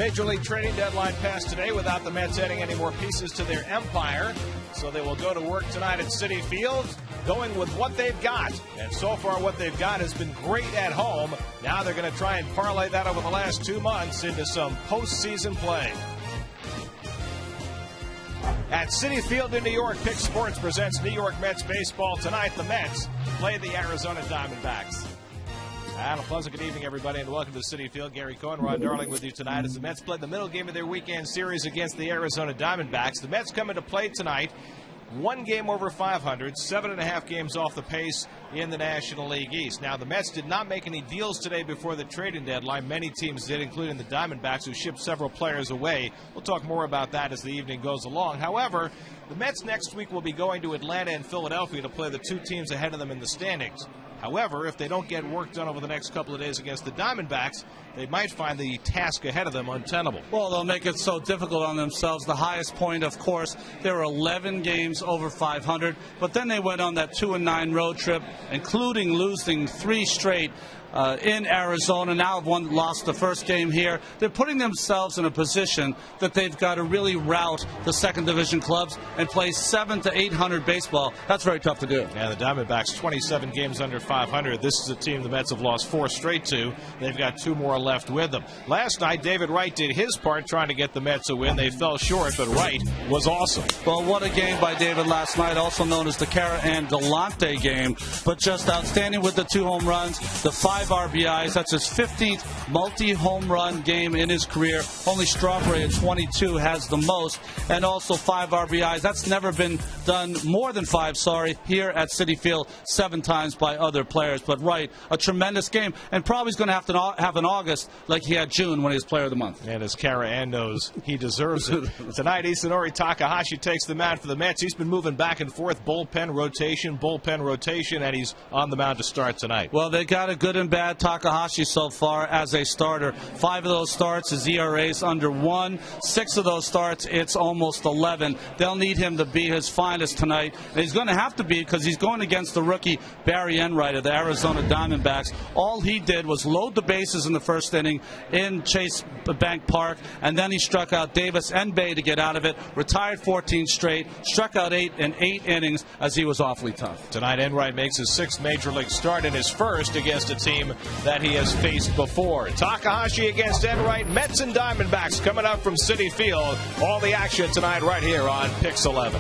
Major League trading deadline passed today without the Mets adding any more pieces to their empire. So they will go to work tonight at Citi Field, going with what they've got. And so far what they've got has been great at home. Now they're going to try and parlay that over the last 2 months into some postseason play. At Citi Field in New York, Pick Sports presents New York Mets baseball tonight. The Mets play the Arizona Diamondbacks. And a pleasant good evening, everybody, and welcome to Citi Field. Gary Cohen, Ron Darling with you tonight as the Mets play the middle game of their weekend series against the Arizona Diamondbacks. The Mets come into play tonight, 1 game over 500, 7.5 games off the pace in the National League East. Now, the Mets did not make any deals today before the trading deadline. Many teams did, including the Diamondbacks, who shipped several players away. We'll talk more about that as the evening goes along. However, the Mets next week will be going to Atlanta and Philadelphia to play the 2 teams ahead of them in the standings. However, if they don't get work done over the next couple of days against the Diamondbacks, they might find the task ahead of them untenable. Well, they'll make it so difficult on themselves. The highest point, of course, there were 11 games over 500, but then they went on that 2-9 road trip, including losing 3 straight in Arizona. Now have lost the first game here. They're putting themselves in a position that they've got to really rout the second division clubs and play 700 to 800 baseball. That's very tough to do. Yeah, the Diamondbacks 27 games under 500. This is a team the Mets have lost 4 straight to. They've got 2 more left with them. Last night, David Wright did his part trying to get the Mets a win. They fell short, but Wright was awesome. Well, what a game by David last night, also known as the Cara and Galante game, but just outstanding with the 2 home runs, the 5 RBIs. That's his 15th multi-home run game in his career. Only Strawberry at 22 has the most, and also 5 RBIs. That's never been done, more than 5, here at Citi Field 7 times by other players. But Wright, a tremendous game, and probably is going to have an August like he had June when he was Player of the Month. And as Cara Ann knows, he deserves it. Tonight, Isanori Takahashi takes the mound for the Mets. He's been moving back and forth, bullpen rotation, and he's on the mound to start tonight. Well, they got a good and bad Takahashi so far as a starter. 5 of those starts, his ERA's under 1. 6 of those starts, it's almost 11. They'll need him to be his finest tonight. And he's going to have to be, because he's going against the rookie Barry Enright of the Arizona Diamondbacks. All he did was load the bases in the first inning in Chase Bank Park, and then he struck out Davis and Bay to get out of it, retired 14 straight, struck out 8 in 8 innings as he was awfully tough. Tonight, Enright makes his 6th Major League start and his first against a team that he has faced before. Takahashi against Enright. Mets and Diamondbacks coming up from Citi Field. All the action tonight right here on Pix 11.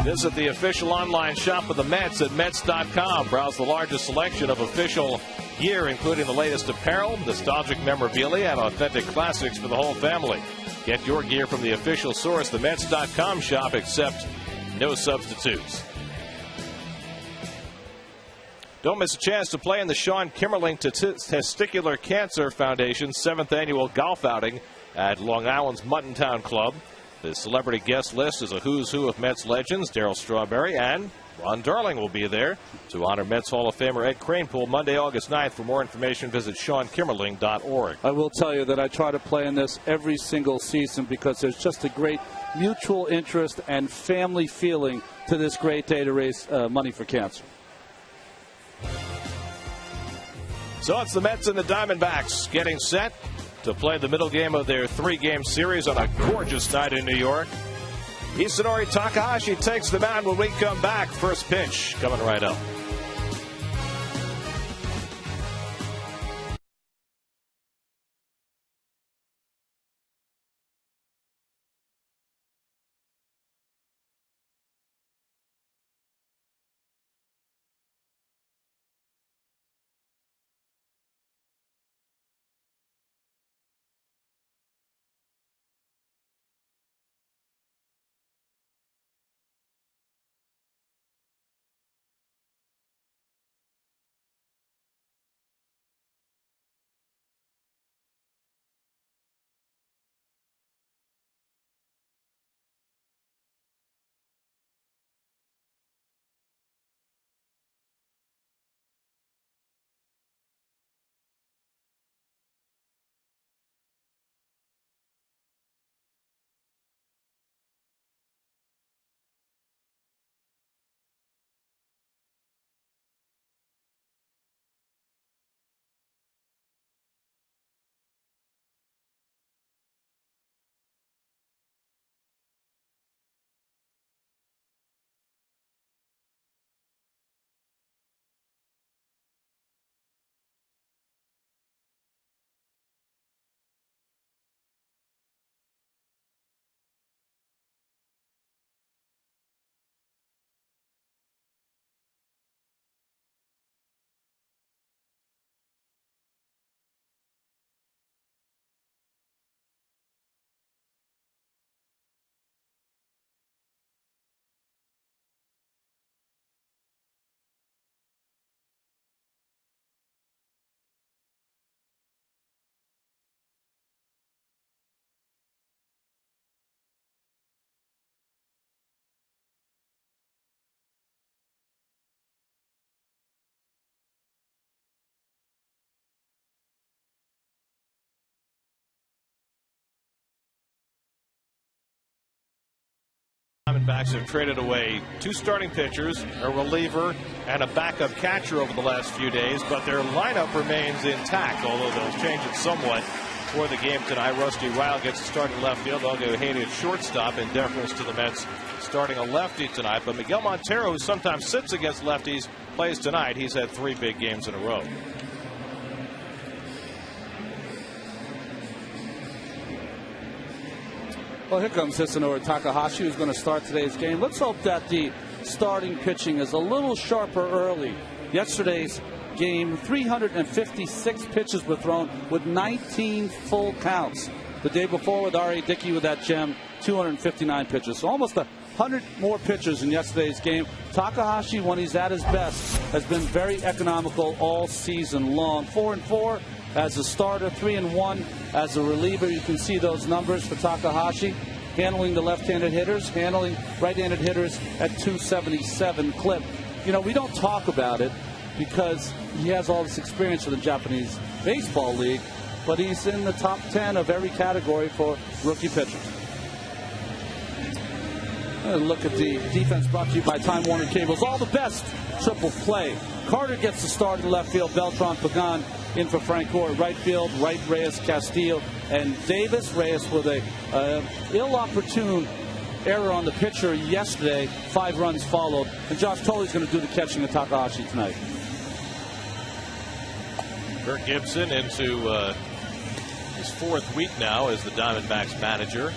Visit the official online shop of the Mets at Mets.com. Browse the largest selection of official gear, including the latest apparel, nostalgic memorabilia, and authentic classics for the whole family. Get your gear from the official source, the Mets.com shop, except no substitutes. Don't miss a chance to play in the Sean Kimmerling Testicular Cancer Foundation's 7th annual golf outing at Long Island's Muttontown Club. The celebrity guest list is a who's who of Mets legends. Darryl Strawberry and Ron Darling will be there to honor Mets Hall of Famer Ed Kranepool Monday, August 9th. For more information, visit SeanKimmerling.org. I will tell you that I try to play in this every single season because there's just a great mutual interest and family feeling to this great day to raise money for cancer. So it's the Mets and the Diamondbacks getting set to play the middle game of their 3-game series on a gorgeous night in New York. Isanori Takahashi takes the mound when we come back. First pitch coming right up. Diamondbacks have traded away 2 starting pitchers, a reliever, and a backup catcher over the last few days, but their lineup remains intact, although they'll change it somewhat for the game tonight. Rusty Ryle gets to start in left field. They'll go Haney at shortstop in deference to the Mets starting a lefty tonight. But Miguel Montero, who sometimes sits against lefties, plays tonight. He's had 3 big games in a row. Well, here comes Isanori Takahashi, who's going to start today's game. Let's hope that the starting pitching is a little sharper early. Yesterday's game, 356 pitches were thrown with 19 full counts. The day before with R.A. Dickey with that gem, 259 pitches. So almost 100 more pitchers in yesterday's game. Takahashi, when he's at his best, has been very economical all season long. 4-4 as a starter, 3-1 as a reliever. You can see those numbers for Takahashi. Handling the left-handed hitters, handling right-handed hitters at 277 clip. You know, we don't talk about it because he has all this experience with the Japanese Baseball League, but he's in the top 10 of every category for rookie pitchers. Look at the defense brought to you by Time Warner Cables. All the best triple play. Carter gets the start in left field. Beltran Pagan in for Frank Gore. Right field, right Reyes Castillo. And Davis Reyes with a ill-opportune error on the pitcher yesterday. 5 runs followed. And Josh Tolley's going to do the catching of Takahashi tonight. Kirk Gibson into his 4th week now as the Diamondbacks manager.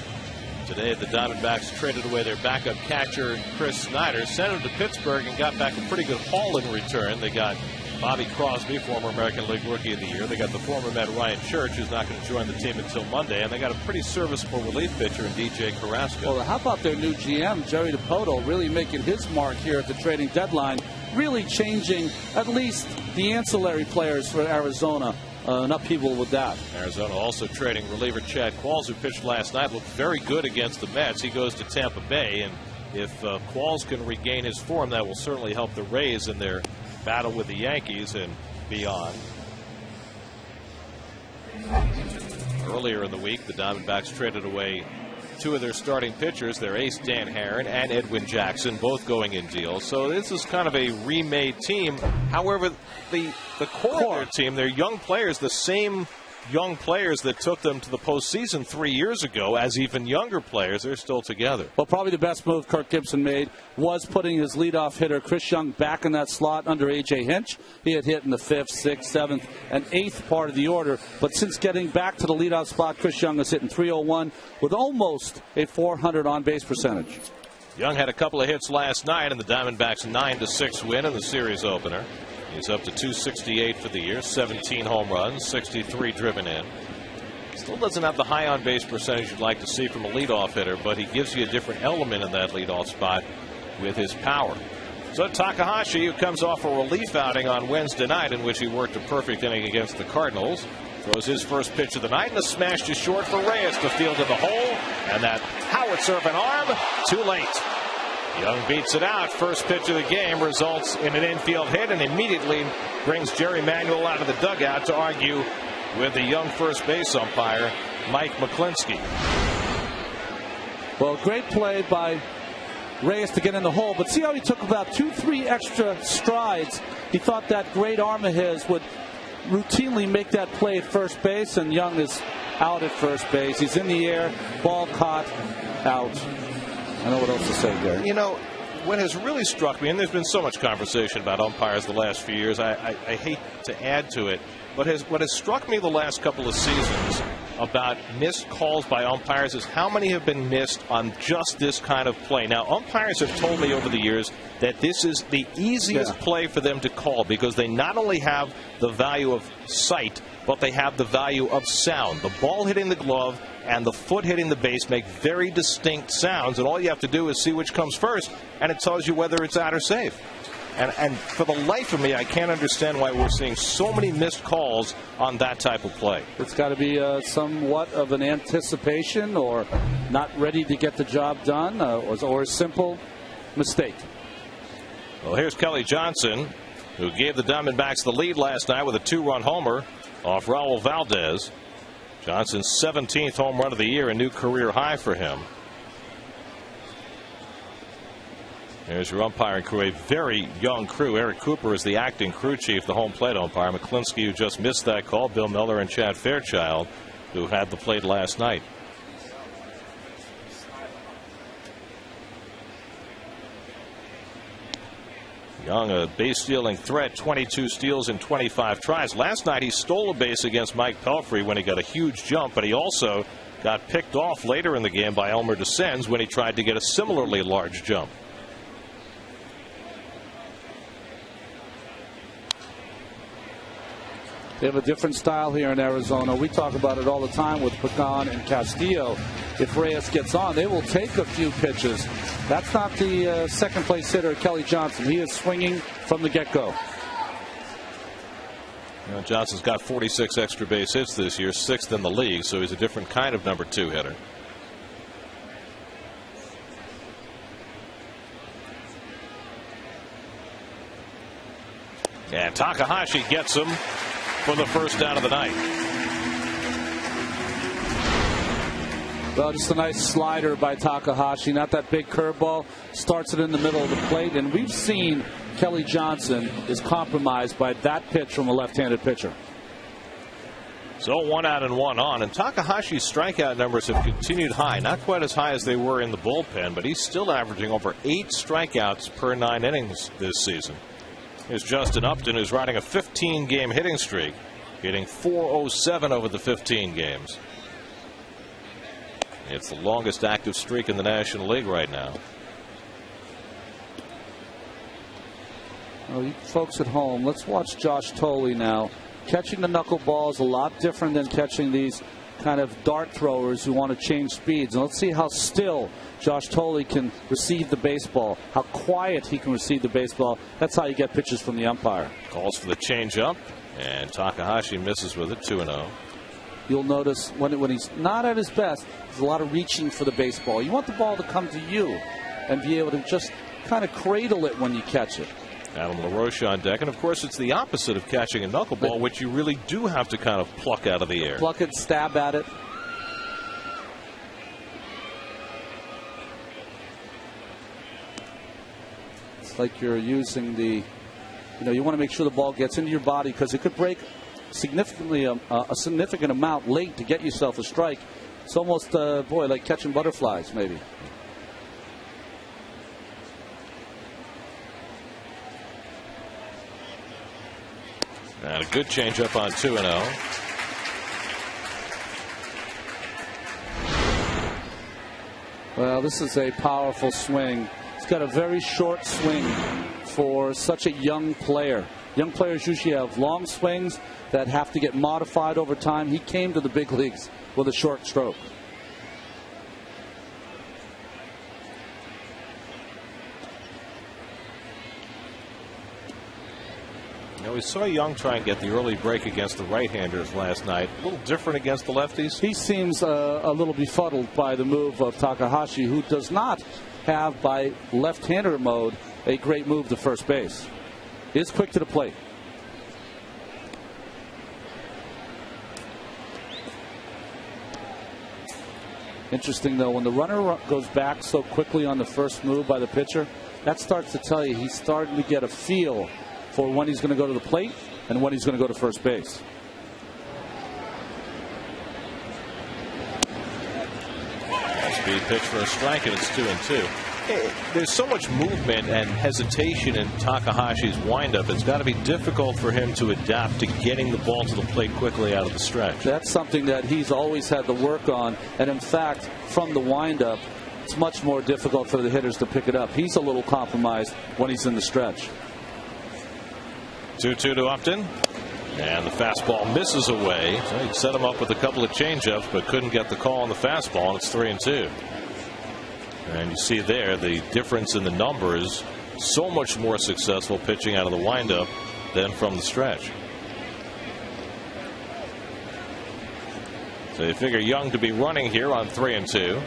Today, the Diamondbacks traded away their backup catcher, Chris Snyder, sent him to Pittsburgh, and got back a pretty good haul in return. They got Bobby Crosby, former American League Rookie of the Year. They got the former Met Ryan Church, who's not going to join the team until Monday. And they got a pretty serviceable relief pitcher in DJ Carrasco. Well, how about their new GM, Jerry DiPoto, really making his mark here at the trading deadline, really changing at least the ancillary players for Arizona. An upheaval with that. Arizona also trading reliever Chad Qualls, who pitched last night, looked very good against the Mets. He goes to Tampa Bay, and if Qualls can regain his form, that will certainly help the Rays in their battle with the Yankees and beyond. Earlier in the week, the Diamondbacks traded away two of their starting pitchers, their ace Dan Herron and Edwin Jackson, both going in deals. So this is kind of a remade team. However, the core of their team, they're young players, the same young players that took them to the postseason 3 years ago as even younger players. They're still together. Well, probably the best move Kirk Gibson made was putting his leadoff hitter Chris Young back in that slot under A.J. Hinch. He had hit in the 5th, 6th, 7th, and 8th part of the order. But since getting back to the leadoff spot, Chris Young is hitting .301 with almost a .400 on-base percentage. Young had a couple of hits last night in the Diamondbacks' 9-6 win in the series opener. He's up to .268 for the year, 17 home runs, 63 driven in. Still doesn't have the high on-base percentage you'd like to see from a leadoff hitter, but he gives you a different element in that leadoff spot with his power. So Takahashi, who comes off a relief outing on Wednesday night in which he worked a perfect inning against the Cardinals, throws his first pitch of the night and a smash to short for Reyes to field to the hole, and that howitzer of an arm, too late. Young beats it out. First pitch of the game results in an infield hit and immediately brings Jerry Manuel out of the dugout to argue with the young first base umpire, Mike McClinsky. Well, great play by Reyes to get in the hole, but see how he took about 2-3 extra strides. He thought that great arm of his would routinely make that play at first base, and Young is out at first base. He's in the air, ball caught, out. I don't know what else to say, Gary. You know, what has really struck me, and there's been so much conversation about umpires the last few years, I hate to add to it, but what has struck me the last couple of seasons about missed calls by umpires is how many have been missed on just this kind of play. Now, umpires have told me over the years that this is the easiest play for them to call because they not only have the value of sight, but they have the value of sound. The ball hitting the glove and the foot hitting the base make very distinct sounds, and all you have to do is see which comes first, and it tells you whether it's out or safe. And for the life of me, I can't understand why we're seeing so many missed calls on that type of play. It's got to be somewhat of an anticipation or not ready to get the job done or a simple mistake. Well, here's Kelly Johnson, who gave the Diamondbacks the lead last night with a 2-run homer off Raul Valdez. Johnson's 17th home run of the year, a new career high for him. There's your umpiring crew, a very young crew. Eric Cooper is the acting crew chief, the home plate umpire. McClinsky, who just missed that call. Bill Miller and Chad Fairchild, who had the plate last night. Young, a base-stealing threat, 22 steals in 25 tries. Last night he stole a base against Mike Pelfrey when he got a huge jump, but he also got picked off later in the game by Elmer DeSenz when he tried to get a similarly large jump. They have a different style here in Arizona. We talk about it all the time with Pagan and Castillo. If Reyes gets on, they will take a few pitches. That's not the second place hitter, Kelly Johnson. He is swinging from the get-go. You know, Johnson's got 46 extra base hits this year, 6th in the league, so he's a different kind of number 2 hitter. And Takahashi gets him for the first down of the night. Well, just a nice slider by Takahashi. Not that big curveball. Starts it in the middle of the plate. And we've seen Kelly Johnson is compromised by that pitch from a left-handed pitcher. So 1 out and 1 on. And Takahashi's strikeout numbers have continued high. Not quite as high as they were in the bullpen, but he's still averaging over 8 strikeouts per 9 innings this season. Here's Justin Upton, who's riding a 15-game hitting streak, hitting .407 over the 15 games. It's the longest active streak in the National League right now. Well, you folks at home, let's watch Josh Thole now. Catching the knuckleball is a lot different than catching these kind of dart throwers who want to change speeds. And let's see how still Josh Thole can receive the baseball, how quiet he can receive the baseball. That's how you get pitches from the umpire. Calls for the changeup, and Takahashi misses with it, 2-0. You'll notice when he's not at his best, there's a lot of reaching for the baseball. You want the ball to come to you and be able to just kind of cradle it when you catch it. Adam LaRoche on deck, and of course it's the opposite of catching a knuckleball, which you really do have to kind of pluck out of the air. Pluck it, stab at it. It's like you're using the, you want to make sure the ball gets into your body because it could break significantly a significant amount late to get yourself a strike. It's almost, like catching butterflies, maybe. And a good changeup on 2-0. Well, this is a powerful swing. He's got a very short swing for such a young player. Young players usually have long swings that have to get modified over time. He came to the big leagues with a short stroke. We saw Young try and get the early break against the right-handers last night. A little different against the lefties. He seems a little befuddled by the move of Takahashi, who does not have, by left-hander mode, a great move to first base. He is quick to the plate. Interesting, though, when the runner goes back so quickly on the first move by the pitcher, that starts to tell you he's starting to get a feel for when he's going to go to the plate and when he's going to go to first base. Speed pitch for a strike, and it's 2-2. There's so much movement and hesitation in Takahashi's windup. It's got to be difficult for him to adapt to getting the ball to the plate quickly out of the stretch. That's something that he's always had to work on. And in fact, from the windup, it's much more difficult for the hitters to pick it up. He's a little compromised when he's in the stretch. 2-2 to Upton, and the fastball misses away. So he set him up with a couple of changeups, but couldn't get the call on the fastball, and it's 3-2. And you see there the difference in the numbers. So much more successful pitching out of the windup than from the stretch. So you figure Young to be running here on 3-2.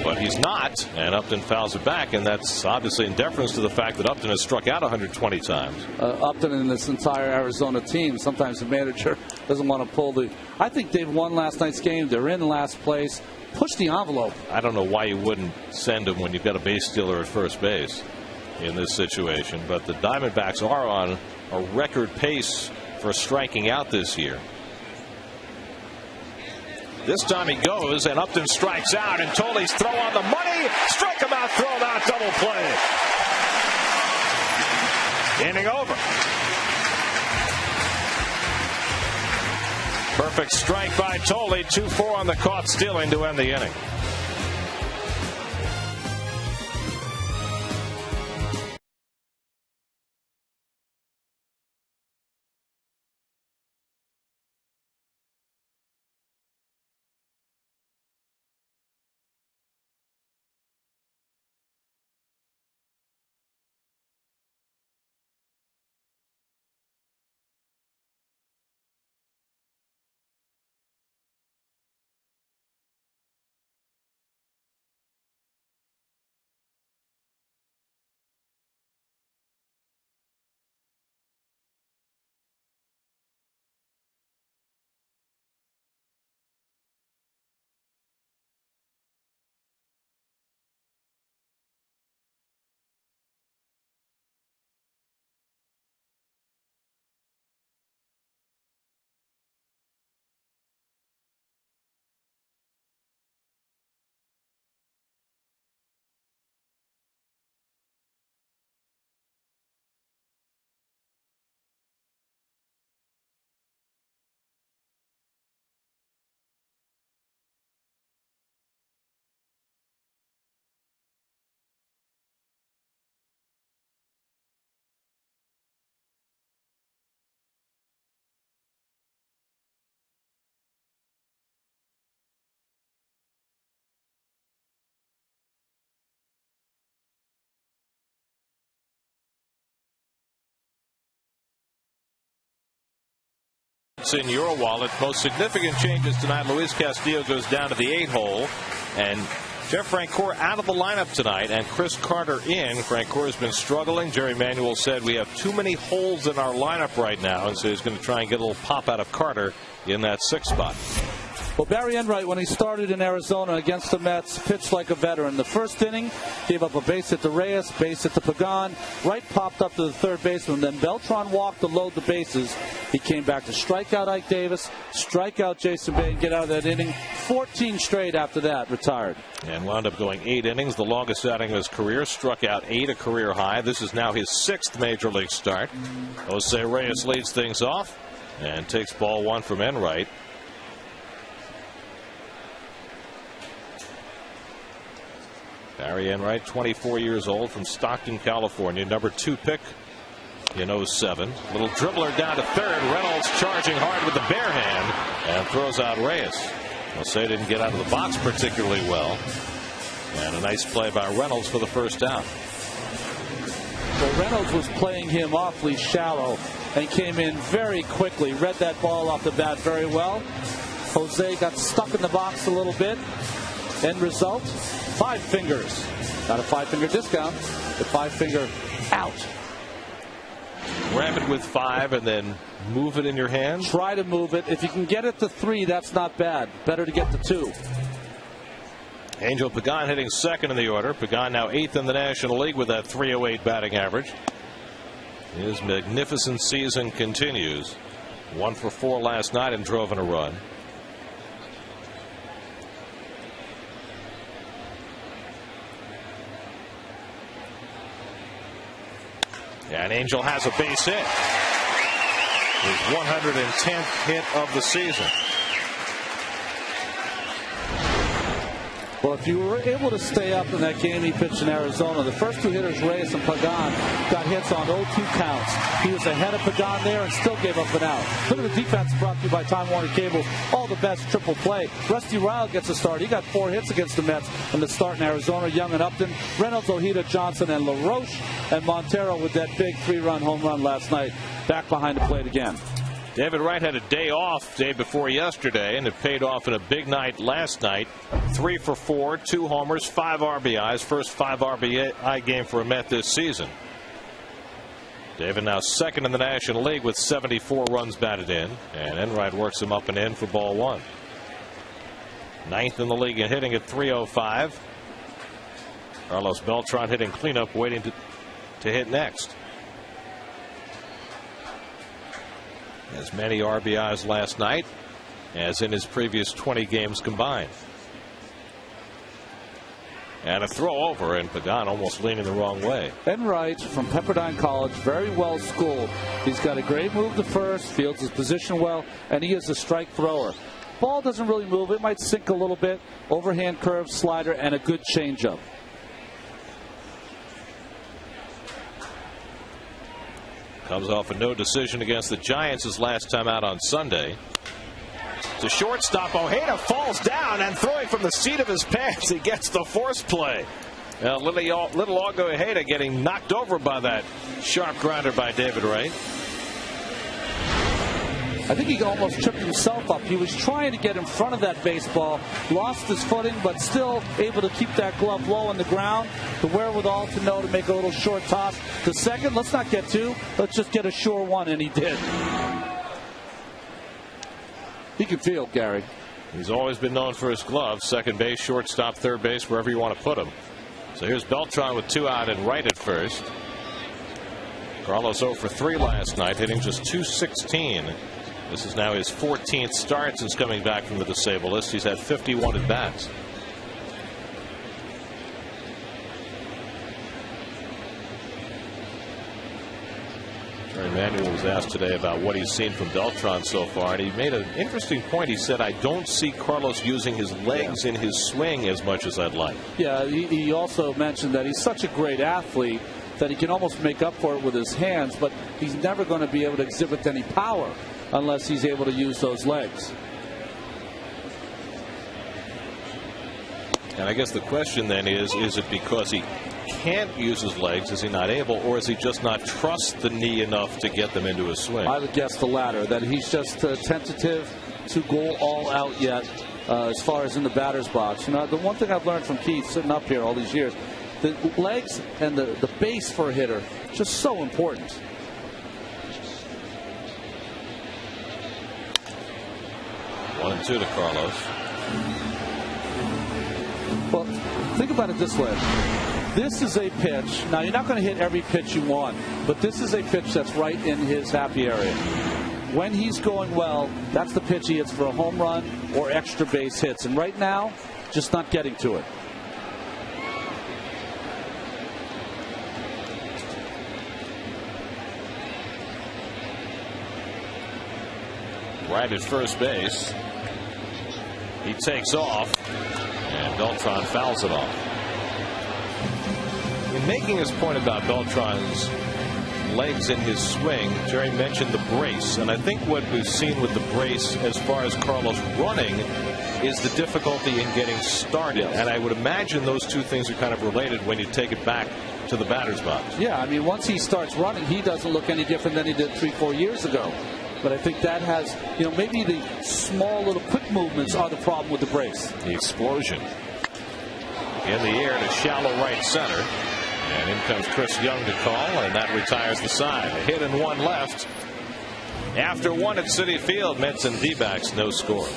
But he's not, and Upton fouls it back, and that's obviously in deference to the fact that Upton has struck out 120 times. Upton and this entire Arizona team, sometimes the manager doesn't want to pull the... I think they've won last night's game. They're in last place. Push the envelope. I don't know why you wouldn't send him when you've got a base stealer at first base in this situation, but the Diamondbacks are on a record pace for striking out this year. This time he goes, and Upton strikes out, and Tolley's throw on the money. Strike him out, throw him out, double play. Inning over. Perfect strike by Tolley. 2-4 on the caught stealing to end the inning. It's in your wallet. Most significant changes tonight. Luis Castillo goes down to the 8-hole, and Jeff Francoeur out of the lineup tonight, and Chris Carter in. Francoeur has been struggling. Jerry Manuel said we have too many holes in our lineup right now, and so he's going to try and get a little pop out of Carter in that 6th spot. Well, Barry Enright, when he started in Arizona against the Mets, pitched like a veteran. The first inning, gave up a base hit to Reyes, base hit to Pagan. Wright popped up to the third baseman. Then Beltran walked to load the bases. He came back to strike out Ike Davis, strike out Jason Bay, and get out of that inning. 14 straight after that, retired. And wound up going 8 innings, the longest outing of his career. Struck out 8, a career high. This is now his 6th major league start. Jose Reyes leads things off and takes ball 1 from Enright. Barry Enright, 24 years old, from Stockton, California, number 2 pick in 07. Little dribbler down to third. Reynolds charging hard with the bare hand and throws out Reyes. Jose didn't get out of the box particularly well. And a nice play by Reynolds for the first out. Well, Reynolds was playing him awfully shallow and came in very quickly. Read that ball off the bat very well. Jose got stuck in the box a little bit. End result, 5 fingers. Not a 5-finger discount, but 5-finger out. Grab it with 5 and then move it in your hand. Try to move it. If you can get it to 3, that's not bad. Better to get to 2. Angel Pagan hitting 2nd in the order. Pagan now 8th in the National League with that .308 batting average. His magnificent season continues. 1 for 4 last night and drove in a run. And Angel has a base hit. His 110th hit of the season. Well, if you were able to stay up in that game he pitched in Arizona, the first 2 hitters, Reyes and Pagan, got hits on 0-2 counts. He was ahead of Pagan there and still gave up an out. Look at the defense brought to you by Time Warner Cable. All the best triple play. Rusty Ryle gets a start. He got 4 hits against the Mets in the start in Arizona. Young and Upton, Reynolds, Ojeda, Johnson, and LaRoche, and Montero with that big 3-run home run last night. Back behind the plate again. David Wright had a day off day before yesterday, and it paid off in a big night last night. 3 for 4, 2 homers, 5 RBIs. First 5 RBI game for a Met this season. David now 2nd in the National League with 74 runs batted in, and Enright works him up and in for ball 1. 9th in the league in hitting at .305. Carlos Beltran hitting cleanup, waiting to hit next. As many RBIs last night as in his previous 20 games combined. And a throw over, and Pagan almost leaning the wrong way. Enright from Pepperdine College, very well schooled. He's got a great move to first, fields his position well, and he is a strike thrower. Ball doesn't really move. It might sink a little bit. Overhand curve, slider, and a good changeup. Comes off a no decision against the Giants his last time out on Sunday. To shortstop, Ojeda falls down, and throwing from the seat of his pants, he gets the force play. Little Ojeda getting knocked over by that sharp grounder by David Wright. I think he almost tripped himself up. He was trying to get in front of that baseball, lost his footing, but still able to keep that glove low on the ground. The wherewithal to know to make a little short toss to second. Let's not get 2. Let's just get a sure 1, and he did. He can field, Gary. He's always been known for his gloves. Second base, shortstop, third base, wherever you want to put him. So here's Beltran with 2 out and Wright at first. Carlos 0 for 3 last night, hitting just .216. This is now his 14th start since coming back from the disabled list. He's had 51 at bats. Jerry Manuel was asked today about what he's seen from Beltran so far, and he made an interesting point. He said, I don't see Carlos using his legs in his swing as much as I'd like. Yeah, he also mentioned that he's such a great athlete that he can almost make up for it with his hands, but he's never going to be able to exhibit any power unless he's able to use those legs. And I guess the question then is it because he can't use his legs? Is he not able, or is he just not trust the knee enough to get them into his swing? I would guess the latter, that he's just tentative to go all out yet as far as in the batter's box. You know, the one thing I've learned from Keith sitting up here all these years, the legs and the base for a hitter, just so important. One and two to Carlos. Well, think about it this way. This is a pitch. Now, you're not going to hit every pitch you want, but this is a pitch that's right in his happy area. When he's going well, that's the pitch he hits for a home run or extra base hits. And right now, just not getting to it. Right at first base. He takes off, and Beltran fouls it off. In making his point about Beltran's legs in his swing, Jerry mentioned the brace, and I think what we've seen with the brace as far as Carlos running is the difficulty in getting started. And I would imagine those two things are kind of related when you take it back to the batter's box. Yeah, I mean, once he starts running, he doesn't look any different than he did 3-4 years ago. But I think that has, you know, maybe the small little quick movements are the problem with the brace. The explosion in the air to shallow right center. And in comes Chris Young to call, and that retires the side. A hit and one left. After one at Citi Field, Mets and D-backs, no score.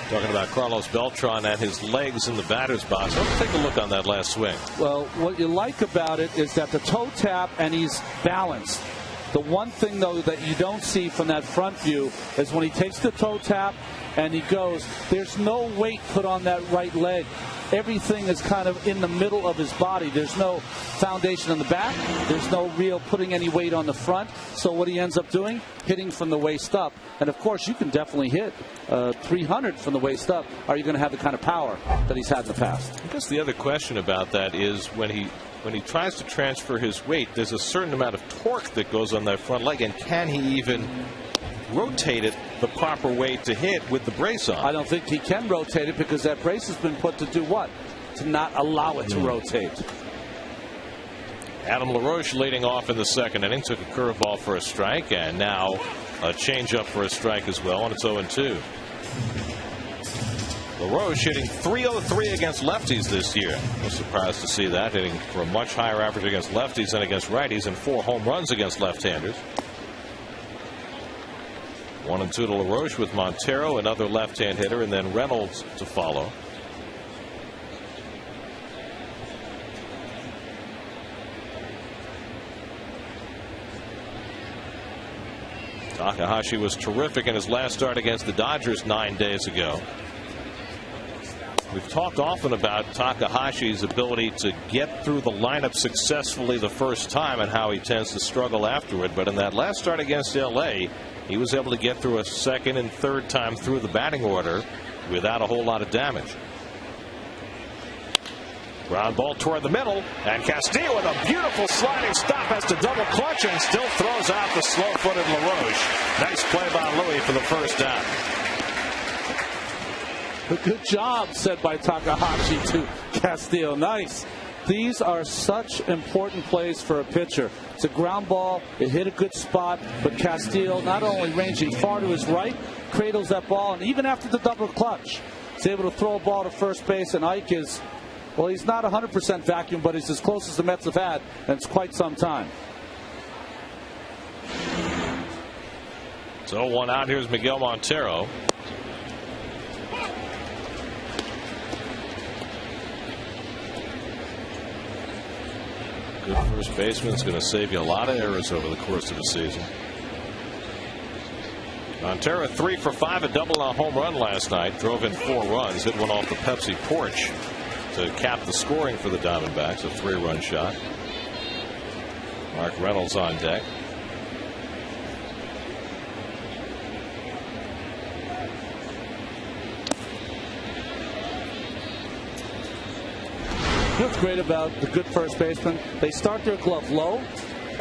Talking about Carlos Beltran and his legs in the batter's box. Let's take a look on that last swing. Well, what you like about it is that the toe tap and he's balanced. The one thing, though, that you don't see from that front view is when he takes the toe tap and he goes, there's no weight put on that right leg. Everything is kind of in the middle of his body. There's no foundation on the back. There's no real putting any weight on the front. So what he ends up doing, hitting from the waist up. And, of course, you can definitely hit 300 from the waist up. Are you going to have the kind of power that he's had in the past? I guess the other question about that is when he tries to transfer his weight, there's a certain amount of torque that goes on that front leg. And can he even rotate it the proper way to hit with the brace on? I don't think he can rotate it because that brace has been put to do what? To not allow it to rotate. Adam LaRoche leading off in the second inning, took a curveball for a strike, and now a changeup for a strike as well, and it's 0-2. LaRoche hitting .303 against lefties this year. I'm surprised to see that, hitting for a much higher average against lefties than against righties, and 4 home runs against left-handers. 1-2 to LaRoche with Montero, another left-hand hitter, and then Reynolds to follow. Takahashi was terrific in his last start against the Dodgers 9 days ago. We've talked often about Takahashi's ability to get through the lineup successfully the first time and how he tends to struggle afterward. But in that last start against LA, he was able to get through a second and third time through the batting order without a whole lot of damage. Ground ball toward the middle, and Castillo with a beautiful sliding stop has to double clutch and still throws out the slow-footed LaRoche. Nice play by Louis for the first down. Good job said by Takahashi to Castillo. Nice. These are such important plays for a pitcher. It's a ground ball. It hit a good spot, but Castillo not only ranging far to his right, cradles that ball, and even after the double clutch, he's able to throw a ball to first base, and Ike is, well, he's not 100% vacuum, but he's as close as the Mets have had, and it's quite some time. So 1 out. Here's Miguel Montero. Good first baseman is going to save you a lot of errors over the course of the season. Montero 3 for 5, a double and a home run last night. Drove in 4 runs. Hit one off the Pepsi porch to cap the scoring for the Diamondbacks. A 3-run shot. Mark Reynolds on deck. What's great about the good first baseman, they start their glove low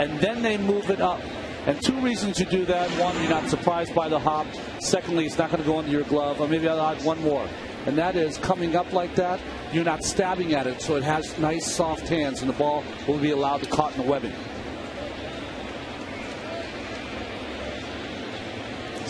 and then they move it up. And 2 reasons you do that. One, you're not surprised by the hop. Secondly, it's not going to go into your glove. Or maybe I'll add one more. And that is coming up like that, you're not stabbing at it, so it has nice soft hands and the ball will be allowed to caught in the webbing.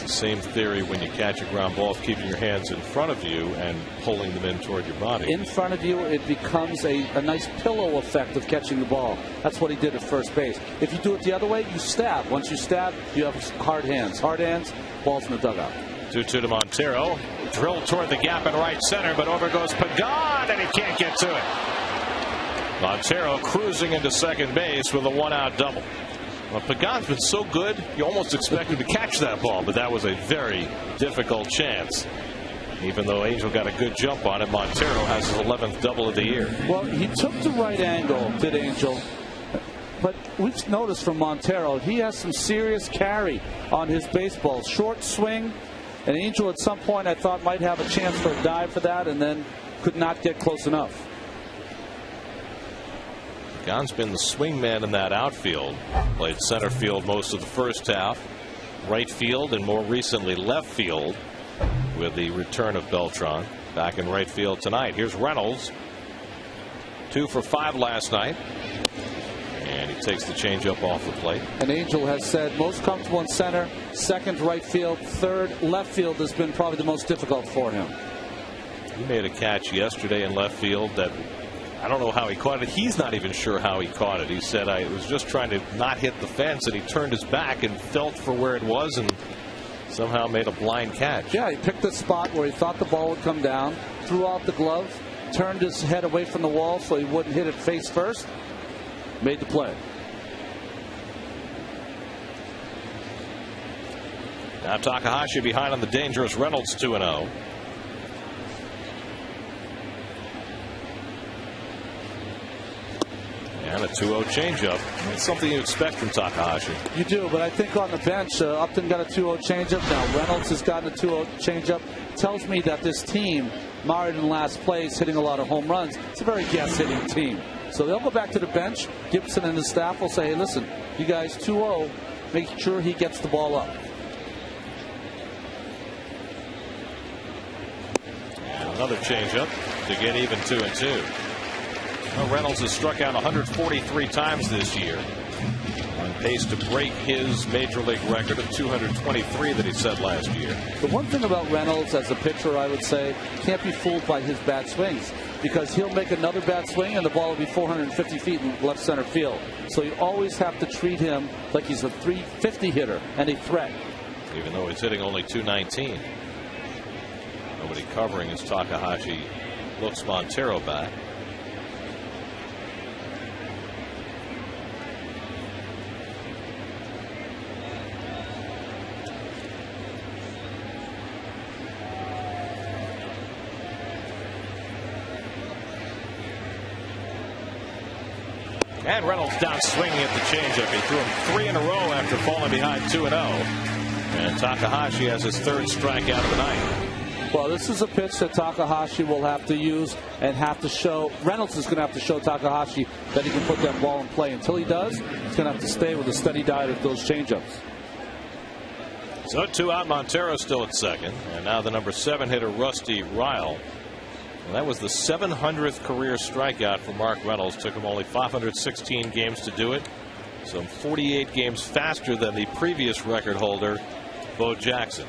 Same theory when you catch a ground ball of keeping your hands in front of you and pulling them in toward your body. In front of you, it becomes a nice pillow effect of catching the ball. That's what he did at first base. If you do it the other way, you stab. Once you stab, you have hard hands. Hard hands, ball's in the dugout. 2-2 to Montero. Drilled toward the gap in right center, but over goes Pagan, and he can't get to it. Montero cruising into second base with a 1-out double. Well, Pagan's been so good, you almost expect him to catch that ball, but that was a very difficult chance. Even though Angel got a good jump on it, Montero has his 11th double of the year. Well, he took the right angle, did Angel. But we've noticed from Montero, he has some serious carry on his baseball. Short swing, and Angel at some point I thought might have a chance for a dive for that, and then could not get close enough. Pagan's been the swing man in that outfield. Played center field most of the first half, right field, and more recently left field with the return of Beltran. Back in right field tonight. Here's Reynolds. 2 for 5 last night. And he takes the changeup off the plate. And Angel has said most comfortable in center, second right field, third left field has been probably the most difficult for him. He made a catch yesterday in left field that I don't know how he caught it. He's not even sure how he caught it. He said, I was just trying to not hit the fence, and he turned his back and felt for where it was and somehow made a blind catch. Yeah, he picked the spot where he thought the ball would come down, threw out the glove, turned his head away from the wall so he wouldn't hit it face first, made the play. Now Takahashi behind on the dangerous Reynolds 2-0. And a 2-0 changeup. That's something you expect from Takahashi. You do, but I think on the bench, Upton got a 2-0 changeup. Now Reynolds has gotten a 2-0 changeup. Tells me that this team, mired in last place, hitting a lot of home runs, it's a very gas-hitting team. So they'll go back to the bench. Gibson and his staff will say, hey, listen, you guys 2-0, make sure he gets the ball up. And another changeup to get even 2-2. Well, Reynolds has struck out 143 times this year, on pace to break his major league record of 223 that he set last year. The one thing about Reynolds as a pitcher, I would say, can't be fooled by his bad swings, because he'll make another bad swing and the ball will be 450 feet in left center field. So you always have to treat him like he's a 350 hitter and a threat. Even though he's hitting only 219. Nobody covering as Takahashi looks Montero back. And Reynolds down swinging at the changeup. He threw him 3 in a row after falling behind 2-0. And Takahashi has his 3rd strikeout of the night. Well, this is a pitch that Takahashi will have to use and have to show. Reynolds is going to have to show Takahashi that he can put that ball in play. Until he does, he's going to have to stay with a steady diet of those changeups. So 2 out. Montero still at second. And now the number 7 hitter, Rusty Ryle. And that was the 700th career strikeout for Mark Reynolds. Took him only 516 games to do it. Some 48 games faster than the previous record holder, Bo Jackson.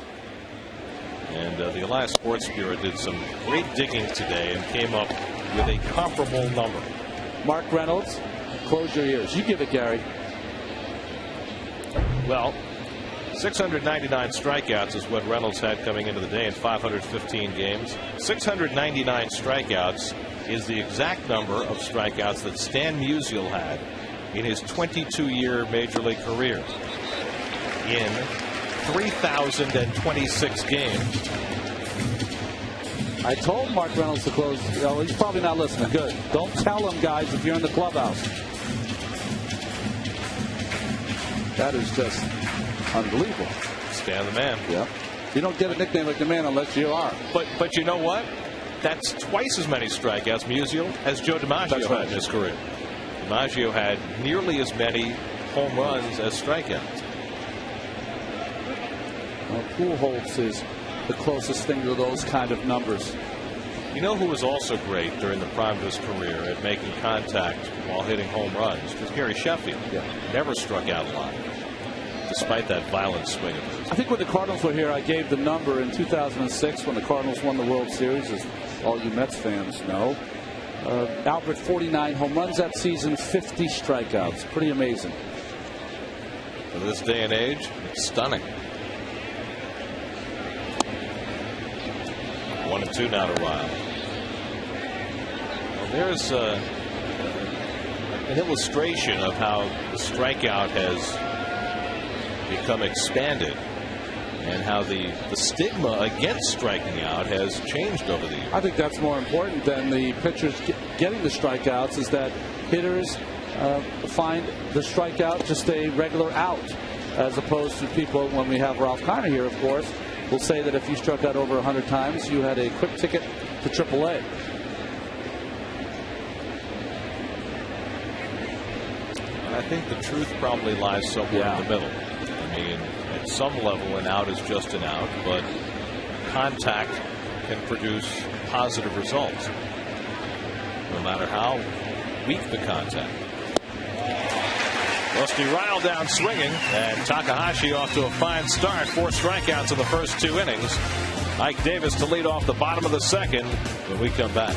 And the Elias Sports Bureau did some great digging today and came up with a comparable number. Mark Reynolds, close your ears. You give it, Gary. Well, 699 strikeouts is what Reynolds had coming into the day in 515 games. 699 strikeouts is the exact number of strikeouts that Stan Musial had in his 22-year Major League career in 3,026 games. I told Mark Reynolds to close. Oh, he's probably not listening. Good. Don't tell him, guys, if you're in the clubhouse. That is just unbelievable. Stan the Man. Yeah. You don't get a nickname like the Man unless you are. But you know what? That's twice as many strikeouts, Musial, as Joe DiMaggio had in his career. DiMaggio had nearly as many home runs as strikeouts. Well, Pujols is the closest thing to those kind of numbers. You know who was also great during the prime of his career at making contact while hitting home runs? It was Gary Sheffield. Yeah. Never struck out a lot, despite that violent swing of his. I think when the Cardinals were here, I gave the number in 2006 when the Cardinals won the World Series, as all you Mets fans know. Albert, 49 home runs that season, 50 strikeouts. Pretty amazing. For this day and age, it's stunning. 1-2 now to Ryle. Well, there's an illustration of how the strikeout has become expanded and how the stigma against striking out has changed over the years. I think that's more important than the pitchers getting the strikeouts, is that hitters find the strikeout just a regular out, as opposed to people, when we have Ralph Kiner here, of course, will say that if you struck out over 100 times, you had a quick ticket to AAA. And I think the truth probably lies somewhere in the middle. I mean, at some level, an out is just an out, but contact can produce positive results, no matter how weak the contact. Rusty Ryle down swinging, and Takahashi off to a fine start. 4 strikeouts in the first 2 innings. Ike Davis to lead off the bottom of the second when we come back.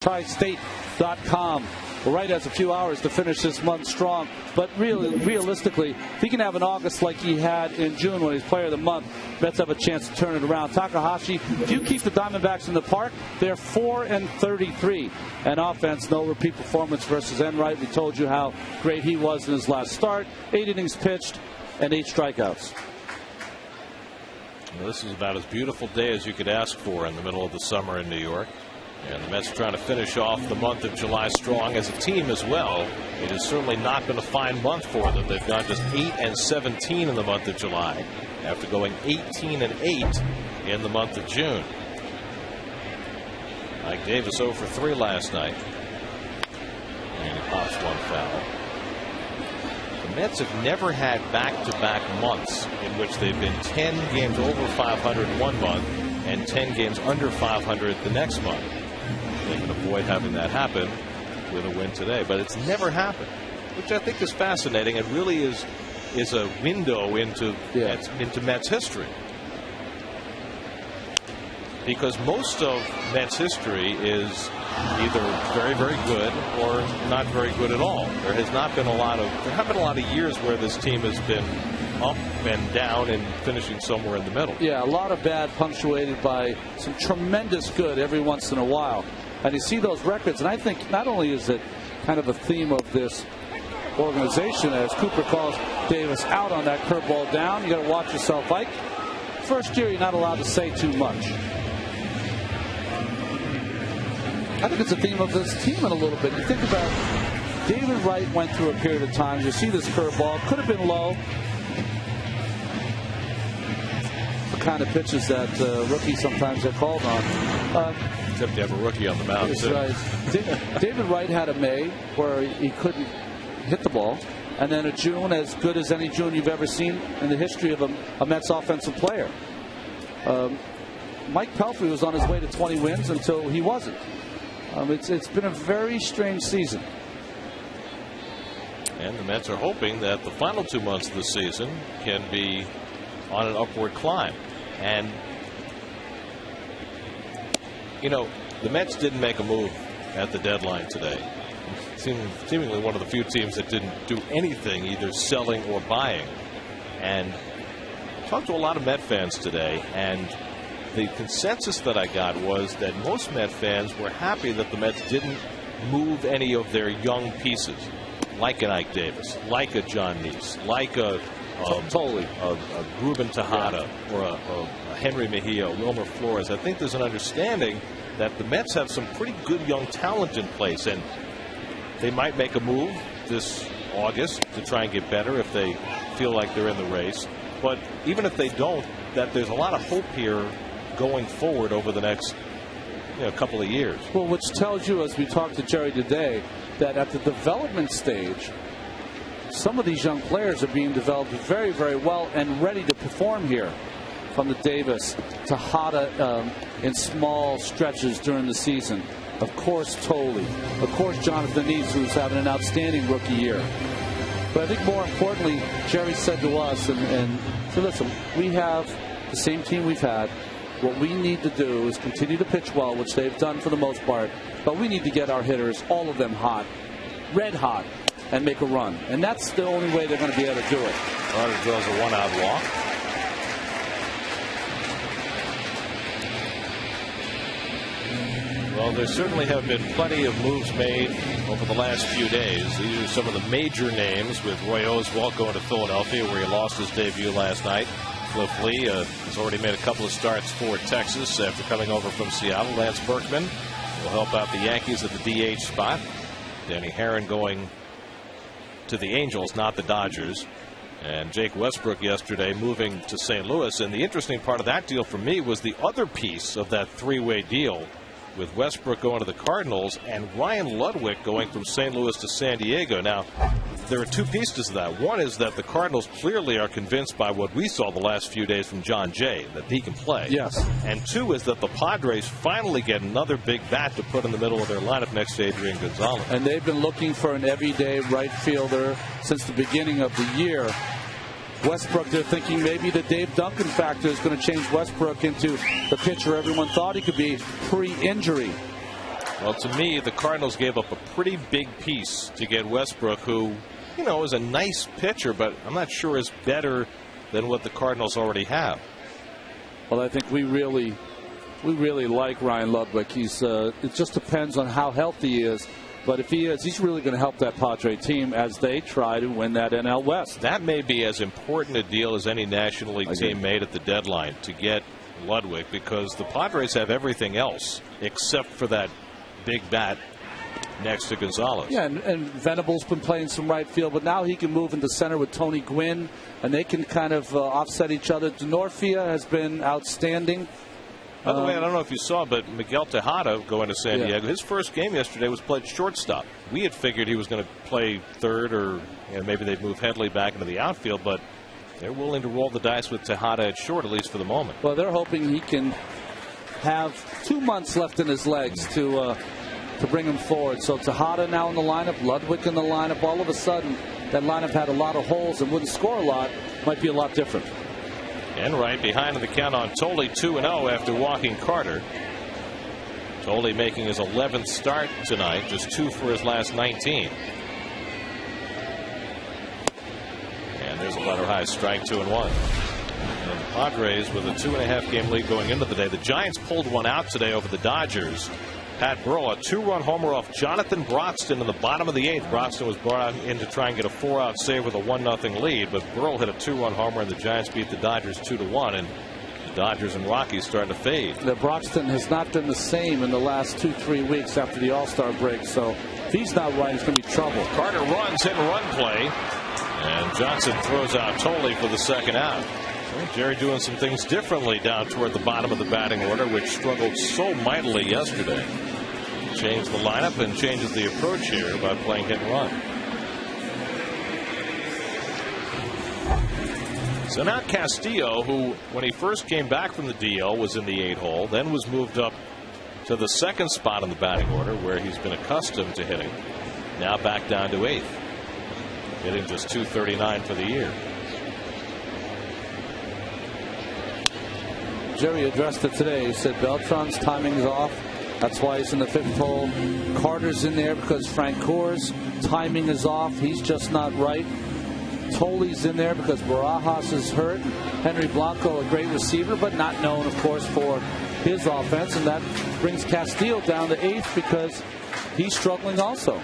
TriState.com. Right has a few hours to finish this month strong, but realistically, if he can have an August like he had in June when he's Player of the Month, Mets have a chance to turn it around. Takahashi, if you keep the Diamondbacks in the park, they're 4-33. And offense, no repeat performance versus Enright. We told you how great he was in his last start. 8 innings pitched and 8 strikeouts. Well, this is about as beautiful day as you could ask for in the middle of the summer in New York. And the Mets trying to finish off the month of July strong as a team as well. It has certainly not been a fine month for them. They've gone just 8-17 in the month of July after going 18-8 in the month of June. Mike Davis 0 for 3 last night. And he pops one foul. The Mets have never had back-to-back months in which they've been 10 games over 500 one month and 10 games under 500 the next month. They can avoid having that happen with a win today, but it's never happened, which I think is fascinating and really is a window into Mets history, because most of Mets history is either very, very good or not very good at all. There have been a lot of years where this team has been up and down and finishing somewhere in the middle. Yeah, a lot of bad punctuated by some tremendous good every once in a while. And you see those records, and I think not only is it kind of a theme of this organization, as Cooper calls Davis out on that curveball down, you got to watch yourself, Ike. First year, you're not allowed to say too much. I think it's a theme of this team in a little bit. You think about David Wright went through a period of time. You see this curveball, could have been low. The kind of pitches that rookies sometimes are called on. Except you have a rookie on the mound. That's right. David Wright had a May where he couldn't hit the ball, and then a June as good as any June you've ever seen in the history of a Mets offensive player. Mike Pelfrey was on his way to 20 wins until he wasn't. It's been a very strange season. And the Mets are hoping that the final 2 months of the season can be on an upward climb. And you know, the Mets didn't make a move at the deadline today. Seemingly one of the few teams that didn't do anything, either selling or buying. And I talked to a lot of Met fans today, and the consensus that I got was that most Met fans were happy that the Mets didn't move any of their young pieces, like an Ike Davis, like a John Neese, like a Ruben Tejada, or a Henry Mejia, Wilmer Flores. I think there's an understanding that the Mets have some pretty good young talent in place, and they might make a move this August to try and get better if they feel like they're in the race. But even if they don't, that there's a lot of hope here going forward over the next couple of years. Well, which tells you, as we talked to Jerry today, that at the development stage, some of these young players are being developed very, very well and ready to perform here. From the Davis, Tejada in small stretches during the season. Of course, Tolley. Of course, Jonathan Neese, who's having an outstanding rookie year. But I think more importantly, Jerry said to us, and so listen, we have the same team we've had. What we need to do is continue to pitch well, which they've done for the most part. But we need to get our hitters, all of them hot, red hot, and make a run. And that's the only way they're going to be able to do it. Carter draws a one-out walk. Well, there certainly have been plenty of moves made over the last few days. These are some of the major names, with Roy Oswalt going to Philadelphia, where he lost his debut last night. Cliff Lee has already made a couple of starts for Texas after coming over from Seattle. Lance Berkman will help out the Yankees at the DH spot. Danny Herron going to the Angels, not the Dodgers. And Jake Westbrook yesterday moving to St. Louis. And the interesting part of that deal for me was the other piece of that three-way deal, with Westbrook going to the Cardinals and Ryan Ludwig going from St. Louis to San Diego. Now, there are two pieces to that. One is that the Cardinals clearly are convinced by what we saw the last few days from John Jay, that he can play. Yes. And two is that the Padres finally get another big bat to put in the middle of their lineup next to Adrian Gonzalez. And they've been looking for an everyday right fielder since the beginning of the year. Westbrook, they're thinking maybe the Dave Duncan factor is going to change Westbrook into the pitcher everyone thought he could be pre-injury. Well, to me, the Cardinals gave up a pretty big piece to get Westbrook, who, you know, is a nice pitcher, but I'm not sure is better than what the Cardinals already have. Well, I think we really like Ryan Ludwig. It just depends on how healthy he is. But if he is, he's really going to help that Padre team as they try to win that NL West. That may be as important a deal as any National League team made at the deadline to get Ludwig, because the Padres have everything else except for that big bat next to Gonzalez. Yeah, and Venable's been playing some right field, but now he can move into center with Tony Gwynn, and they can kind of offset each other. Denorfia has been outstanding. By the way, I don't know if you saw, but Miguel Tejada going to San Diego, his first game yesterday was played shortstop. We had figured he was going to play third, or maybe they'd move Headley back into the outfield, but they're willing to roll the dice with Tejada at short, at least for the moment. Well, they're hoping he can have 2 months left in his legs to bring him forward. So Tejada now in the lineup, Ludwig in the lineup. All of a sudden, that lineup had a lot of holes and wouldn't score a lot. Might be a lot different. And right behind in the count on Tolley, 2-0 after walking Carter. Tolley making his 11th start tonight, just 2 for his last 19. And there's a letter high strike, 2-1. And the Padres with a 2.5 game lead going into the day. The Giants pulled one out today over the Dodgers. Pat Burrell, a 2-run homer off Jonathan Broxton in the bottom of the 8th. Broxton was brought in to try and get a 4-out save with a 1-0 lead, but Burrell hit a 2-run homer, and the Giants beat the Dodgers 2-1. And the Dodgers and Rockies starting to fade. The Broxton has not been the same in the last 2-3 weeks after the All-Star break, so if he's not right, it's going to be trouble. Carter runs, hit and run play, and Johnson throws out Tolley for the second out. Jerry doing some things differently down toward the bottom of the batting order, which struggled so mightily yesterday. Changed the lineup and changes the approach here by playing hit and run. So now Castillo, who when he first came back from the DL was in the 8-hole, then was moved up to the second spot in the batting order where he's been accustomed to hitting. Now back down to 8th, hitting just .239 for the year. Jerry addressed it today. He said Beltran's timing is off. That's why he's in the 5th hole. Carter's in there because Francour's timing is off. He's just not right. Tolley's in there because Barajas is hurt. Henry Blanco, a great receiver, but not known, of course, for his offense. And that brings Castillo down to 8th because he's struggling also.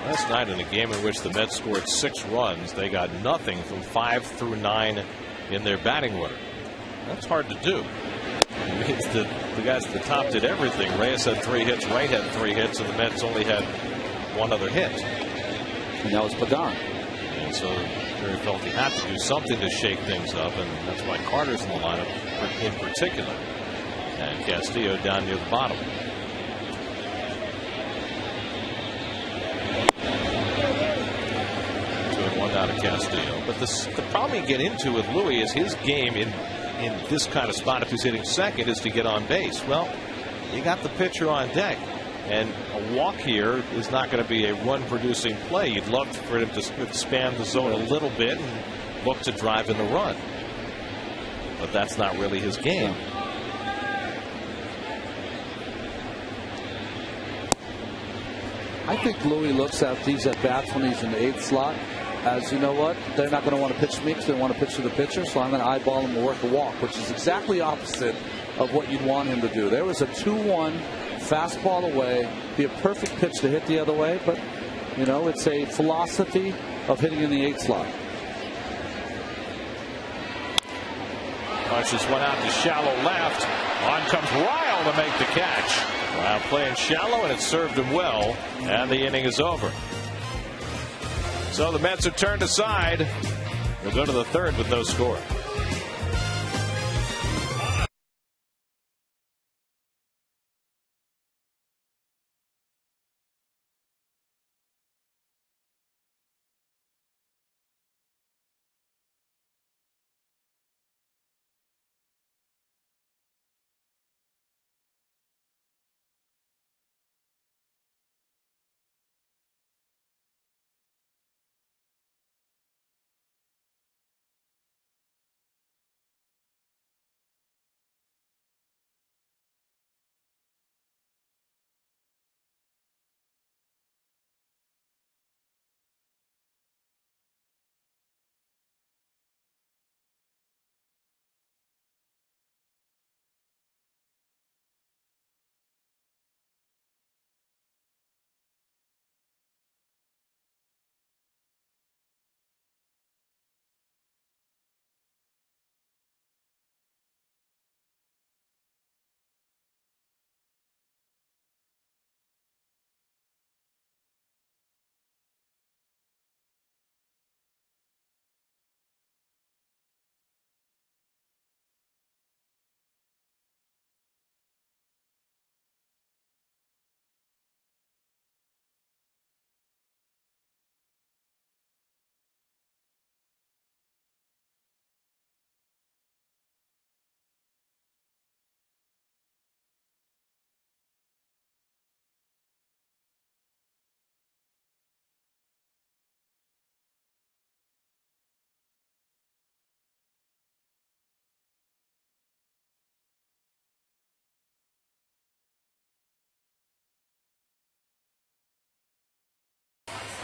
Last night in a game in which the Mets scored 6 runs, they got nothing from 5 through 9 in their batting order. That's hard to do. It means that the guys at the top did everything. Reyes had 3 hits, Wright had 3 hits, and the Mets only had 1 other hit. And that was Pagan. And so Jerry felt he had to do something to shake things up, and that's why Carter's in the lineup in particular. And Castillo down near the bottom. Out of Castillo. But the problem you get into with Louis is his game in this kind of spot, if he's hitting second, is to get on base. Well, you got the pitcher on deck, and a walk here is not going to be a run-producing play. You'd love for him to expand the zone a little bit and look to drive in the run. But that's not really his game. I think Louis looks at these at-bats when he's in the 8th slot as, you know what, they're not going to want to pitch to me because they want to pitch to the pitcher, so I'm going to eyeball him and work a walk, which is exactly opposite of what you'd want him to do. There was a 2-1 fastball away, be a perfect pitch to hit the other way, but, you know, it's a philosophy of hitting in the 8th slot. Punches one out to shallow left. On comes Ryle to make the catch. Ryle playing shallow, and it served him well, and the inning is over. So the Mets have turned aside. They'll go to the 3rd with no score.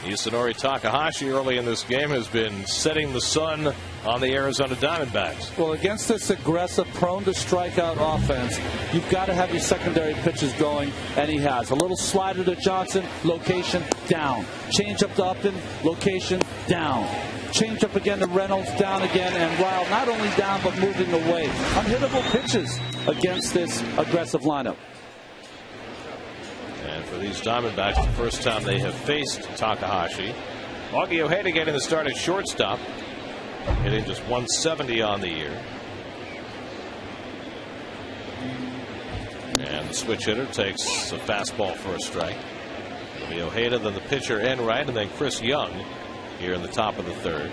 Isunori Takahashi early in this game has been setting the sun on the Arizona Diamondbacks. Well, against this aggressive, prone to strikeout offense, you've got to have your secondary pitches going, and he has. A little slider to Johnson, location, down. Change up to Upton, location, down. Change up again to Reynolds, down again, and Ryle not only down but moving away. Unhittable pitches against this aggressive lineup. And for these Diamondbacks, the first time they have faced Takahashi. Augie Ojeda getting the start at shortstop, hitting just 170 on the year. And the switch hitter takes a fastball for a strike. It'll be Ojeda, then the pitcher Enright, and then Chris Young here in the top of the third.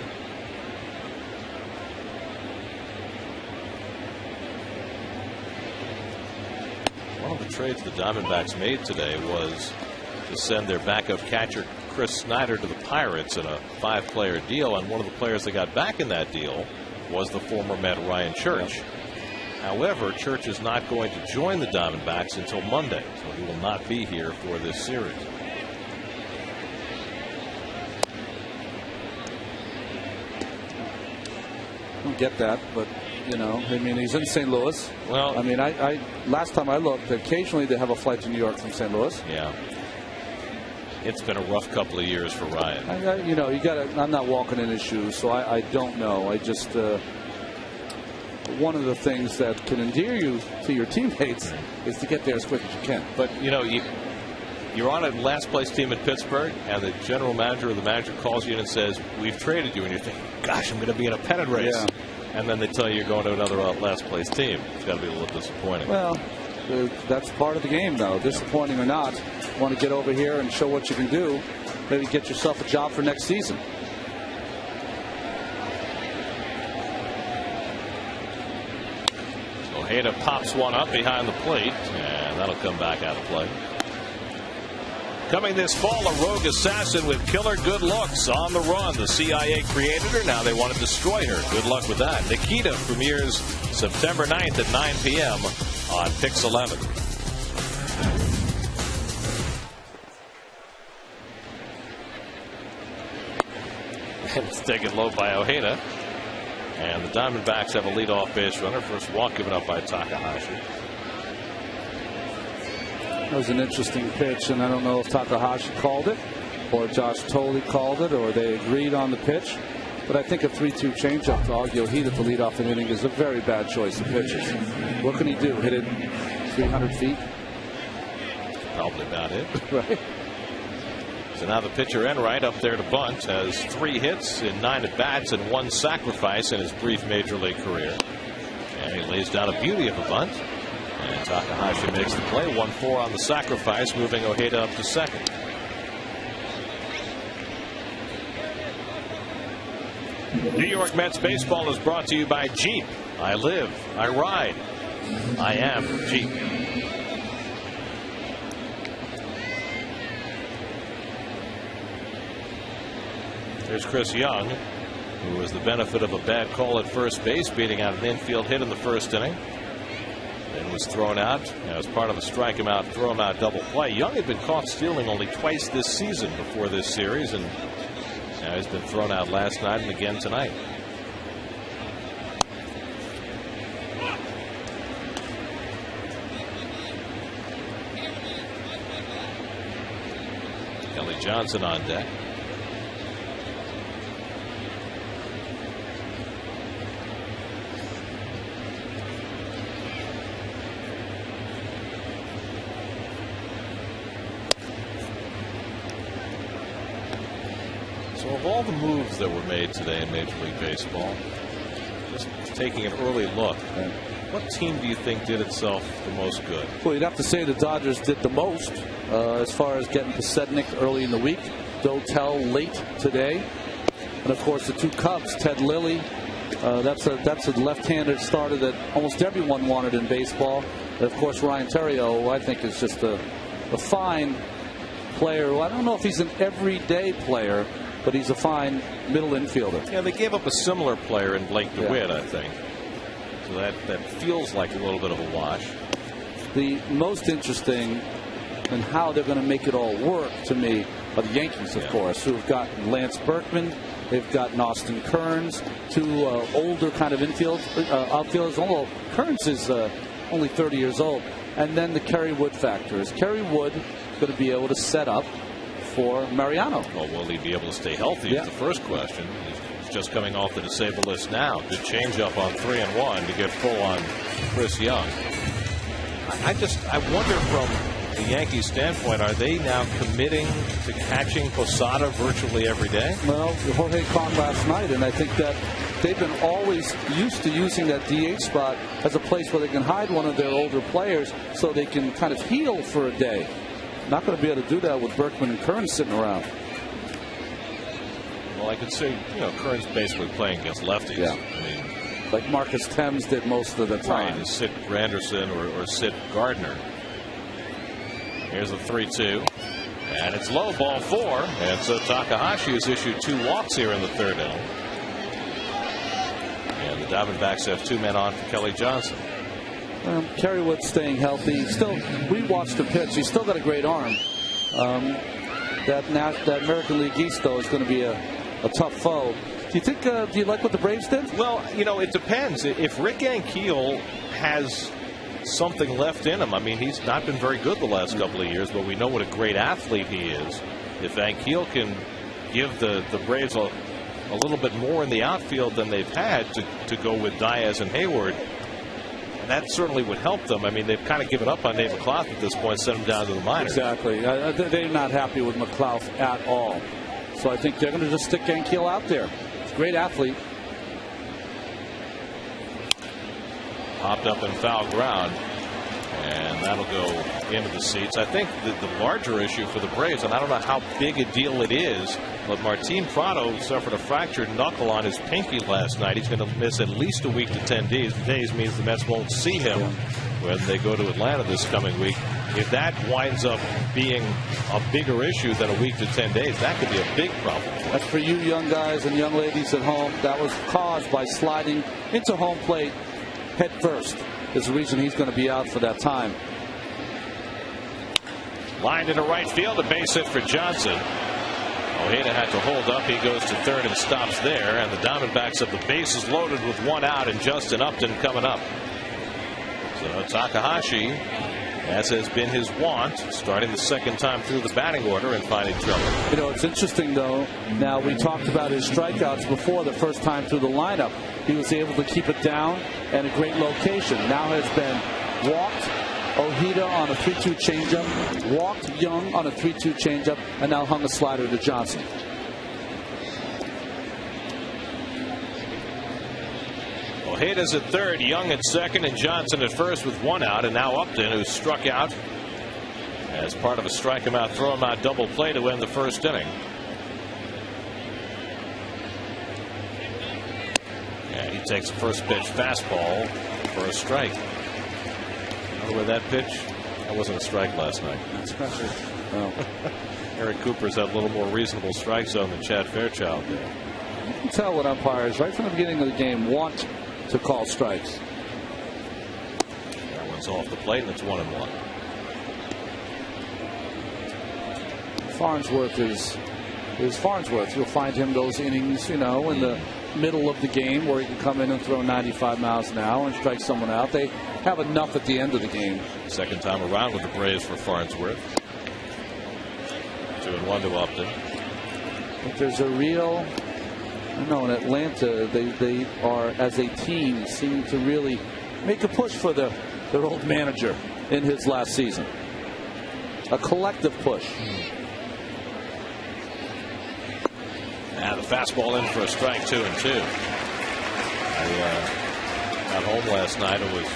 One of the trades the Diamondbacks made today was to send their backup catcher Chris Snyder to the Pirates in a 5-player deal, and one of the players they got back in that deal was the former Met Ryan Church. However, Church is not going to join the Diamondbacks until Monday, so he will not be here for this series. I don't get that, but you know, I mean, he's in St. Louis. Well, I mean, I last time I looked, occasionally they have a flight to New York from St. Louis. Yeah, it's been a rough couple of years for Ryan. You know, you got to. I'm not walking in his shoes, so I don't know. I just one of the things that can endear you to your teammates is to get there as quick as you can. But you know, you're on a last place team in Pittsburgh, and the general manager or the manager calls you in and says, "We've traded you," and you're thinking, "Gosh, I'm going to be in a pennant race." Yeah. And then they tell you you're going to another last place team. It's got to be a little disappointing. Well, that's part of the game, though. Disappointing or not, you want to get over here and show what you can do. Maybe get yourself a job for next season. Ojeda pops one up behind the plate, and that'll come back out of play. Coming this fall, a rogue assassin with killer good looks on the run. The CIA created her. Now they want to destroy her. Good luck with that. Nikita premieres September 9th at 9 p.m. on Pix 11. And it's taken low by Ojeda. And the Diamondbacks have a leadoff base runner. First walk given up by Takahashi. That was an interesting pitch, and I don't know if Takahashi called it or Josh Tolley called it or they agreed on the pitch. But I think a 3-2 changeup to Augie Ojeda to lead off an inning is a very bad choice of pitches. What can he do? Hit it 300 feet? Probably about it. Right. So now the pitcher Enright up there to bunt has 3 hits in 9 at-bats and 1 sacrifice in his brief major league career. And he lays down a beauty of a bunt. And Takahashi makes the play. 1-4 on the sacrifice, moving Ojeda up to second. New York Mets baseball is brought to you by Jeep. I live, I ride, I am Jeep. There's Chris Young, who has the benefit of a bad call at first base, beating out an infield hit in the first inning. And was thrown out as part of a strike him out, throw him out double play. Young had been caught stealing only twice this season before this series, and now he's been thrown out last night and again tonight. Kelly Johnson on deck. So of all the moves that were made today in Major League Baseball, just taking an early look, what team do you think did itself the most good? Well, you'd have to say the Dodgers did the most as far as getting Pasednik early in the week, Dotel late today, and of course the 2 Cubs, Ted Lilly. That's a left-handed starter that almost everyone wanted in baseball. And of course Ryan Theriot, I think, is just a fine player. I don't know if he's an everyday player, but he's a fine middle infielder. Yeah, they gave up a similar player in Blake DeWitt, I think. So that feels like a little bit of a wash. The most interesting and how they're going to make it all work to me are the Yankees, of course, who have got Lance Berkman. They've got Austin Kearns, two older kind of outfielders. Although Kearns is only 30 years old. And then the Kerry Wood factor. Is Kerry Wood going to be able to set up for Mariano? Well, will he be able to stay healthy is the first question. He's just coming off the disabled list now. Good changeup on 3-1 to get full on Chris Young. I wonder from the Yankees standpoint, are they now committing to catching Posada virtually every day? Well, Jorge caught last night, and I think that they've been always used to using that DH spot as a place where they can hide one of their older players so they can kind of heal for a day. Not going to be able to do that with Berkman and Kearns sitting around. Well, I could say, Kearns basically playing against lefties. Yeah. I mean, like Marcus Thames did most of the time. Right, to sit Granderson or sit Gardner. Here's a 3-2. And it's low, ball 4. And so Takahashi has issued 2 walks here in the third inning. And the Diamondbacks have 2 men on for Kelly Johnson. Kerry Wood staying healthy. We watched the pitch. He's still got a great arm. That American League East, though, is going to be a tough foe. Do you like what the Braves did? Well, it depends. If Rick Ankiel has something left in him, I mean, he's not been very good the last couple of years, but we know what a great athlete he is. If Ankiel can give the Braves a little bit more in the outfield than they've had to go with Diaz and Hayward, that certainly would help them. I mean, they've kind of given up on Dave McClough at this point, sent him down to the minors. Exactly. They're not happy with McClough at all. So I think they're going to just stick Ankiel out there. He's a great athlete. Popped up in foul ground, and that'll go into the seats. I think the larger issue for the Braves, and I don't know how big a deal it is, but Martin Prado suffered a fractured knuckle on his pinky last night. He's going to miss at least a week to 10 days. Means the Mets won't see him when they go to Atlanta this coming week. If that winds up being a bigger issue than a week to 10 days, that could be a big problem. That's for you young guys and young ladies at home. That was caused by sliding into home plate head first. Is the reason he's going to be out for that time. Lined into right field, a base hit for Johnson. Ojeda had to hold up. He goes to third and stops there. And the Diamondbacks have the bases loaded with 1 out and Justin Upton coming up. So Takahashi, as has been his want, starting the second time through the batting order and finding trouble. It's interesting, though. Now, we talked about his strikeouts before the first time through the lineup. He was able to keep it down and a great location. Now has been walked Ojeda on a 3-2 changeup, walked Young on a 3-2 changeup, and now hung a slider to Johnson. Ojeda's at third, Young at second, and Johnson at first with 1 out, and now Upton, who struck out as part of a strike him out, throw him out double play to end the first inning. And he takes the first pitch fastball for a strike. With that pitch, that wasn't a strike last night. Well, Eric Cooper's had a little more reasonable strike zone than Chad Fairchild did. You can tell what umpires right from the beginning of the game want to call strikes. That one's off the plate, and it's 1-1. Farnsworth is Farnsworth. You'll find him those innings, in the middle of the game where he can come in and throw 95 miles an hour and strike someone out. They have enough at the end of the game. Second time around with the Braves for Farnsworth. 2-1 to Upton. But there's a real, in Atlanta, they are, as a team, seem to really make a push for their old manager in his last season. A collective push. And the fastball in for a strike, 2-2. I got home last night and was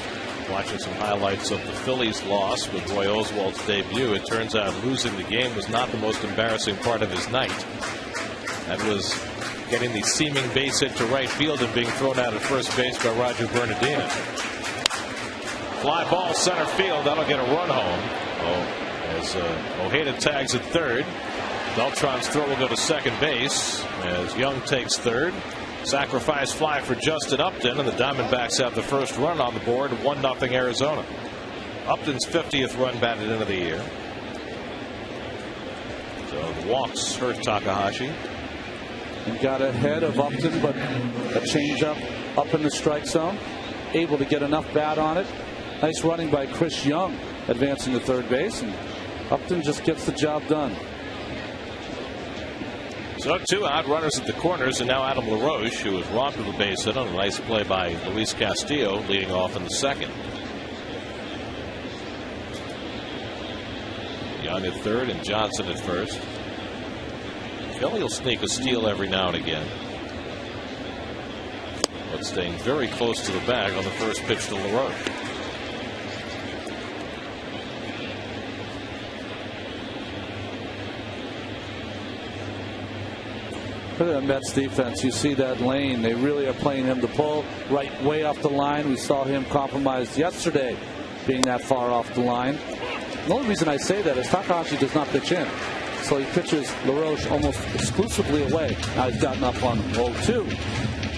watching some highlights of the Phillies' loss with Roy Oswald's debut. It turns out losing the game was not the most embarrassing part of his night. That was getting the seeming base hit to right field and being thrown out at first base by Roger Bernardino. Fly ball center field. That'll get a run home. As Ojeda tags at third. Beltran's throw will go to second base as Young takes third. Sacrifice fly for Justin Upton, and the Diamondbacks have the first run on the board, 1-0 Arizona. Upton's 50th run batted into the year. So the walks hurt Takahashi. And got ahead of Upton, but a changeup up in the strike zone. Able to get enough bat on it. Nice running by Chris Young, advancing to third base, and Upton just gets the job done. So 2 out, runners at the corners, and now Adam LaRoche, who was robbed of a base hit on a nice play by Luis Castillo, leading off in the second. Young at third and Johnson at first. Kelly will sneak a steal every now and again, but staying very close to the bag on the first pitch to LaRoche. Look at that Mets defense. You see that lane. They really are playing him to pull right way off the line. We saw him compromised yesterday, being that far off the line. The only reason I say that is Takahashi does not pitch in. So he pitches LaRoche almost exclusively away. Now he's gotten up on 0-2.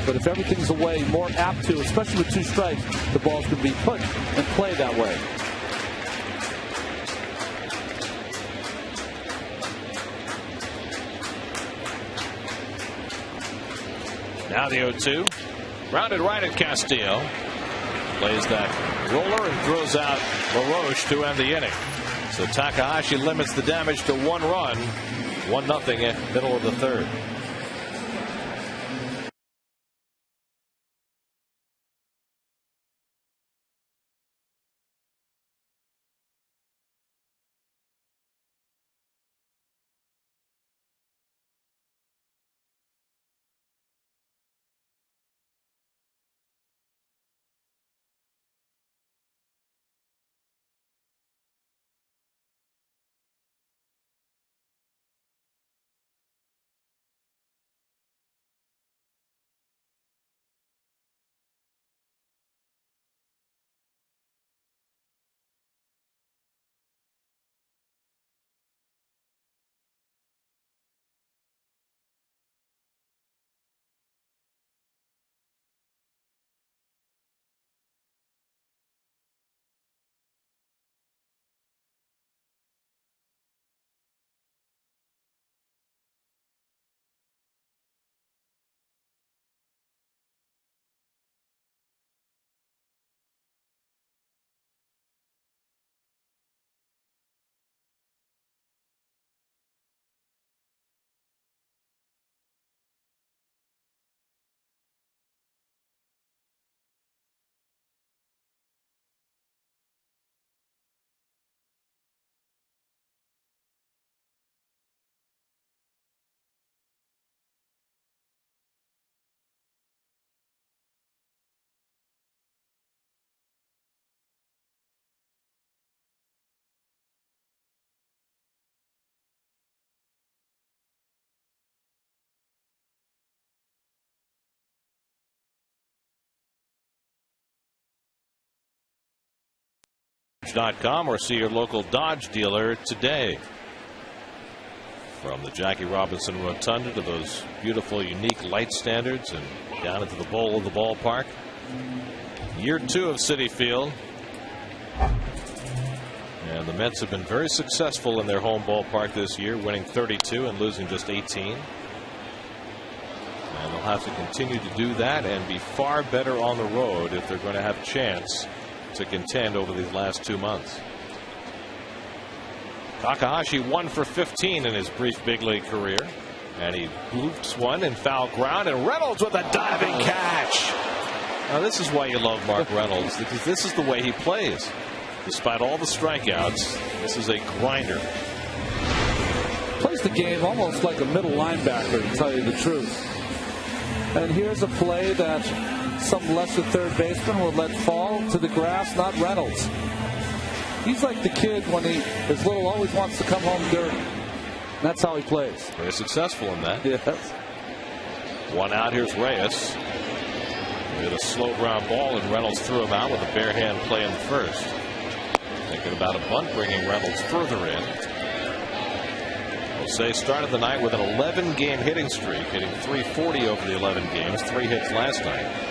But if everything's away, more apt to, especially with 2 strikes, the balls can be put and played that way. Now the 0-2. Grounded right at Castillo. Plays that roller and throws out LaRoche to end the inning. So Takahashi limits the damage to 1 run. 1-0 at middle of the third. Dodge.com or see your local Dodge dealer today. From the Jackie Robinson Rotunda to those beautiful, unique light standards and down into the bowl of the ballpark. Year 2 of Citi Field. And the Mets have been very successful in their home ballpark this year, winning 32 and losing just 18. And they'll have to continue to do that and be far better on the road if they're going to have a chance to contend over these last 2 months. Takahashi 1 for 15 in his brief big league career, and he loops one in foul ground, and Reynolds with a diving catch. Now this is why you love Mark Reynolds, because this is the way he plays. Despite all the strikeouts, this is a grinder. Plays the game almost like a middle linebacker, to tell you the truth. And here's a play that some lesser third baseman will let fall to the grass, not Reynolds. He's like the kid when he is little, always wants to come home dirty. And that's how he plays. Very successful in that. Yes. 1 out. Here's Reyes. With a slow ground ball, and Reynolds threw him out with a bare hand play in the first. Thinking about a bunt, bringing Reynolds further in. Jose started the night with an 11-game hitting streak, hitting .340 over the 11 games, 3 hits last night.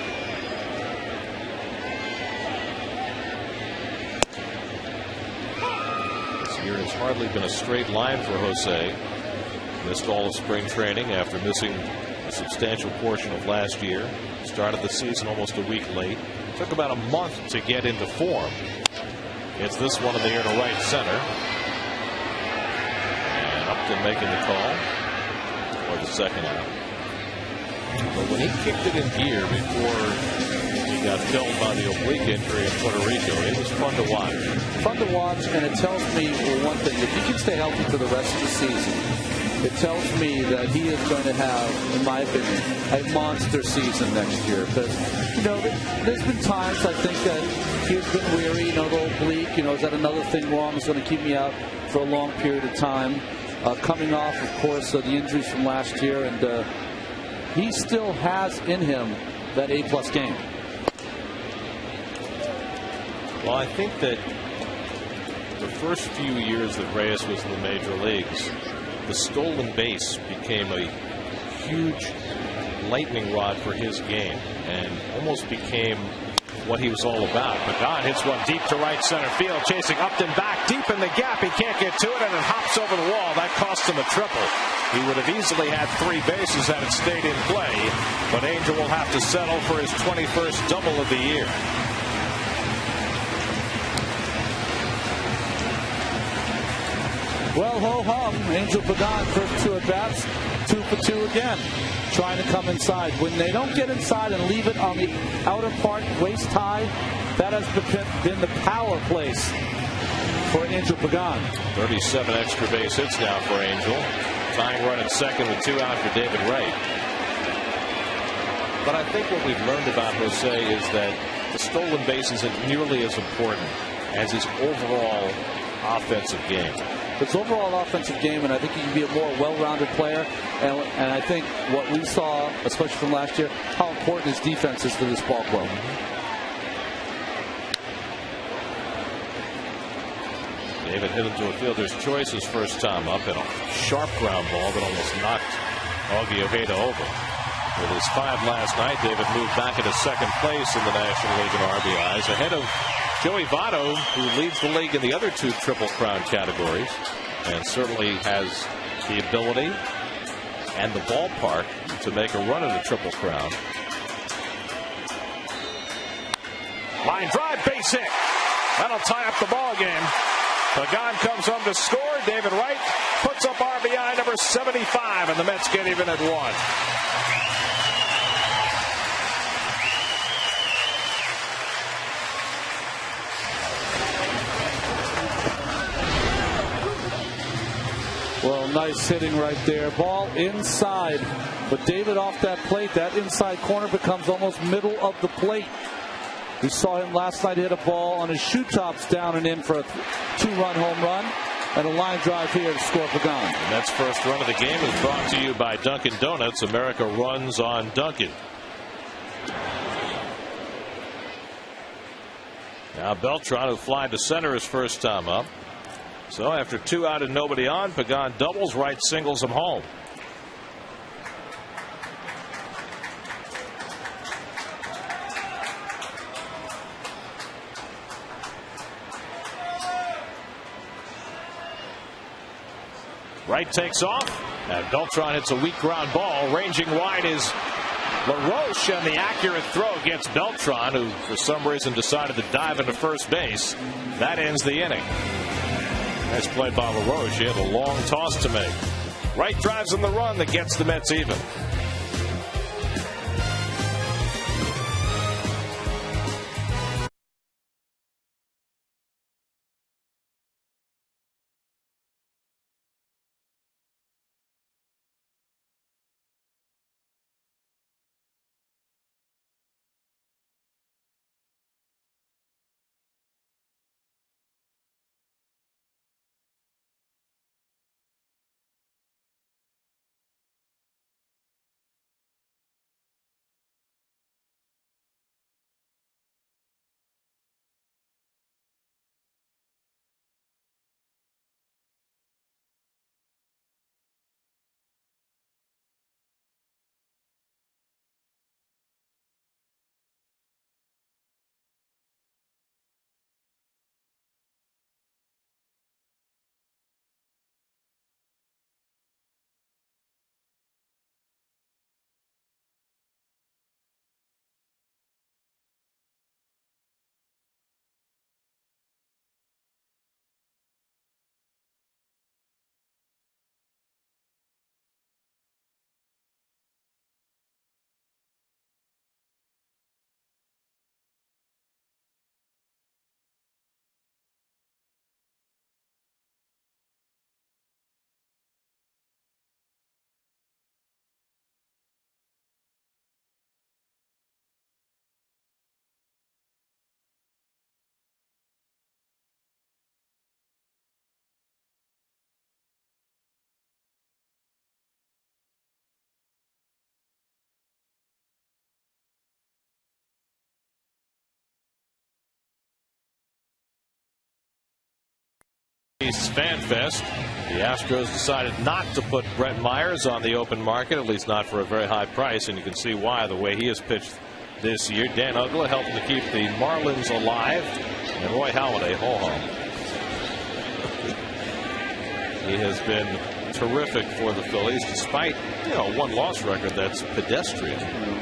This year has hardly been a straight line for Jose. Missed all of spring training after missing a substantial portion of last year. Started the season almost a week late. Took about a month to get into form. It's this one in the air to right center. And Upton making the call for the second out. But when he kicked it in gear before he got killed by the oblique injury in Puerto Rico, it was fun to watch. Fun to watch, and it tells me one thing. If he can stay healthy for the rest of the season, it tells me that he is going to have, in my opinion, a monster season next year. Because, you know, there's been times I think that he's been weary, you know, the oblique, you know, is that another thing wrong? It's going to keep me out for a long period of time. Coming off, of course, the injuries from last year, and he still has in him that A-plus game. Well, I think that the first few years that Reyes was in the major leagues, the stolen base became a huge lightning rod for his game and almost became what he was all about. Pagan hits one deep to right center field, chasing Upton back deep in the gap. He can't get to it, and it hops over the wall. That cost him a triple. He would have easily had 3 bases had it stayed in play, but Angel will have to settle for his 21st double of the year. Well, ho-hum, Angel Pagan, first 2 at-bats, 2 for 2 again, trying to come inside. When they don't get inside and leave it on the outer part, waist high, that has been the power place for Angel Pagan. 37 extra base hits now for Angel. Tying run at second with 2 out for David Wright. But I think what we've learned about Jose is that the stolen base isn't nearly as important as his overall offensive game. His overall offensive game, and I think he can be a more well-rounded player. And I think what we saw, especially from last year, how important his defense is for this ball club. David hit into a fielder's choice his first time up, and a sharp ground ball that almost knocked Augie Ojeda over. With his 5 last night, David moved back into second place in the National League in RBIs, ahead of Joey Votto, who leads the league in the other 2 Triple Crown categories, and certainly has the ability and the ballpark to make a run at a Triple Crown. Line drive, base hit. That'll tie up the ball game. Pagan comes home to score. David Wright puts up RBI number 75, and the Mets get even at 1. Well, nice hitting right there. Ball inside. But David off that plate, that inside corner becomes almost middle of the plate. We saw him last night hit a ball on his shoe tops down and in for a 2-run home run. And a line drive here to score Pagan. The Mets' first run of the game is brought to you by Dunkin' Donuts. America runs on Dunkin'. Now Beltran, who flied to center his first time up. So after 2 out and nobody on, Pagan doubles, Wright singles him home. Wright takes off, and Beltran hits a weak ground ball. Ranging wide is LaRoche, and the accurate throw gets Beltran, who for some reason decided to dive into first base. That ends the inning. Nice play by LaRoche. He had a long toss to make. Wright drives in the run that gets the Mets even. Fan Fest. The Astros decided not to put Brett Myers on the open market, at least not for a very high price, and you can see why the way he has pitched this year. Dan Uggla helping to keep the Marlins alive, and Roy Halladay ho-hum. He has been terrific for the Phillies, despite a one-loss record that's pedestrian,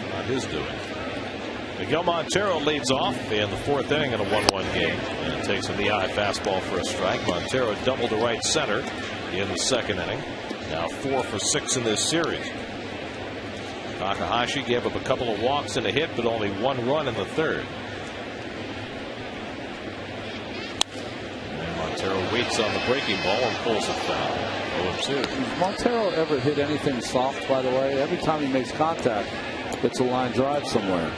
not his doing. Miguel Montero leads off in the fourth inning in a 1-1 game and takes a knee-high fastball for a strike. Montero doubled to right center in the second inning. Now 4 for 6 in this series. Takahashi gave up a couple of walks and a hit, but only 1 run in the third. And Montero waits on the breaking ball and pulls it foul. 0-2. Has Montero ever hit anything soft, by the way? Every time he makes contact, it's a line drive somewhere.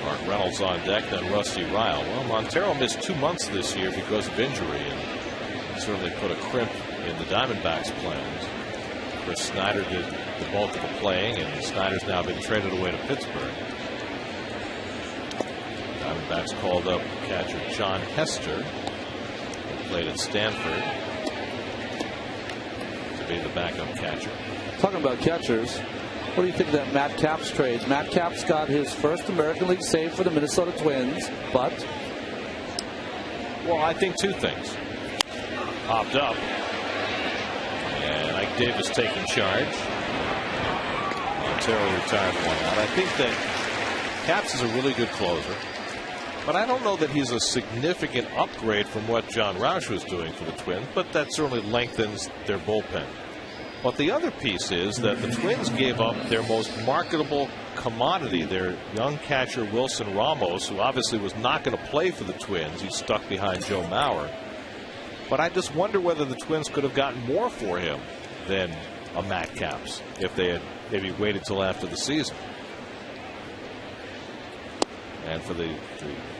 Mark Reynolds on deck, then Rusty Ryle. Well, Montero missed 2 months this year because of injury, and certainly put a crimp in the Diamondbacks' plans. Chris Snyder did the bulk of the playing, and Snyder's now been traded away to Pittsburgh. Diamondbacks called up catcher John Hester, who played at Stanford, to be the backup catcher. Talking about catchers, what do you think of that Matt Capps trade? Matt Capps got his first American League save for the Minnesota Twins, but... Well, I think 2 things. Popped up, and Ike Davis taking charge. Montero retired 1 out. I think that Capps is a really good closer, but I don't know that he's a significant upgrade from what John Roush was doing for the Twins, but that certainly lengthens their bullpen. But the other piece is that the Twins gave up their most marketable commodity, their young catcher Wilson Ramos, who obviously was not going to play for the Twins. He's stuck behind Joe Mauer. But I just wonder whether the Twins could have gotten more for him than a Matt Capps if they had maybe waited till after the season. And for the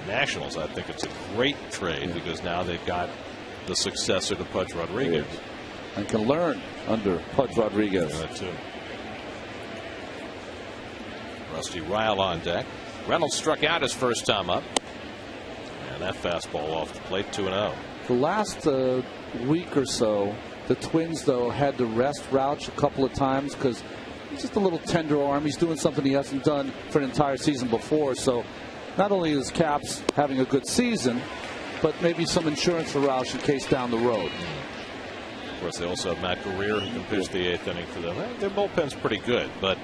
Nationals, I think it's a great trade because now they've got the successor to Pudge Rodriguez. And can learn under Pudge Rodriguez. That too. Rusty Ryle on deck. Reynolds struck out his first time up, and that fastball off the plate, 2-0. The last week or so, the Twins though had to rest Roush a couple of times because he's just a little tender arm. He's doing something he hasn't done for an entire season before. So not only is Capps having a good season, but maybe some insurance for Roush in case down the road. Of course, they also have Matt Guerrier, who can pitch the 8th inning for them. Their bullpen's pretty good, but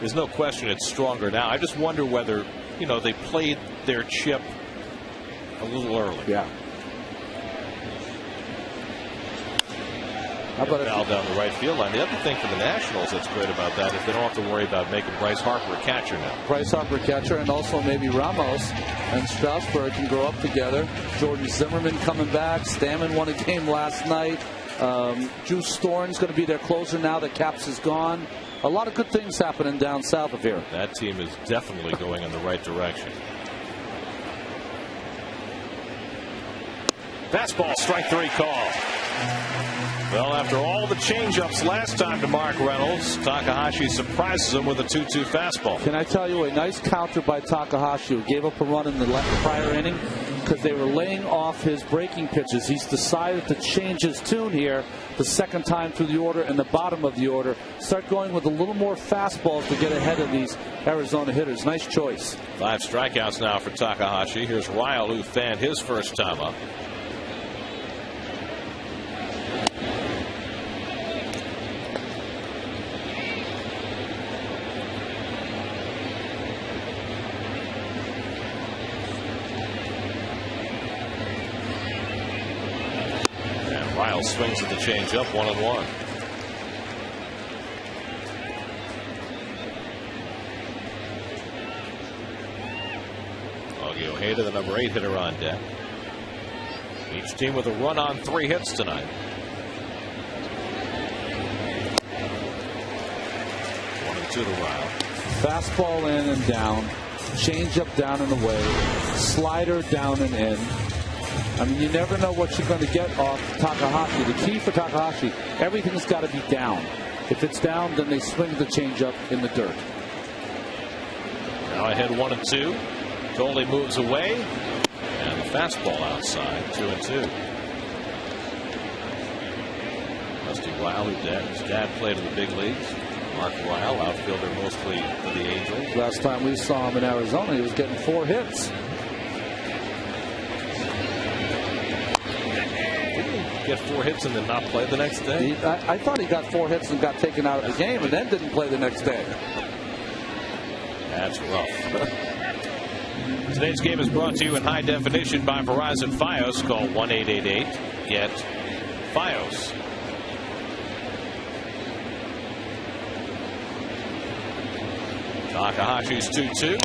there's no question it's stronger now. I just wonder whether, they played their chip a little early. Yeah. How about a foul down the right field line? The other thing for the Nationals that's great about that is they don't have to worry about making Bryce Harper a catcher now. Bryce Harper catcher, and also maybe Ramos and Strasburg can grow up together. Jordan Zimmerman coming back. Stammen won a game last night. Drew Storen's going to be their closer now that Capps is gone. A lot of good things happening down south of here. That team is definitely going in the right direction. Fastball, strike 3 call. Well, after all the changeups last time to Mark Reynolds, Takahashi surprises him with a 2-2 fastball. Can I tell you, a nice counter by Takahashi, who gave up a run in the prior inning because they were laying off his breaking pitches. He's decided to change his tune here the second time through the order and the bottom of the order. Start going with a little more fastballs to get ahead of these Arizona hitters. Nice choice. 5 strikeouts now for Takahashi. Here's Ryle, who fanned his first time up. Ryle swings at the changeup, 1-1. Augie Ojeda, the number 8 hitter, on deck. Each team with a run on 3 hits tonight. 1-2 to Ryle. Fastball in and down. Changeup down and away. Slider down and in. I mean, you never know what you're going to get off Takahashi. The key for Takahashi, everything's got to be down. If it's down, then they swing the changeup in the dirt. Now ahead 1-2. Totally moves away. And the fastball outside, 2-2. Rusty Weil, his dad played in the big leagues. Mark Weil, outfielder mostly for the Angels. Last time we saw him in Arizona, he was getting 4 hits. Get 4 hits and then not play the next day? I thought he got 4 hits and got taken out of the game and then didn't play the next day. That's rough. Today's game is brought to you in high definition by Verizon Fios. Call 1-888-GET-FIOS. Takahashi's 2-2,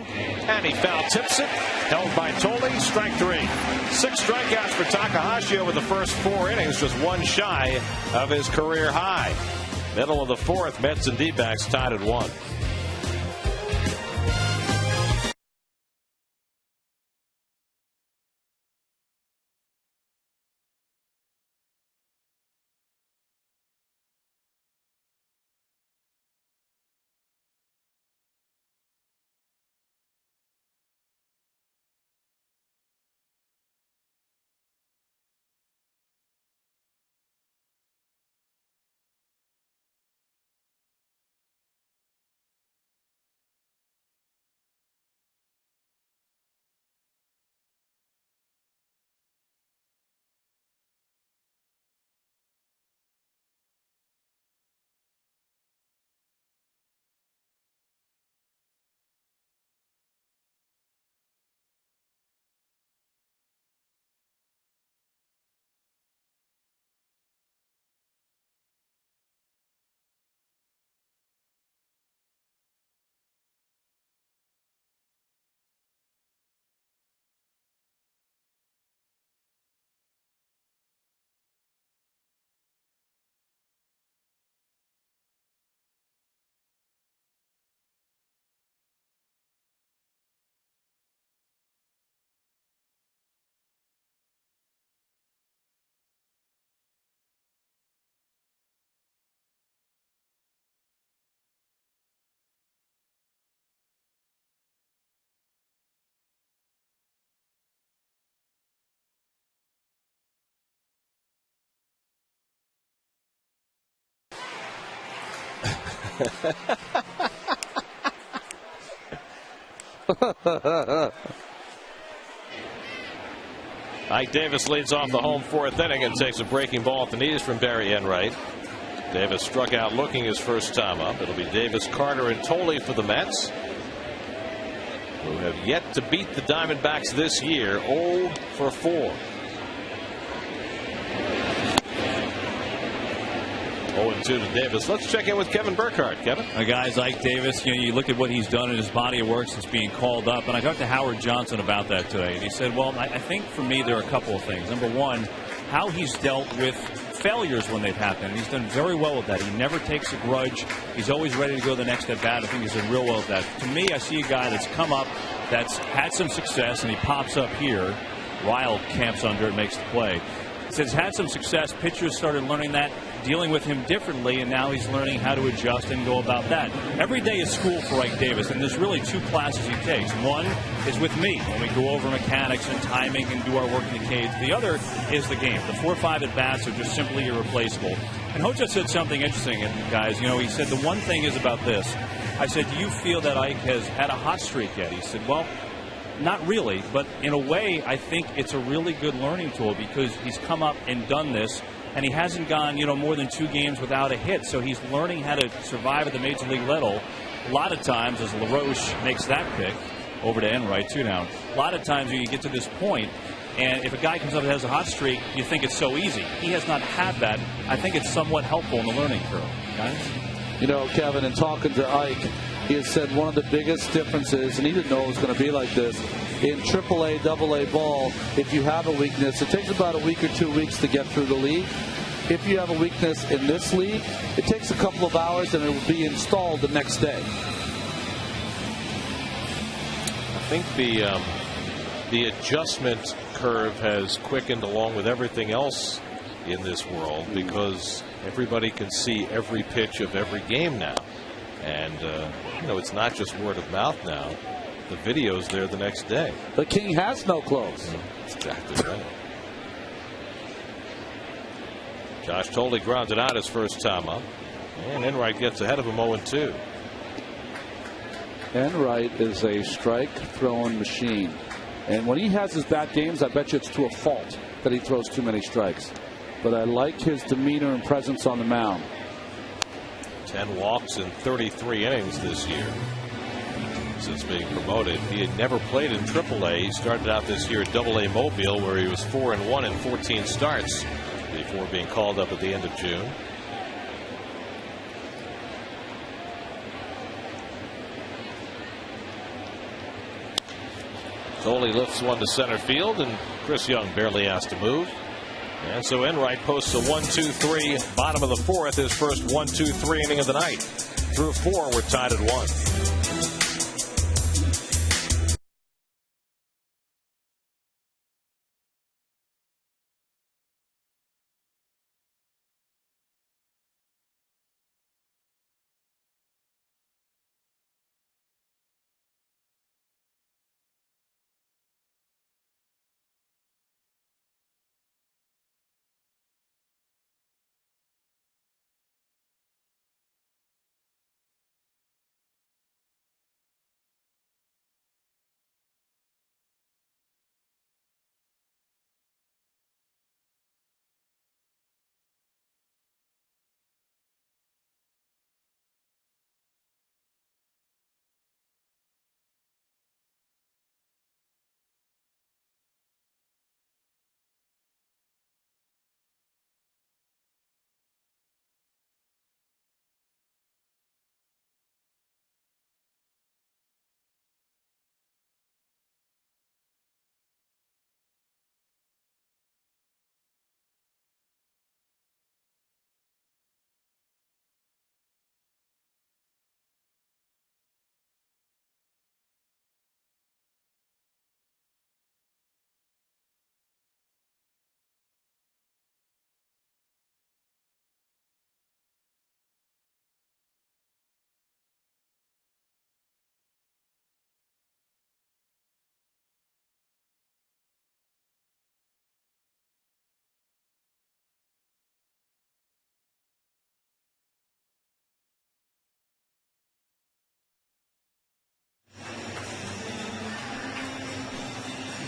and he foul tips it. Held by Toley, strike 3. 6 strikeouts for Takahashi over the first 4 innings, just 1 shy of his career high. Middle of the 4th, Mets and D-backs tied at 1. Ike Davis leads off the home 4th inning and takes a breaking ball at the knees from Barry Enright. Davis struck out looking his first time up. It'll be Davis, Carter, and Toley for the Mets, who have yet to beat the Diamondbacks this year. 0 for 4. 0-2 to Davis. Let's check in with Kevin Burkhardt. Kevin? Guys, Ike Davis, you look at what he's done in his body of work since being called up. And I talked to Howard Johnson about that today. And he said, well, I think for me there are a couple of things. Number one, how he's dealt with failures when they've happened. And he's done very well with that. He never takes a grudge. He's always ready to go the next at bat. I think he's done real well with that. To me, I see a guy that's come up, that's had some success, and he pops up here. Ryle camps under it, makes the play. Since had some success, pitchers started learning that, dealing with him differently, and now he's learning how to adjust and go about that. Every day is school for Ike Davis, and there's really 2 classes he takes. One is with me, when we go over mechanics and timing and do our work in the cage. The other is the game. The 4 or 5 at-bats are just simply irreplaceable. And Hoja said something interesting, guys. He said the one thing is about this. I said, do you feel that Ike has had a hot streak yet? He said, well, not really, but in a way, I think it's a really good learning tool because he's come up and done this, and he hasn't gone, more than 2 games without a hit. So he's learning how to survive at the Major League level. A lot of times, as LaRoche makes that pick, over to Enright, 2 down, a lot of times when you get to this point, and if a guy comes up and has a hot streak, you think it's so easy. He has not had that. I think it's somewhat helpful in the learning curve. Guys? Kevin, in talking to Ike, he has said one of the biggest differences, and he didn't know it was going to be like this, in AAA, AA ball, if you have a weakness, it takes about a week or 2 weeks to get through the league. If you have a weakness in this league, it takes a couple of hours and it will be installed the next day. I think the adjustment curve has quickened along with everything else in this world because everybody can see every pitch of every game now. And, it's not just word of mouth now. The video's there the next day. The king has no clothes. That's exactly right. Josh Tolley grounded out his first time up. And Enright gets ahead of him 0-2. Enright is a strike throwing machine. And when he has his bad games, I bet you it's to a fault that he throws too many strikes. But I like his demeanor and presence on the mound. 10 walks in 33 innings this year. Since being promoted, he had never played in AAA. He started out this year at AA Mobile, where he was 4-1 in 14 starts before being called up at the end of June. Tolley lifts one to center field, and Chris Young barely asked to move. And so Enright posts a 1-2-3, bottom of the fourth, his first 1-2-3 inning of the night. Through 4, we're tied at 1.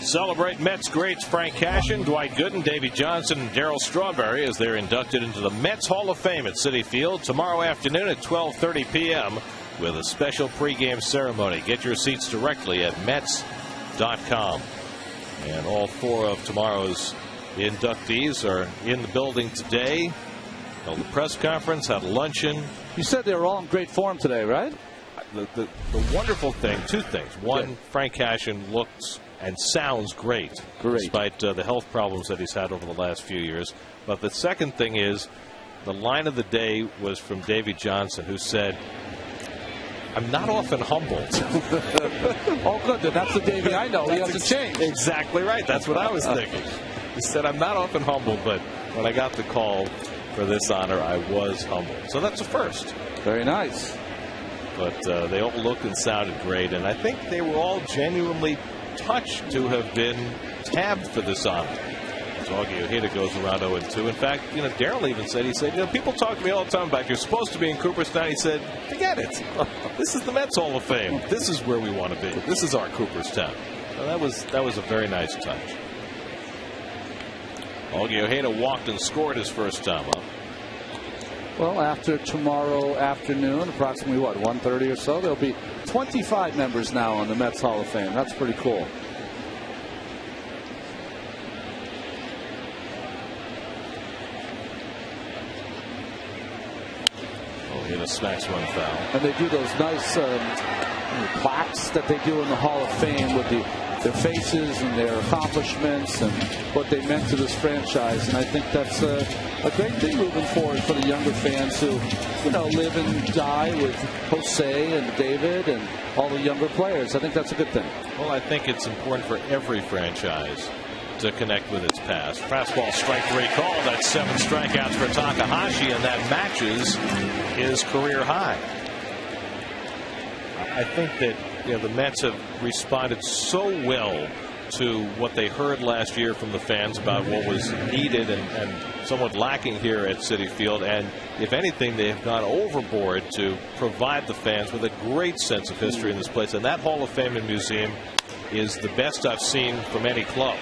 Celebrate Mets greats Frank Cashin, Dwight Gooden, Davey Johnson, and Darryl Strawberry as they're inducted into the Mets Hall of Fame at Citi Field tomorrow afternoon at 12:30 p.m. with a special pregame ceremony. Get your seats directly at Mets.com. And all 4 of tomorrow's inductees are in the building today. Held a press conference, had a luncheon. You said they were all in great form today, right? The wonderful thing, 2 things. One, yeah. Frank Cashin looks and sounds great. Despite the health problems that he's had over the last few years. But the second thing is, the line of the day was from Davey Johnson, who said, "I'm not often humbled." Oh, good. Then that's the Davey I know. He hasn't changed. Exactly right. That's what I was thinking. He said, "I'm not often humbled, but when I got the call for this honor, I was humbled." So that's a first. Very nice. But they all looked and sounded great, and I think they were all genuinely touched to have been tabbed for this honor. Augie Ojeda goes around 0-2. In fact, Darryl even said, people talk to me all the time about you're supposed to be in Cooperstown. He said, forget it. This is the Mets Hall of Fame. This is where we want to be. This is our Cooperstown. So that was a very nice touch. Augie Ojeda walked and scored his first time up. Well, after tomorrow afternoon, approximately 1:30 or so, there'll be 25 members now on the Mets Hall of Fame. That's pretty cool. Ojeda smacks one foul. And they do those nice plaques that they do in the Hall of Fame with their faces and their accomplishments and what they meant to this franchise. And I think that's a great thing moving forward for the younger fans who, live and die with Jose and David and all the younger players. I think that's a good thing. Well, I think it's important for every franchise to connect with its past. Fastball strike 3 call. That's 7 strikeouts for Takahashi, and that matches his career high. I think that the Mets have responded so well to what they heard last year from the fans about what was needed and somewhat lacking here at Citi Field. And if anything, they have gone overboard to provide the fans with a great sense of history in this place. And that Hall of Fame and Museum is the best I've seen from any club.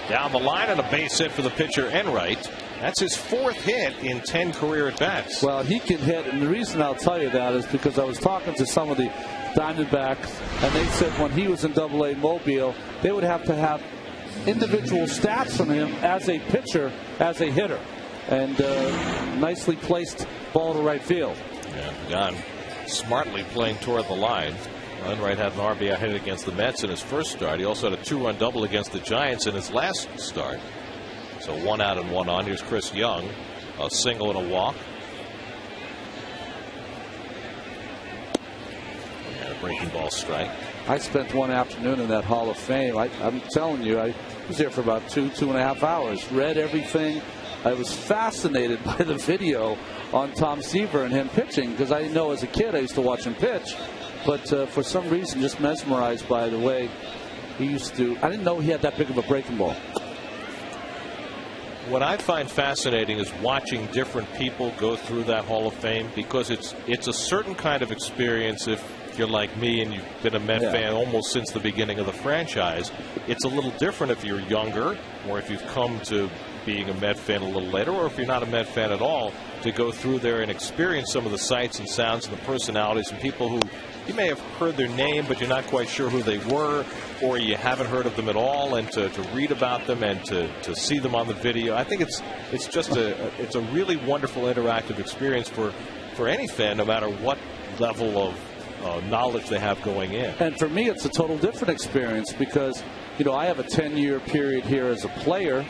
Down the line and a base hit for the pitcher, Enright. That's his 4th hit in 10 career at-bats. Well, he can hit, and the reason I'll tell you that is because I was talking to some of the Diamondbacks, and they said when he was in AA Mobile, they would have to have individual stats from him as a pitcher, as a hitter. And nicely placed ball to right field. Yeah, gone smartly playing toward the line. Enright had an RBI hit against the Mets in his first start. He also had a 2-run double against the Giants in his last start. So 1 out and 1 on. Here's Chris Young, a single and a walk. And a breaking ball strike. I spent one afternoon in that Hall of Fame. I'm telling you, I was there for about 2.5 hours. Read everything. I was fascinated by the video on Tom Seaver and him pitching, because I know as a kid I used to watch him pitch. But for some reason, just mesmerized by the way he used to. I didn't know he had that big of a breaking ball. What I find fascinating is watching different people go through that Hall of Fame, because it's a certain kind of experience. If you're like me and you've been a Met fan almost since the beginning of the franchise, it's a little different if you're younger, or if you've come to being a Met fan a little later, or if you're not a Met fan at all, to go through there and experience some of the sights and sounds and the personalities and people who you may have heard their name, but you're not quite sure who they were, or you haven't heard of them at all, and to read about them and to see them on the video. I think it's just it's a really wonderful interactive experience for any fan, no matter what level of knowledge they have going in. And for me, it's a total different experience, because I have a 10-year period here as a player,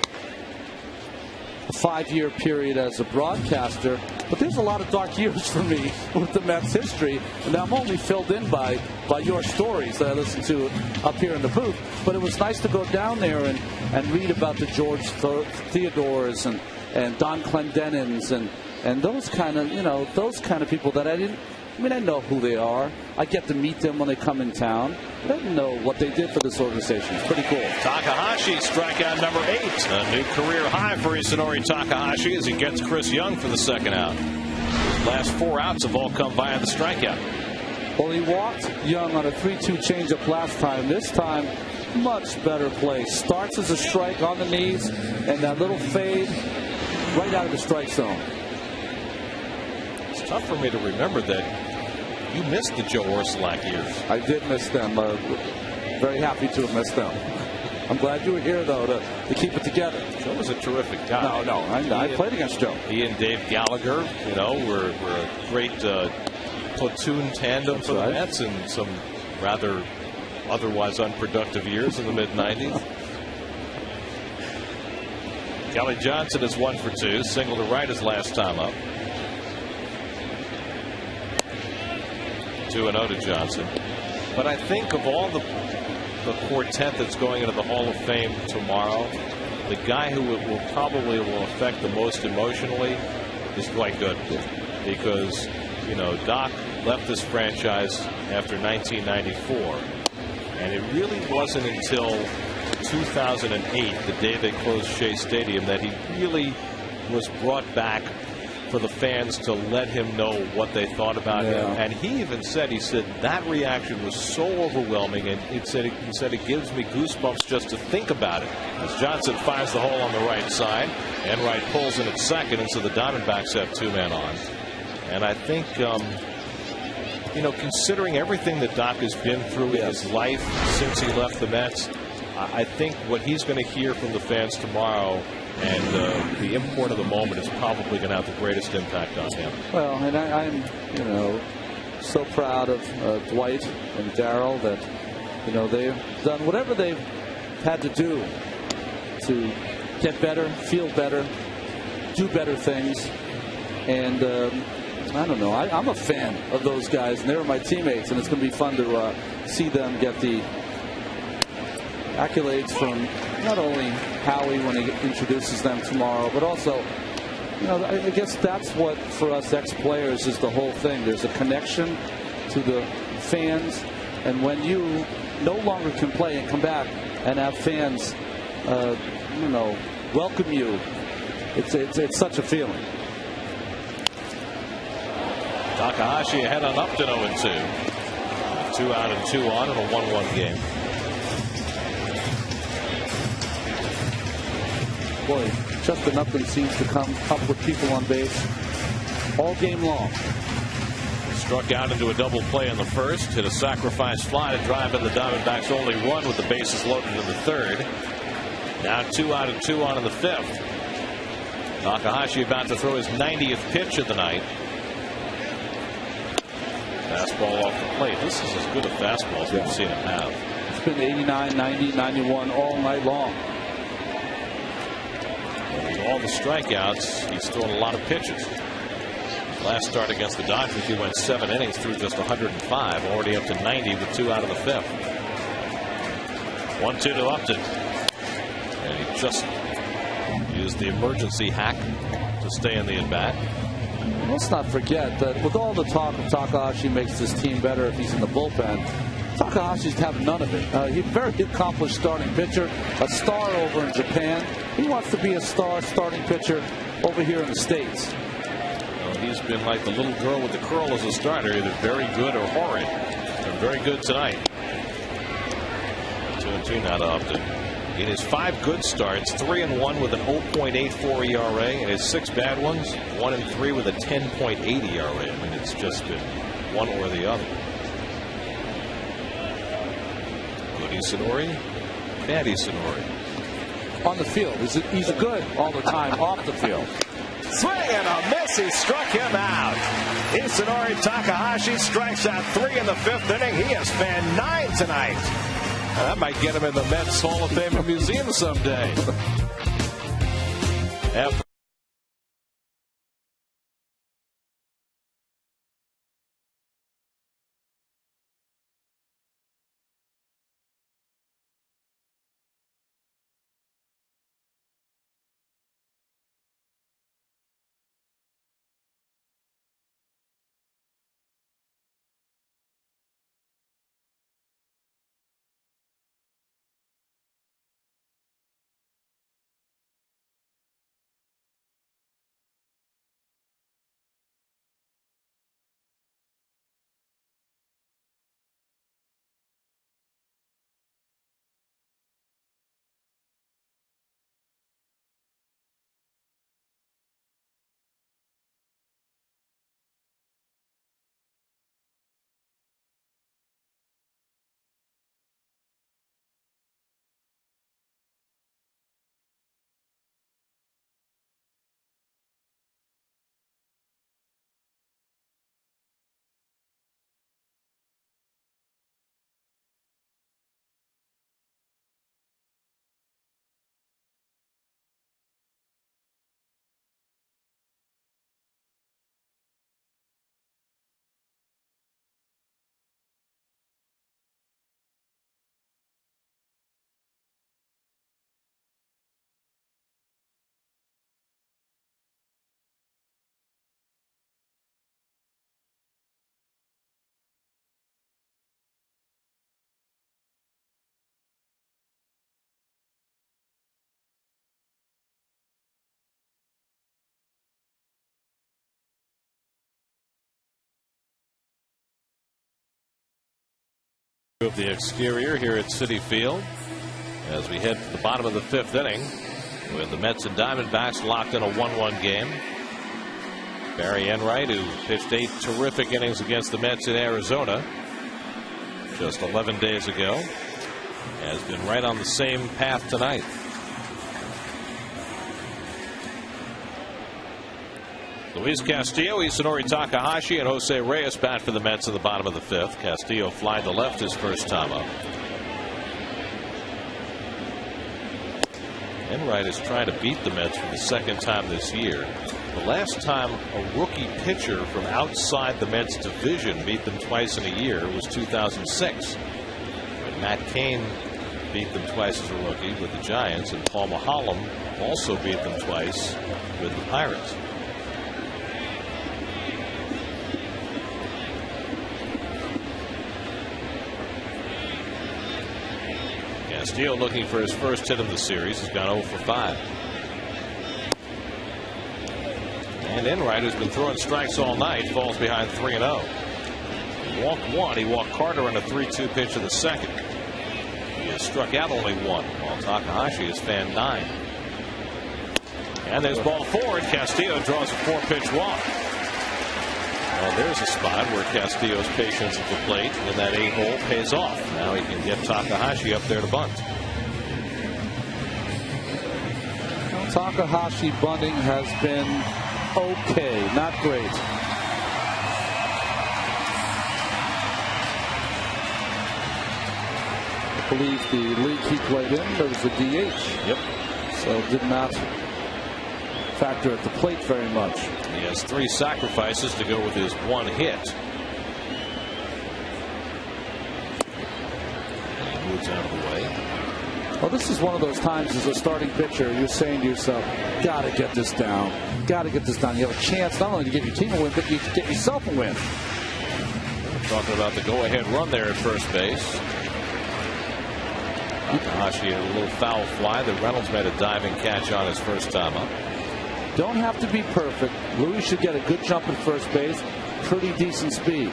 a 5-year period as a broadcaster, but there's a lot of dark years for me with the Mets history, and I'm only filled in by your stories that I listen to up here in the booth. But it was nice to go down there and read about the George Theodores and Don Clendenins and those kind of people that I know who they are. I get to meet them when they come in town. I didn't know what they did for this organization. It's pretty cool. Takahashi, strikeout number 8. A new career high for Isanori Takahashi as he gets Chris Young for the 2nd out. His last 4 outs have all come via the strikeout. Well, he walked Young on a 3-2 changeup last time. This time, much better play. Starts as a strike on the knees, and that little fade right out of the strike zone. It's tough for me to remember that you missed the Joe Orsulak years. I did miss them. Very happy to have missed them. I'm glad you were here, though, to keep it together. Joe was a terrific guy. No, I played against Joe. He and Dave Gallagher, were a great platoon tandem for the Mets in some rather otherwise unproductive years in the mid-90s. Kelly Johnson is 1 for 2. Single to right his last time up. 2-0 to Johnson. But I think of all the quartet that's going into the Hall of Fame tomorrow, the guy who will probably affect the most emotionally is Dwight Gooden, because Doc left this franchise after 1994, and it really wasn't until 2008, the day they closed Shea Stadium, that he really was brought back for the fans to let him know what they thought about him. And he even said, that reaction was so overwhelming, and he said it gives me goosebumps just to think about it. As Johnson finds the hole on the right side, Enright pulls in at second, and so the Diamondbacks have 2-men on. And I think, considering everything that Doc has been through in his life since he left the Mets, I think what he's going to hear from the fans tomorrow and the import of the moment is probably going to have the greatest impact on him. Well, and I'm so proud of Dwight and Darryl that, they've done whatever they've had to do to get better, feel better, do better things. And I don't know. I'm a fan of those guys, and they're my teammates, and it's going to be fun to see them get the accolades from not only Howie when he introduces them tomorrow, but also, I guess that's what, for us ex-players, is the whole thing. There's a connection to the fans, and when you no longer can play and come back and have fans, welcome you. It's such a feeling. Takahashi ahead on Upton 0-2. 2 out and 2 on in a 1-1 game. Boy, Justin Upton seems to come up with people on base all game long. Struck out into a double play in the first, hit a sacrifice fly to drive in the Diamondbacks' only run with the bases loaded in the third. Now 2 out and 2 on in the fifth. Takahashi about to throw his 90th pitch of the night. Fastball off the plate. This is as good a fastball as we've seen him have. It's been 89, 90, 91 all night long. With all the strikeouts, he's thrown a lot of pitches. Last start against the Dodgers, he went 7 innings through just 105, already up to 90 with 2 out of the fifth. 1-2 to Upton. And he just used the emergency hack to stay in the at-bat. Let's not forget that with all the talk of Takahashi makes this team better if he's in the bullpen, Takahashi's have none of it. He's a very accomplished starting pitcher, a star over in Japan. He wants to be a star starting pitcher over here in the States. Well, he's been like the little girl with the curl as a starter, either very good or horrid. And very good tonight. 2-2 now to Upton. In his 5 good starts, 3-1 with an 0.84 ERA, and his 6 bad ones, 1-3 with a 10.8 ERA. I mean, it's just been one or the other. Good Isanori, bad Isanori. On the field, he's a good all the time off the field. Swing and a miss. He struck him out. Isanori Takahashi strikes out 3 in the 5th inning. He has fanned 9 tonight. That might get him in the Mets Hall of Fame Museum someday. Of the exterior here at Citi Field as we head to the bottom of the 5th inning with the Mets and Diamondbacks locked in a 1-1 game. Barry Enright, who pitched 8 terrific innings against the Mets in Arizona just 11 days ago, has been right on the same path tonight. Luis Castillo, Isanori Takahashi, and Jose Reyes bat for the Mets in the bottom of the 5th. Castillo flied to left his first time up. Enright is trying to beat the Mets for the 2nd time this year. The last time a rookie pitcher from outside the Mets division beat them twice in a year was 2006. When Matt Cain beat them twice as a rookie with the Giants, and Paul Maholm also beat them twice with the Pirates. Castillo looking for his first hit of the series. He's gone 0 for 5. And Enright, who's been throwing strikes all night, falls behind 3-0. He walked one. He walked Carter on a 3-2 pitch in the second. He has struck out only one, while Takahashi has fanned 9. And there's ball forward. Castillo draws a 4-pitch walk. Well, there's a spot where Castillo's patience at the plate in that 8-hole pays off. Now he can get Takahashi up there to bunt. Takahashi bunting has been okay, not great. I believe the league he played in, there was a DH. Yep. So did not factor at the plate very much. He has 3 sacrifices to go with his 1 hit. He moves out of the way. Well, this is one of those times as a starting pitcher, you're saying to yourself, got to get this down. Got to get this down. You have a chance not only to get your team a win, but you can get yourself a win. We're talking about the go-ahead run there at first base. Takahashi had a little foul fly that Reynolds made a diving catch on his first time up. Don't have to be perfect. Louis should get a good jump at first base. Pretty decent speed.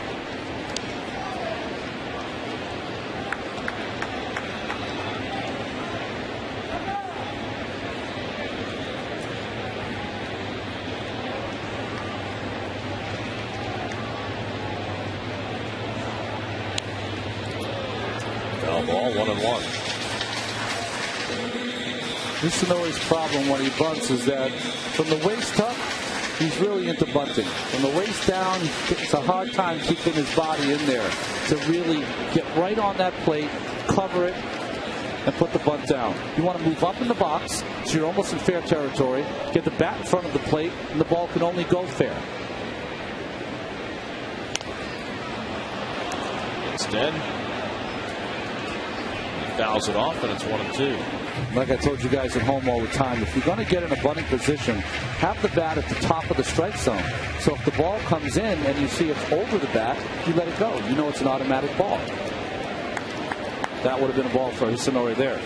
Foul ball, 1-1. Isanori's problem when he bunts is that from the waist up, he's really into bunting. From the waist down, it's a hard time keeping his body in there to really get right on that plate, cover it, and put the bunt down. You want to move up in the box, so you're almost in fair territory, get the bat in front of the plate, and the ball can only go fair. Instead, he fouls it off, and it's 1-2. Like I told you guys at home all the time, if you're going to get in a bunting position, have the bat at the top of the strike zone. So if the ball comes in and you see it's over the bat, you let it go. You know it's an automatic ball. That would have been a ball for Isanori there.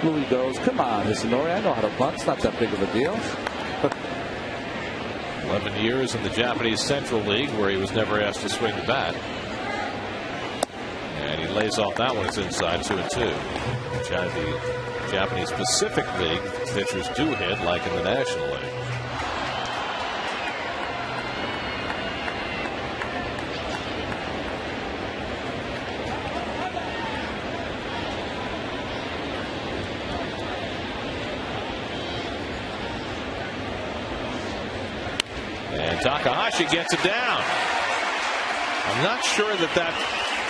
Louis goes, come on, Isanori, I know how to bunt. It's not that big of a deal. 11 years in the Japanese Central League, where he was never asked to swing the bat. And he lays off that one. It's inside 2-2. The Japanese Pacific League pitchers do hit like in the National League. And Takahashi gets it down. I'm not sure that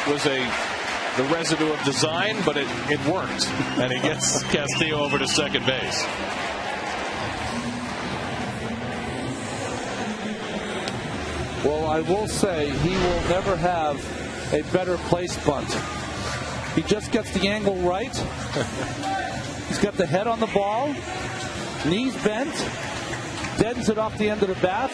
was the residue of design, but it worked. And he gets Castillo over to second base. Well, I will say he will never have a better placed bunt. He just gets the angle right. He's got the head on the ball, knees bent, deadens it off the end of the bat.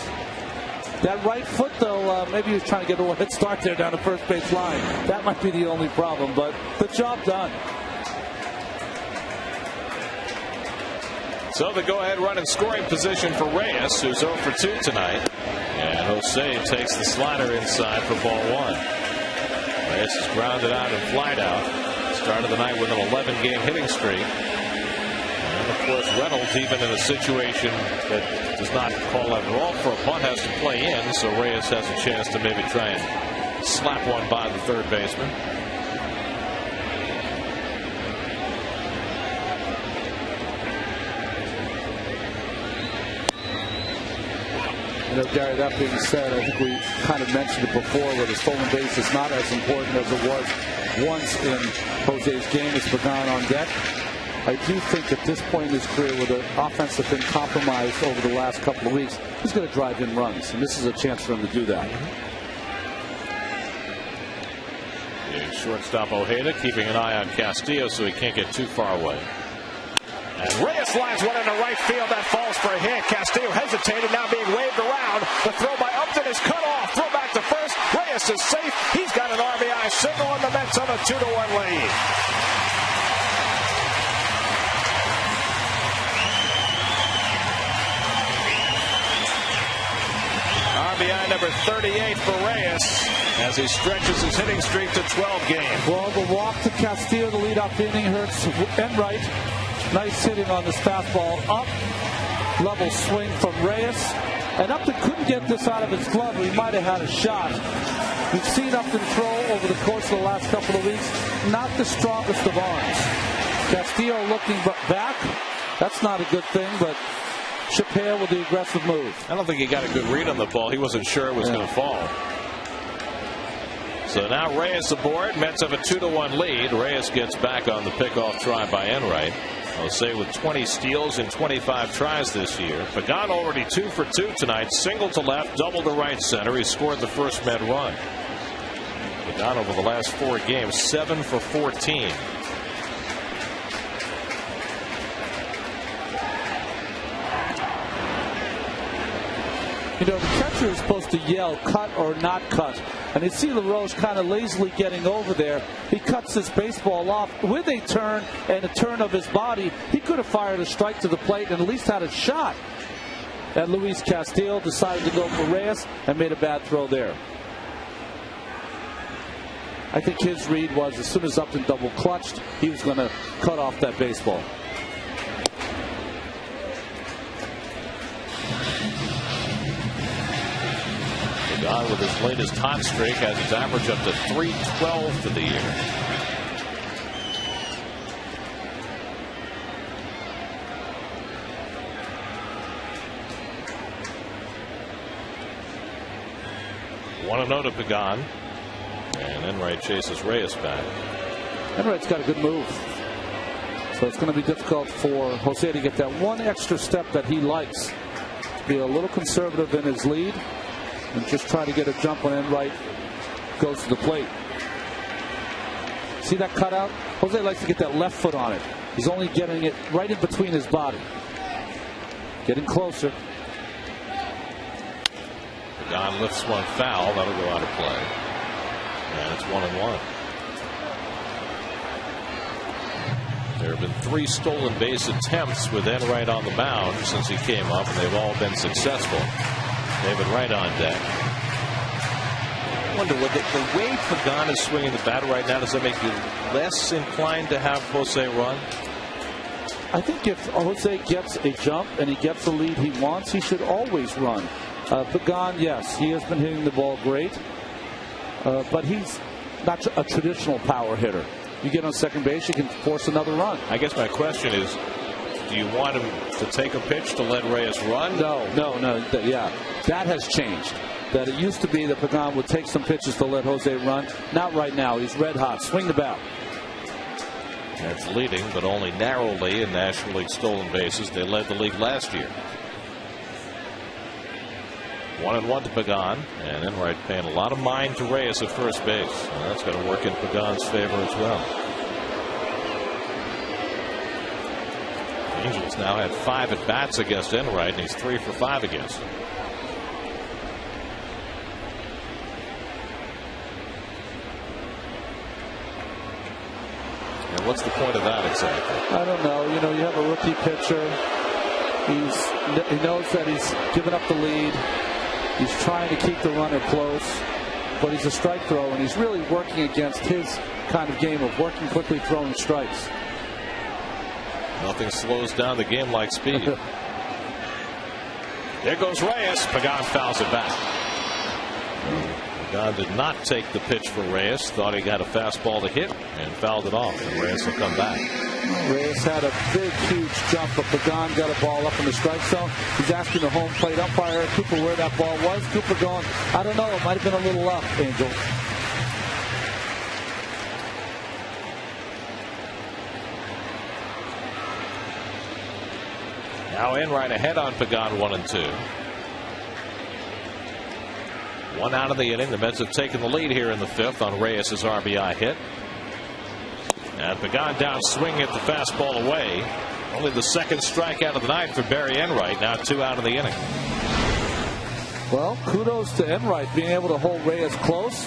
That right foot, though, maybe he was trying to get a little head start there down the first base line. That might be the only problem, but the job done. So the go-ahead run in scoring position for Reyes, who's 0 for 2 tonight. And Jose takes the slider inside for ball 1. Reyes is grounded out and flied out. Started the night with an 11-game hitting streak. And, of course, Reynolds, even in a situation that does not call out at all for a bunt, has to play in, so Reyes has a chance to maybe try and slap one by the third baseman. You know, Gary, that being said, I think we kind of mentioned it before where the stolen base is not as important as it was once in Jose's game. It's begun on deck. I do think at this point in his career, where the offense has been compromised over the last couple of weeks, he's going to drive in runs, and this is a chance for him to do that. The shortstop Ojeda keeping an eye on Castillo so he can't get too far away. And Reyes lines one into right field. That falls for a hit. Castillo hesitated, now being waved around. The throw by Upton is cut off. Throw back to first. Reyes is safe. He's got an RBI single, and the Mets on a 2-1 run. lead. RBI number 38 for Reyes as he stretches his hitting streak to 12 games. Well, the walk to Castillo, the leadoff inning, hurts Enright. Nice hitting on this fastball. Up, level swing from Reyes. And Upton couldn't get this out of his glove, or he might have had a shot. We've seen Upton throw over the course of the last couple of weeks. Not the strongest of arms. Castillo looking back. That's not a good thing, but Chappelle with the aggressive move. I don't think he got a good read on the ball. He wasn't sure it was going to fall. So now Reyes aboard. Mets have a 2-1 lead. Reyes gets back on the pickoff try by Enright. I'll say with 20 steals and 25 tries this year. Pagan already 2 for 2 tonight. Single to left, double to right center. He scored the first Met run. Pagan over the last 4 games, 7 for 14. You know, the catcher is supposed to yell, cut or not cut. And you see LaRoche kind of lazily getting over there. He cuts this baseball off with a turn and a turn of his body. He could have fired a strike to the plate and at least had a shot. And Luis Castillo decided to go for Reyes and made a bad throw there. I think his read was as soon as Upton double clutched, he was going to cut off that baseball. Pagan with his latest hot streak has his average up to 312 for the year. One and 0 to Pagan, and Enright chases Reyes back. Enright's got a good move, so it's going to be difficult for Jose to get that one extra step that he likes. Be a little conservative in his lead and just try to get a jump when Enright goes to the plate. See that cutout? Jose likes to get that left foot on it. He's only getting it right in between his body. Getting closer. Pagan lifts one foul. That'll go out of play. And it's 1-1. There have been 3 stolen base attempts with Enright on the mound since he came up, and they've all been successful. David Wright on deck. I wonder, with the way Pagan is swinging the bat right now, does that make you less inclined to have Jose run? I think if Jose gets a jump and he gets the lead he wants, he should always run. Pagan, yes, he has been hitting the ball great, but he's not a traditional power hitter. You get on second base, you can force another run. I guess my question is, do you want him to take a pitch to let Reyes run? No. Yeah, that has changed. That it used to be that Pagan would take some pitches to let Jose run. Not right now. He's red hot. Swing the bat. That's leading, but only narrowly in National League stolen bases. They led the league last year. 1-1 to Pagan, and Enright paying a lot of mind to Reyes at first base. And that's going to work in Pagan's favor as well. The Angels now had 5 at bats against Enright, and he's 3 for 5 against him. And what's the point of that exactly? I don't know. You know, you have a rookie pitcher. He knows that he's given up the lead. He's trying to keep the runner close, but he's a strike thrower, and he's really working against his kind of game of working quickly, throwing strikes. Nothing slows down the game like speed. There goes Reyes. Pagan fouls it back. Pagan did not take the pitch for Reyes. Thought he got a fastball to hit and fouled it off. And Reyes will come back. Reyes had a big, huge jump, but Pagan got a ball up in the strike zone. He's asking the home plate umpire, Cooper, where that ball was. Cooper going, I don't know. It might have been a little up, Angel. Now Enright ahead on Pagan, 1-2. 1 out of the inning. The Mets have taken the lead here in the 5th on Reyes' RBI hit. And Pagan down swinging at the fastball away. Only the 2nd strikeout of the night for Barry Enright. Now 2 out of the inning. Well, kudos to Enright being able to hold Reyes close.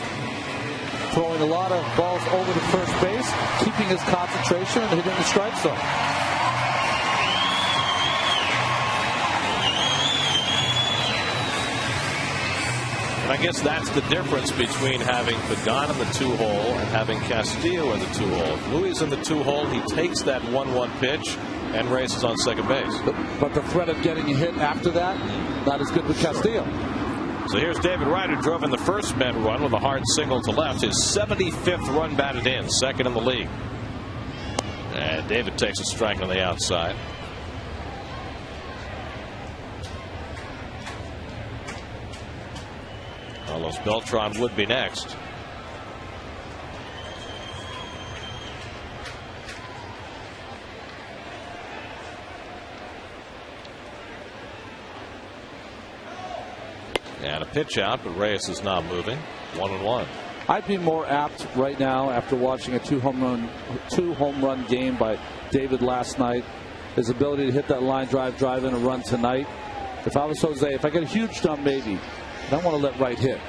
throwing a lot of balls over to first base, keeping his concentration, and hitting the strike zone. And I guess that's the difference between having Pagan in the 2-hole and having Castillo in the 2-hole. If Louis in the 2-hole, he takes that 1-1 pitch and races on second base. But the threat of getting a hit after that, not as good with Castillo. So here's David Wright, who drove in the first men run with a hard single to left. His 75th run batted in, second in the league. And David takes a strike on the outside. Carlos Beltran would be next. And a pitch out, but Reyes is now moving. 1-1. I'd be more apt right now after watching a two home run game by David last night. His ability to hit that line drive in a run tonight. If I was Jose, if I get a huge dump, maybe. I don't want to let Wright hit.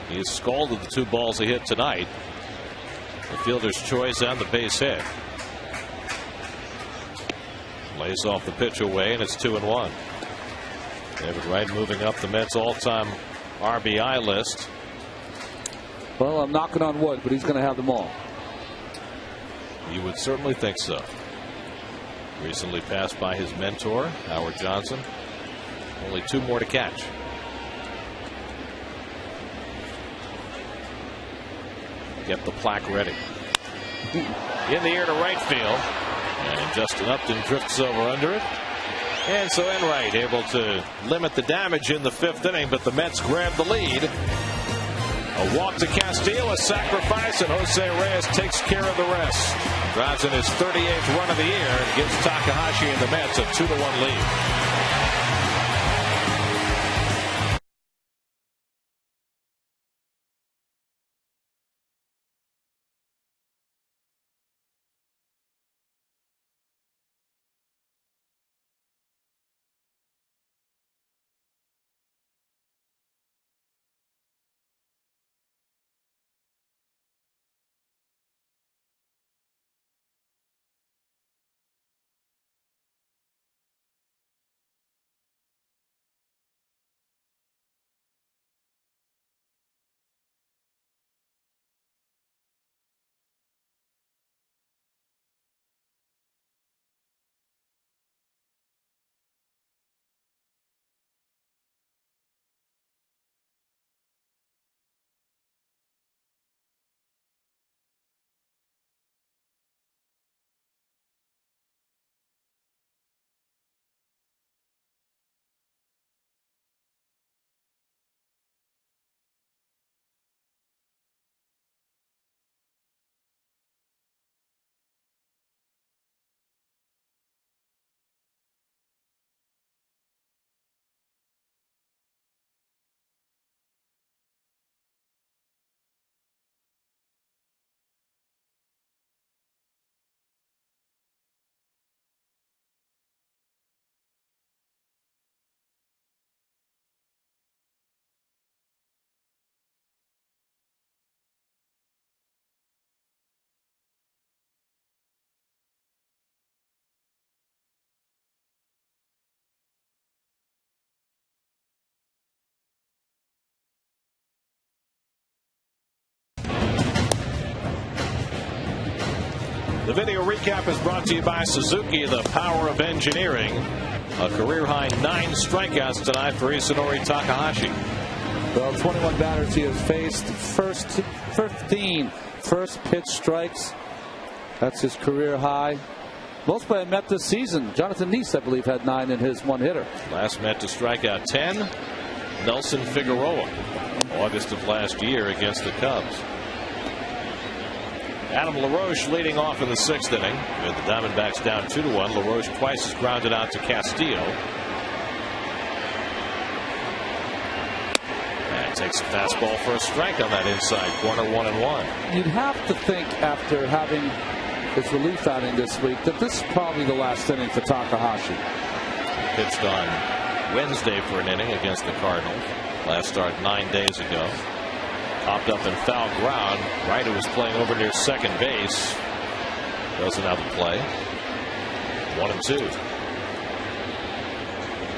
He has scalded the 2 balls he hit tonight. The fielder's choice and the base hit. Lays off the pitch away, and it's 2-1. David Wright moving up the Mets' all-time RBI list. Well, I'm knocking on wood, but he's going to have them all. You would certainly think so. Recently passed by his mentor, Howard Johnson. Only 2 more to catch. Get the plaque ready. In the air to right field. And Justin Upton drifts over under it. And so Enright able to limit the damage in the 5th inning, but the Mets grab the lead. A walk to Castillo, a sacrifice, and Jose Reyes takes care of the rest. Drives in his 38th run of the year and gives Takahashi and the Mets a 2-1 lead. The video recap is brought to you by Suzuki, the power of engineering. A career-high 9 strikeouts tonight for Isanori Takahashi. Well, 21 batters he has faced. First 15 first pitch strikes. That's his career high. Most by a Met this season. Jonathan Neese, I believe, had 9 in his one-hitter. Last Met to strike out 10. Nelson Figueroa. August of last year against the Cubs. Adam LaRoche leading off in the 6th inning. With the Diamondbacks down 2-1. LaRoche twice as grounded out to Castillo. And takes a fastball for a strike on that inside corner. 1-1. You'd have to think after having his relief outing this week that this is probably the last inning for Takahashi. Pitched on Wednesday for an inning against the Cardinals. Last start 9 days ago. Popped up in foul ground. Wright, who was playing over near second base, doesn't have a play. 1-2.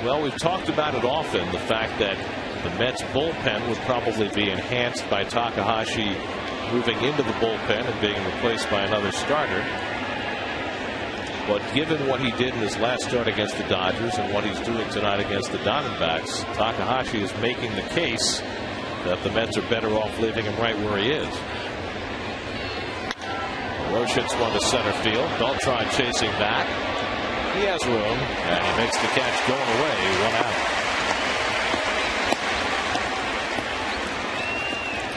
Well, we've talked about it often, the fact that the Mets bullpen would probably be enhanced by Takahashi moving into the bullpen and being replaced by another starter. But given what he did in his last start against the Dodgers and what he's doing tonight against the Diamondbacks, Takahashi is making the case that the Mets are better off leaving him right where he is. Roche hits one to center field. Beltran chasing back. He has room, and he makes the catch going away. 1 out.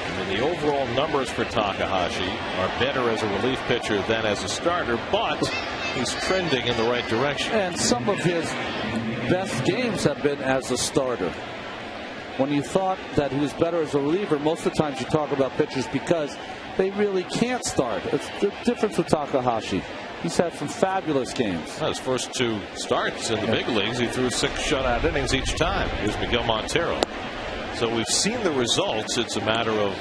I mean, the overall numbers for Takahashi are better as a relief pitcher than as a starter, but he's trending in the right direction. And some of his best games have been as a starter. When you thought that he was better as a reliever, most of the times you talk about pitchers because they really can't start. It's the difference with Takahashi. He's had some fabulous games. Well, his first 2 starts in the big leagues, he threw 6 shutout innings each time. Here's Miguel Montero. So we've seen the results. It's a matter of,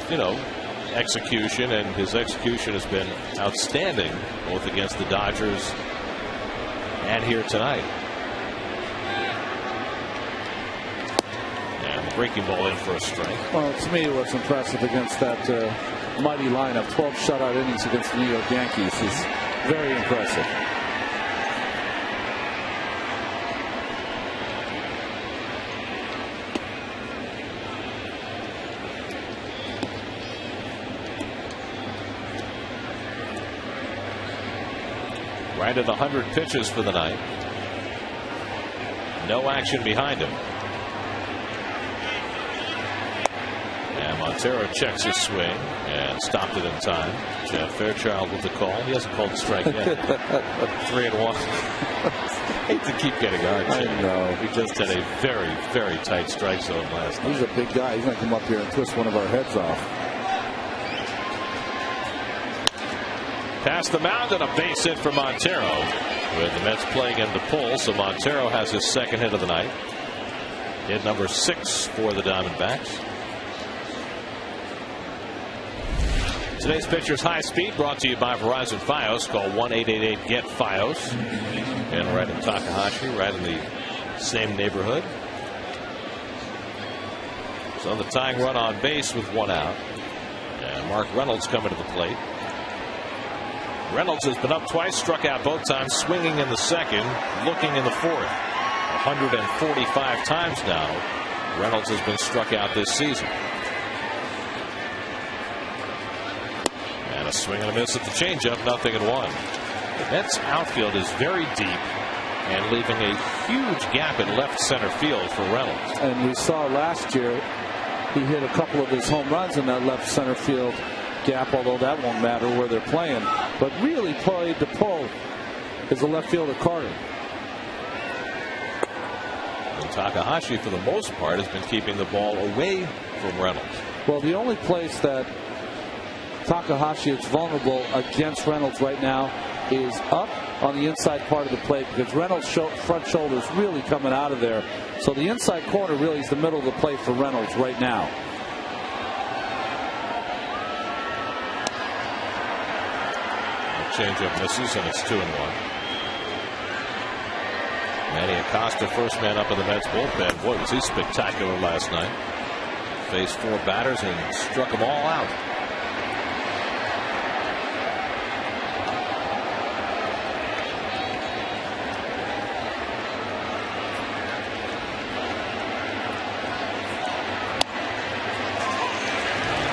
execution, and his execution has been outstanding, both against the Dodgers and here tonight. And the breaking ball in for a strike. Well, to me, what's impressive against that mighty lineup, 12 shutout innings against the New York Yankees, is very impressive. Right at 100 pitches for the night. No action behind him. And Montero checks his swing and stopped it in time. Jeff Fairchild with the call. He hasn't called a strike yet. 3-1. Hate to keep getting on. I know. We just had a very, very tight strike zone last night. He's a big guy. He's going to come up here and twist one of our heads off. Past the mound and a base hit for Montero, with the Mets playing him to pull. So Montero has his second hit of the night. Hit number 6 for the Diamondbacks. Today's pitcher's High Speed brought to you by Verizon Fios. Call 1-888-GET-FIOS. And right in Takahashi, right in the same neighborhood. So the tying run on base with 1 out. And Mark Reynolds coming to the plate. Reynolds has been up twice, struck out both times, swinging in the second, looking in the fourth. 145 times now Reynolds has been struck out this season. And a swing and a miss at the changeup, 0-1. The Mets outfield is very deep and leaving a huge gap in left center field for Reynolds. And we saw last year he hit a couple of his home runs in that left center field gap, although that won't matter where they're playing. But really played the pull is the left fielder Carter. And Takahashi, for the most part, has been keeping the ball away from Reynolds. Well, the only place that Takahashi is vulnerable against Reynolds right now is up on the inside part of the plate, because Reynolds' front shoulder is really coming out of there. So the inside corner really is the middle of the plate for Reynolds right now. Changeup misses, and it's 2-1. Manny Acosta, first man up in the Mets bullpen. Boy, was he spectacular last night. Faced 4 batters and struck them all out.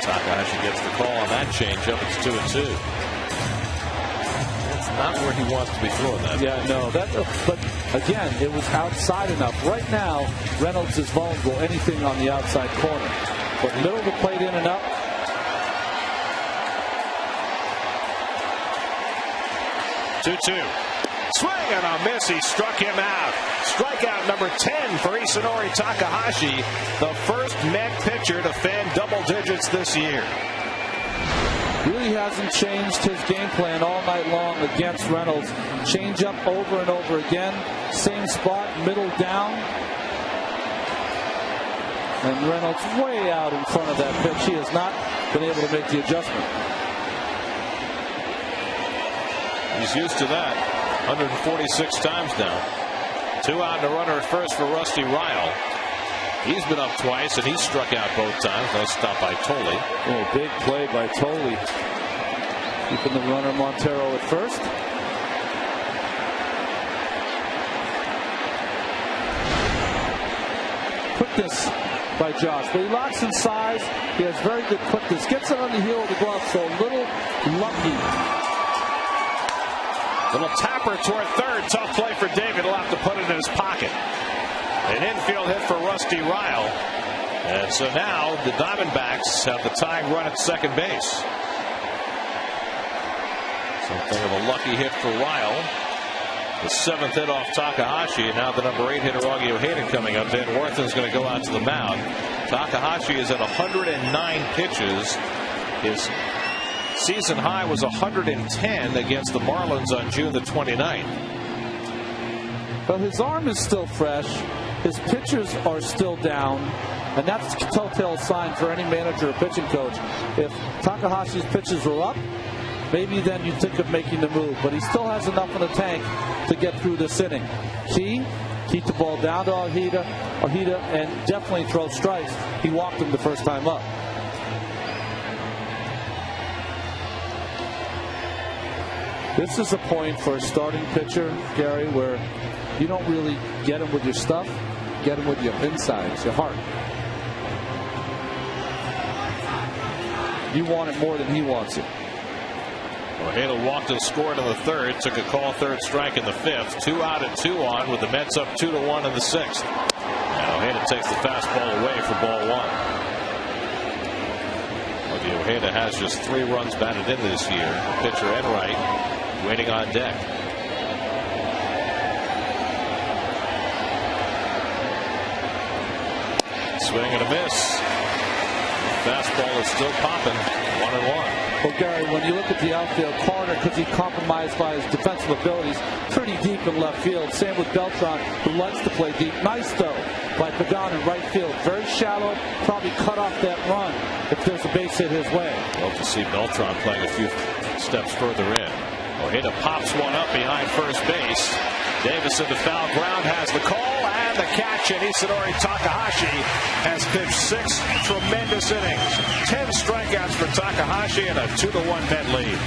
Takahashi gets the call on that changeup. It's 2-2. Not where he wants to be throwing that. Yeah, no. But again, it was outside enough. Right now, Reynolds is vulnerable. Anything on the outside corner. But middle of the plate in and up. Swing and a miss. He struck him out. Strikeout number 10 for Isanori Takahashi, the first Met pitcher to fan double digits this year. Really hasn't changed his game plan all night long against Reynolds. Change up over and over again. Same spot, middle down. And Reynolds way out in front of that pitch. He has not been able to make the adjustment. He's used to that. 146 times now. 2 out and a runner at first for Rusty Ryle. He's been up twice, and he's struck out both times. Nice stop by Tolley. Oh, big play by Tolley. Keeping the runner Montero at first. Quickness by Josh. But he locks in size. He has very good quickness. Gets it on the heel of the glove, so a little lucky. Little tapper toward third. Tough play for David. He'll have to put it in his pocket. An infield hit for Rusty Ryle. And so now the Diamondbacks have the tying run at second base. Something of a lucky hit for Ryle. The 7th hit off Takahashi, and now the number 8 hitter Augie Ojeda coming up. Van Worthen's going to go out to the mound. Takahashi is at 109 pitches. His season high was 110 against the Marlins on June the 29th. Well, his arm is still fresh. His pitches are still down. And that's a telltale sign for any manager or pitching coach. If Takahashi's pitches were up, maybe then you'd think of making the move. But he still has enough in the tank to get through this inning. Keep the ball down to Ojeda, and definitely throw strikes. He walked him the first time up. This is a point for a starting pitcher, Gary, where you don't really get him with your stuff, get him with your insides, your heart. You want it more than he wants it. Ojeda walked and scored in the 3rd. Took a call, 3rd strike in the 5th. 2 out and 2 on with the Mets up 2-1 in the 6th. And Ojeda takes the fastball away for ball 1. Augie Ojeda has just 3 runs batted in this year. Pitcher Enright waiting on deck. Swing and a miss. Fastball is still popping. 1-1. Well, Gary, when you look at the outfield corner, because he's compromised by his defensive abilities, pretty deep in left field. Same with Beltran, who likes to play deep. Nice, though, by Pagan in right field. Very shallow, probably cut off that run if there's a base hit his way. Love to see Beltran playing a few steps further in. Ojeda pops one up behind first base. Davis into foul ground, has the call and the catch, and Isadori Takahashi has pitched 6 tremendous innings. 10 strikeouts for Takahashi and a 2-1 Met lead.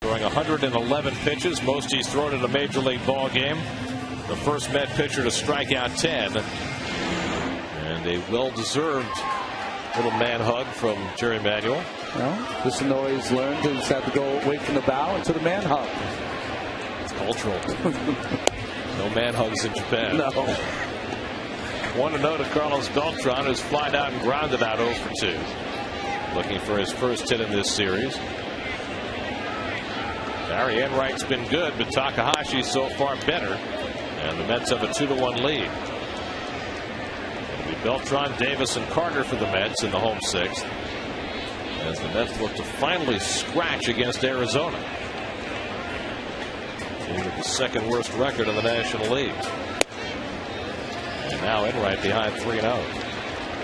Throwing 111 pitches, most he's thrown in a major league ball game. The first Met pitcher to strike out 10, and a well-deserved Little man hug from Jerry Manuel. Well, this Inoi's learned he's had to go away from the bow into the man hug. It's cultural. No man hugs in Japan. No. 1-0 to Carlos Beltran, who's flied out and grounded out 0 for 2. Looking for his first hit in this series. Barry Enright's been good, but Takahashi so far better. And the Mets have a 2-1 lead. It'll be Beltran, Davis, and Carter for the Mets in the home sixth, as the Mets look to finally scratch against Arizona, team with the second worst record in the National League. And now Enright behind 3-0.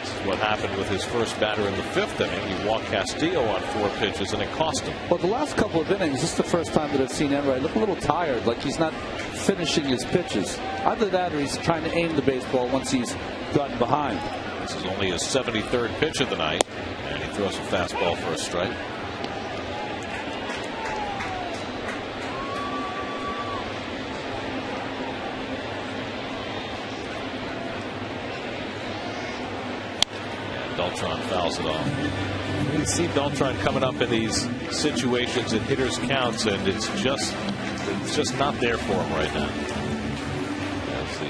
This is what happened with his first batter in the fifth inning. He walked Castillo on 4 pitches, and it cost him. Well, the last couple of innings, this is the first time that I've seen Enright look a little tired, like he's not finishing his pitches. Either that or he's trying to aim the baseball once he's gotten behind. This is only his 73rd pitch of the night, and he throws a fastball for a strike. Beltran fouls it off. You see Beltran coming up in these situations at hitters' counts, and it's just not there for him right now. As the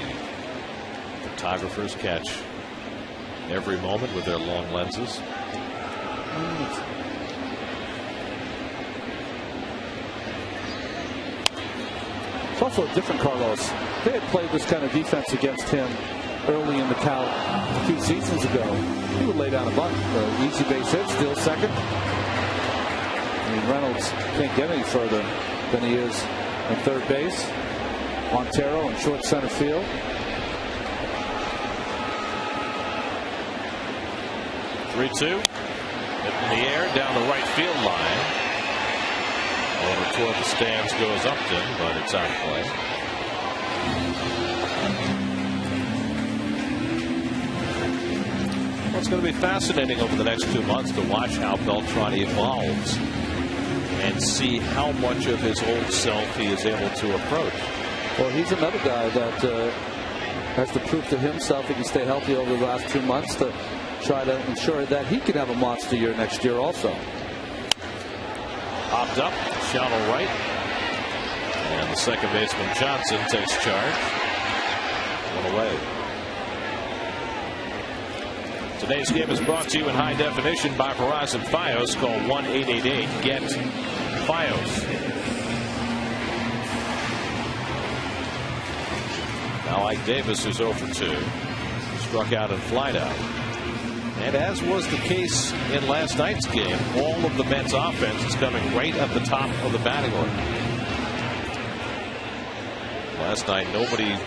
photographers catch every moment with their long lenses. It's also a different Carlos. They had played this kind of defense against him early in the count a few seasons ago. He would lay down a bunt. Easy base hit, steal second. I mean, Reynolds can't get any further than he is in third base. Montero in short center field. Three-2. Hit in the air down the right field line. Over toward the stands goes Upton, but it's out of play. Well, it's going to be fascinating over the next 2 months to watch how Beltran evolves and see how much of his old self he is able to approach. Well, he's another guy that has to prove to himself he can stay healthy over the last 2 months to try to ensure that he can have a monster year next year also. Popped up, shallow right. And the second baseman Johnson takes charge. One away. Today's game is brought to you in high definition by Verizon Fios. Call 1-888-GET-FIOS. Now Ike Davis, who's 0 for 2, struck out and flied out. And as was the case in last night's game, all of the Mets offense is coming right at the top of the batting order. Last night, nobody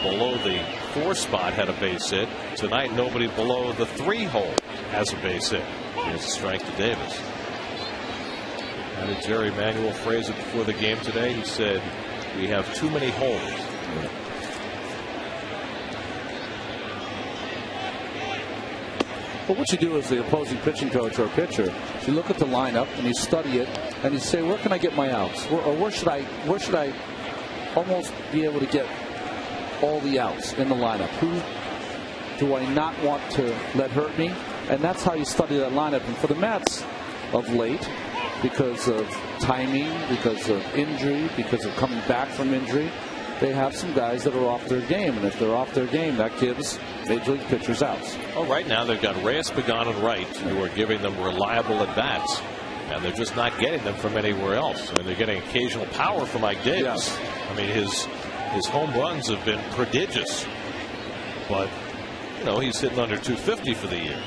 below the 4 spot had a base hit. Tonight, nobody below the 3 hole has a base hit. Here's a strike to Davis. How did Jerry Manuel phrase it before the game today? He said, "We have too many holes." Well, what you do as the opposing pitching coach or pitcher, you look at the lineup and you study it and you say, where can I get my outs? Or where should I almost be able to get all the outs in the lineup? Who do I not want to let hurt me? And that's how you study that lineup. And for the Mets of late, because of timing, because of injury, because of coming back from injury, they have some guys that are off their game. And if they're off their game, that gives major league pitchers outs. Well, right now they've got Reyes, Pagan, and Wright, who are giving them reliable at-bats. And they're just not getting them from anywhere else. I mean, they're getting occasional power from Ike Davis. Yes. I mean, his home runs have been prodigious. But, you know, he's hitting under 250 for the year.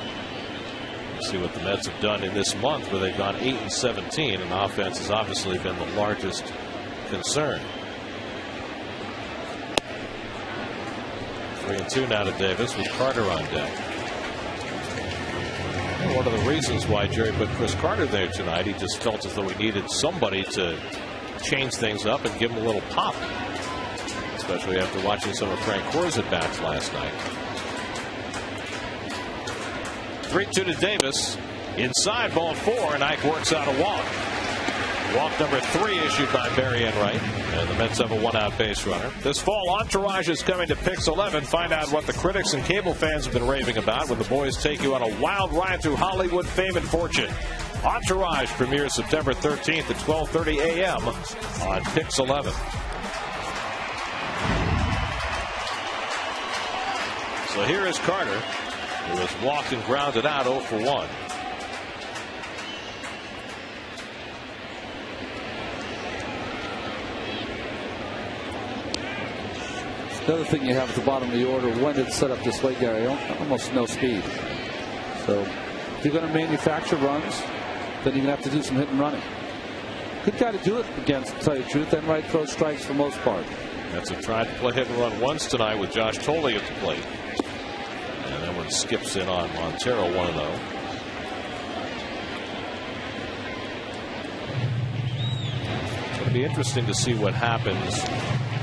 Let's see what the Mets have done in this month, where they've gone 8-17, and offense has obviously been the largest concern. 3-2 now to Davis with Carter on deck. And one of the reasons why Jerry put Chris Carter there tonight, he just felt as though he needed somebody to change things up and give him a little pop, especially after watching some of Frank Core's at bats last night. 3-2 to Davis. Inside, ball 4, and Ike works out a walk. Walk number 3 issued by Barry Enright, and the Mets have a 1-out base runner. This fall, Entourage is coming to Pix 11. Find out what the critics and cable fans have been raving about when the boys take you on a wild ride through Hollywood fame and fortune. Entourage premieres September 13th at 12:30 a.m. on Pix 11. So here is Carter, who has walked and grounded out 0 for 1. The other thing you have at the bottom of the order, when it's set up this way, Gary, almost no speed. So if you're going to manufacture runs, then you're going to have to do some hit and running. Good guy to do it against, to tell you the truth. Enright throws strikes for most part. That's a tried to play hit and run once tonight with Josh Tolle at the plate. And then when skips in on Montero 1-0. It's going to be interesting to see what happens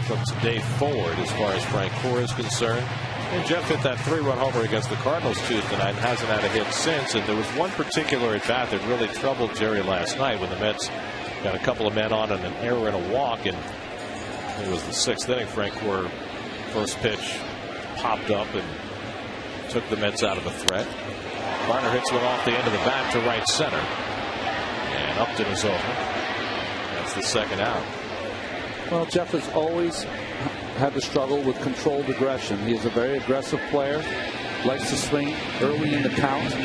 from today forward as far as Frank Core is concerned. And Jeff hit that 3-run homer against the Cardinals Tuesday night and hasn't had a hit since. And there was one particular at bat that really troubled Jerry last night when the Mets got a couple of men on and an error and a walk. And it was the 6th inning. Frank Core first pitch popped up and took the Mets out of a threat. Garner hits one off the end of the bat to right center. And Upton is over. That's the 2nd out. Well, Jeff has always had to struggle with controlled aggression. He is a very aggressive player, likes to swing early in the count.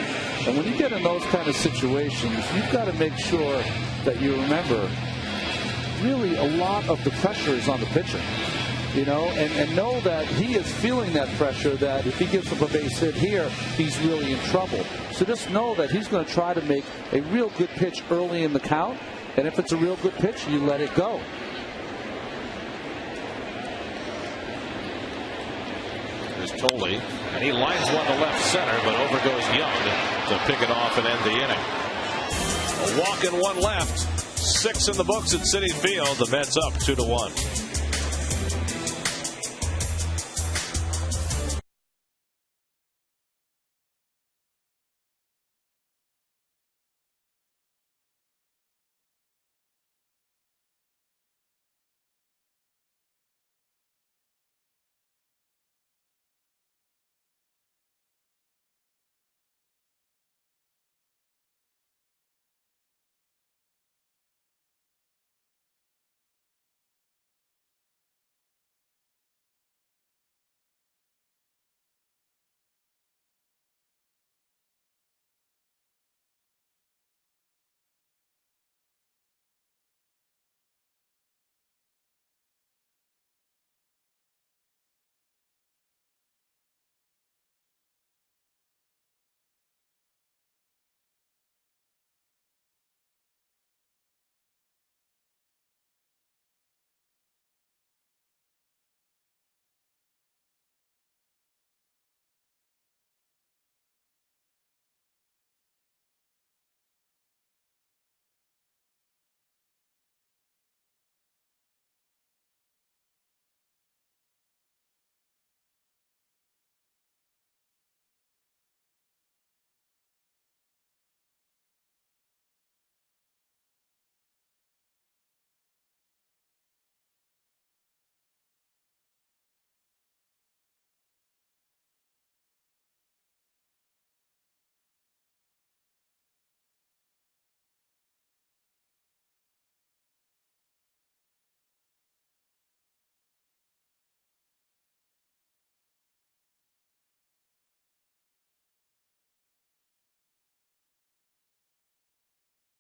And when you get in those kind of situations, you've got to make sure that you remember really a lot of the pressure is on the pitcher. You know, and know that he is feeling that pressure, that if he gives up a base hit here, he's really in trouble. So just know that he's going to try to make a real good pitch early in the count. And if it's a real good pitch, you let it go. Tolle, and he lines one to left center, but over goes Young to pick it off and end the inning. A walk and 1 left, 6 in the books at Citi Field. The Mets up 2-1.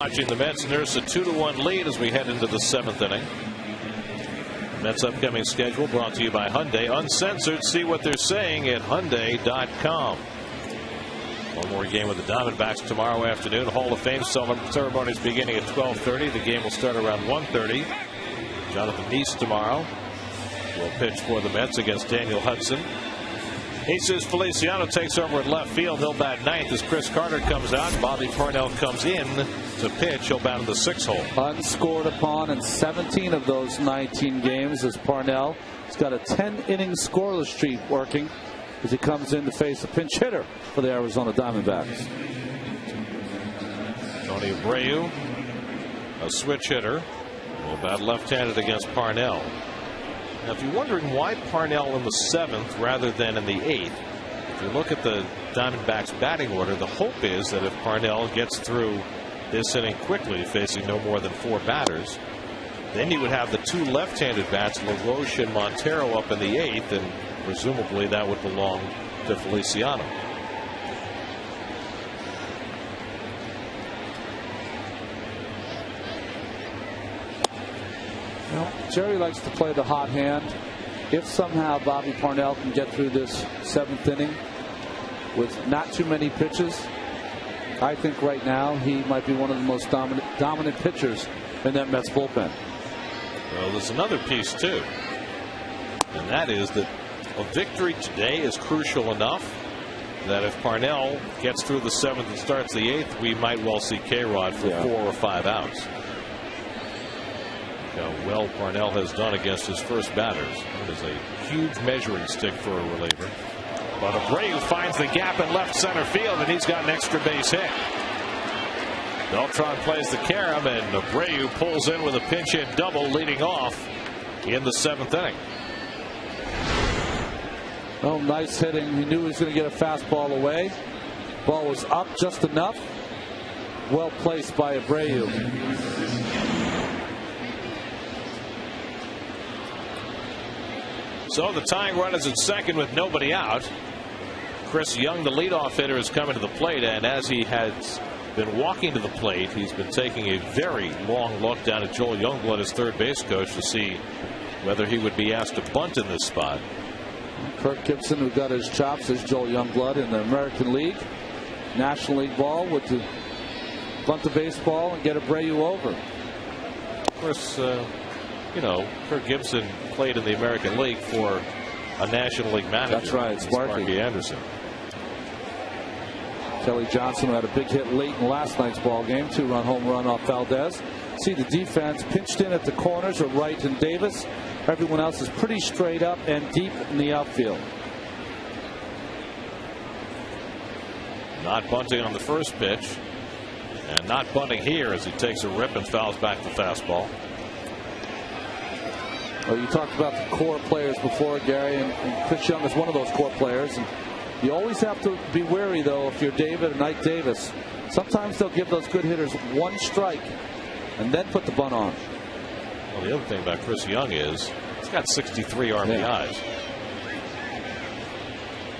Watching the Mets nurse a 2-1 lead as we head into the 7th inning. Mets upcoming schedule brought to you by Hyundai. Uncensored. See what they're saying at Hyundai.com. One more game with the Diamondbacks tomorrow afternoon. Hall of Fame ceremonies beginning at 12:30. The game will start around 1:30. Jonathan Neese tomorrow will pitch for the Mets against Daniel Hudson. Jesus Feliciano takes over at left field. He'll bat 9th as Chris Carter comes out. Bobby Parnell comes in to pitch. He'll bat in the 6th hole. Unscored upon in 17 of those 19 games as Parnell has got a 10-inning scoreless streak working as he comes in to face a pinch hitter for the Arizona Diamondbacks. Tony Abreu a switch hitter. About left-handed against Parnell. Now, if you're wondering why Parnell in the 7th rather than in the 8th, if you look at the Diamondbacks batting order, the hope is that if Parnell gets through this inning quickly, facing no more than 4 batters, then you would have the 2 left-handed bats, LaRoche and Montero, up in the 8th, and presumably that would belong to Feliciano. Well, Jerry likes to play the hot hand. If somehow Bobby Parnell can get through this 7th inning with not too many pitches, I think right now he might be one of the most dominant pitchers in that Mets bullpen. Well, there's another piece too, and that is that a victory today is crucial enough that if Parnell gets through the 7th and starts the 8th, we might well see K-Rod for 4 or 5 outs. How well Parnell has done against his first batters. It is a huge measuring stick for a reliever. But Abreu finds the gap in left center field, and he's got an extra base hit. Beltran plays the carom, and Abreu pulls in with a pinch hit double, leading off in the 7th inning. Oh, nice hitting. He knew he was going to get a fastball away. Ball was up just enough. Well placed by Abreu. So the tying run is at second with nobody out. Chris Young, the leadoff hitter, is coming to the plate, and as he has been walking to the plate, he's been taking a very long look down at Joel Youngblood, his third base coach, to see whether he would be asked to bunt in this spot. Kirk Gibson, who got his chops as Joel Youngblood in the American League, National League ball, with the bunt the baseball and get Abreu over. Of course, you know, Kirk Gibson played in the American League for a National League manager. That's right, Sparky Anderson. Kelly Johnson had a big hit late in last night's ball game, 2-run home run off Valdez. See the defense pinched in at the corners of Wright and Davis. Everyone else is pretty straight up and deep in the outfield. Not bunting on the first pitch, and not bunting here as he takes a rip and fouls back the fastball. Well, you talked about the core players before, Gary, and Chris Young is one of those core players. And you always have to be wary, though, if you're David and Ike Davis. Sometimes they'll give those good hitters one strike and then put the bunt on. Well, the other thing about Chris Young is he's got 63 RBIs. Yeah.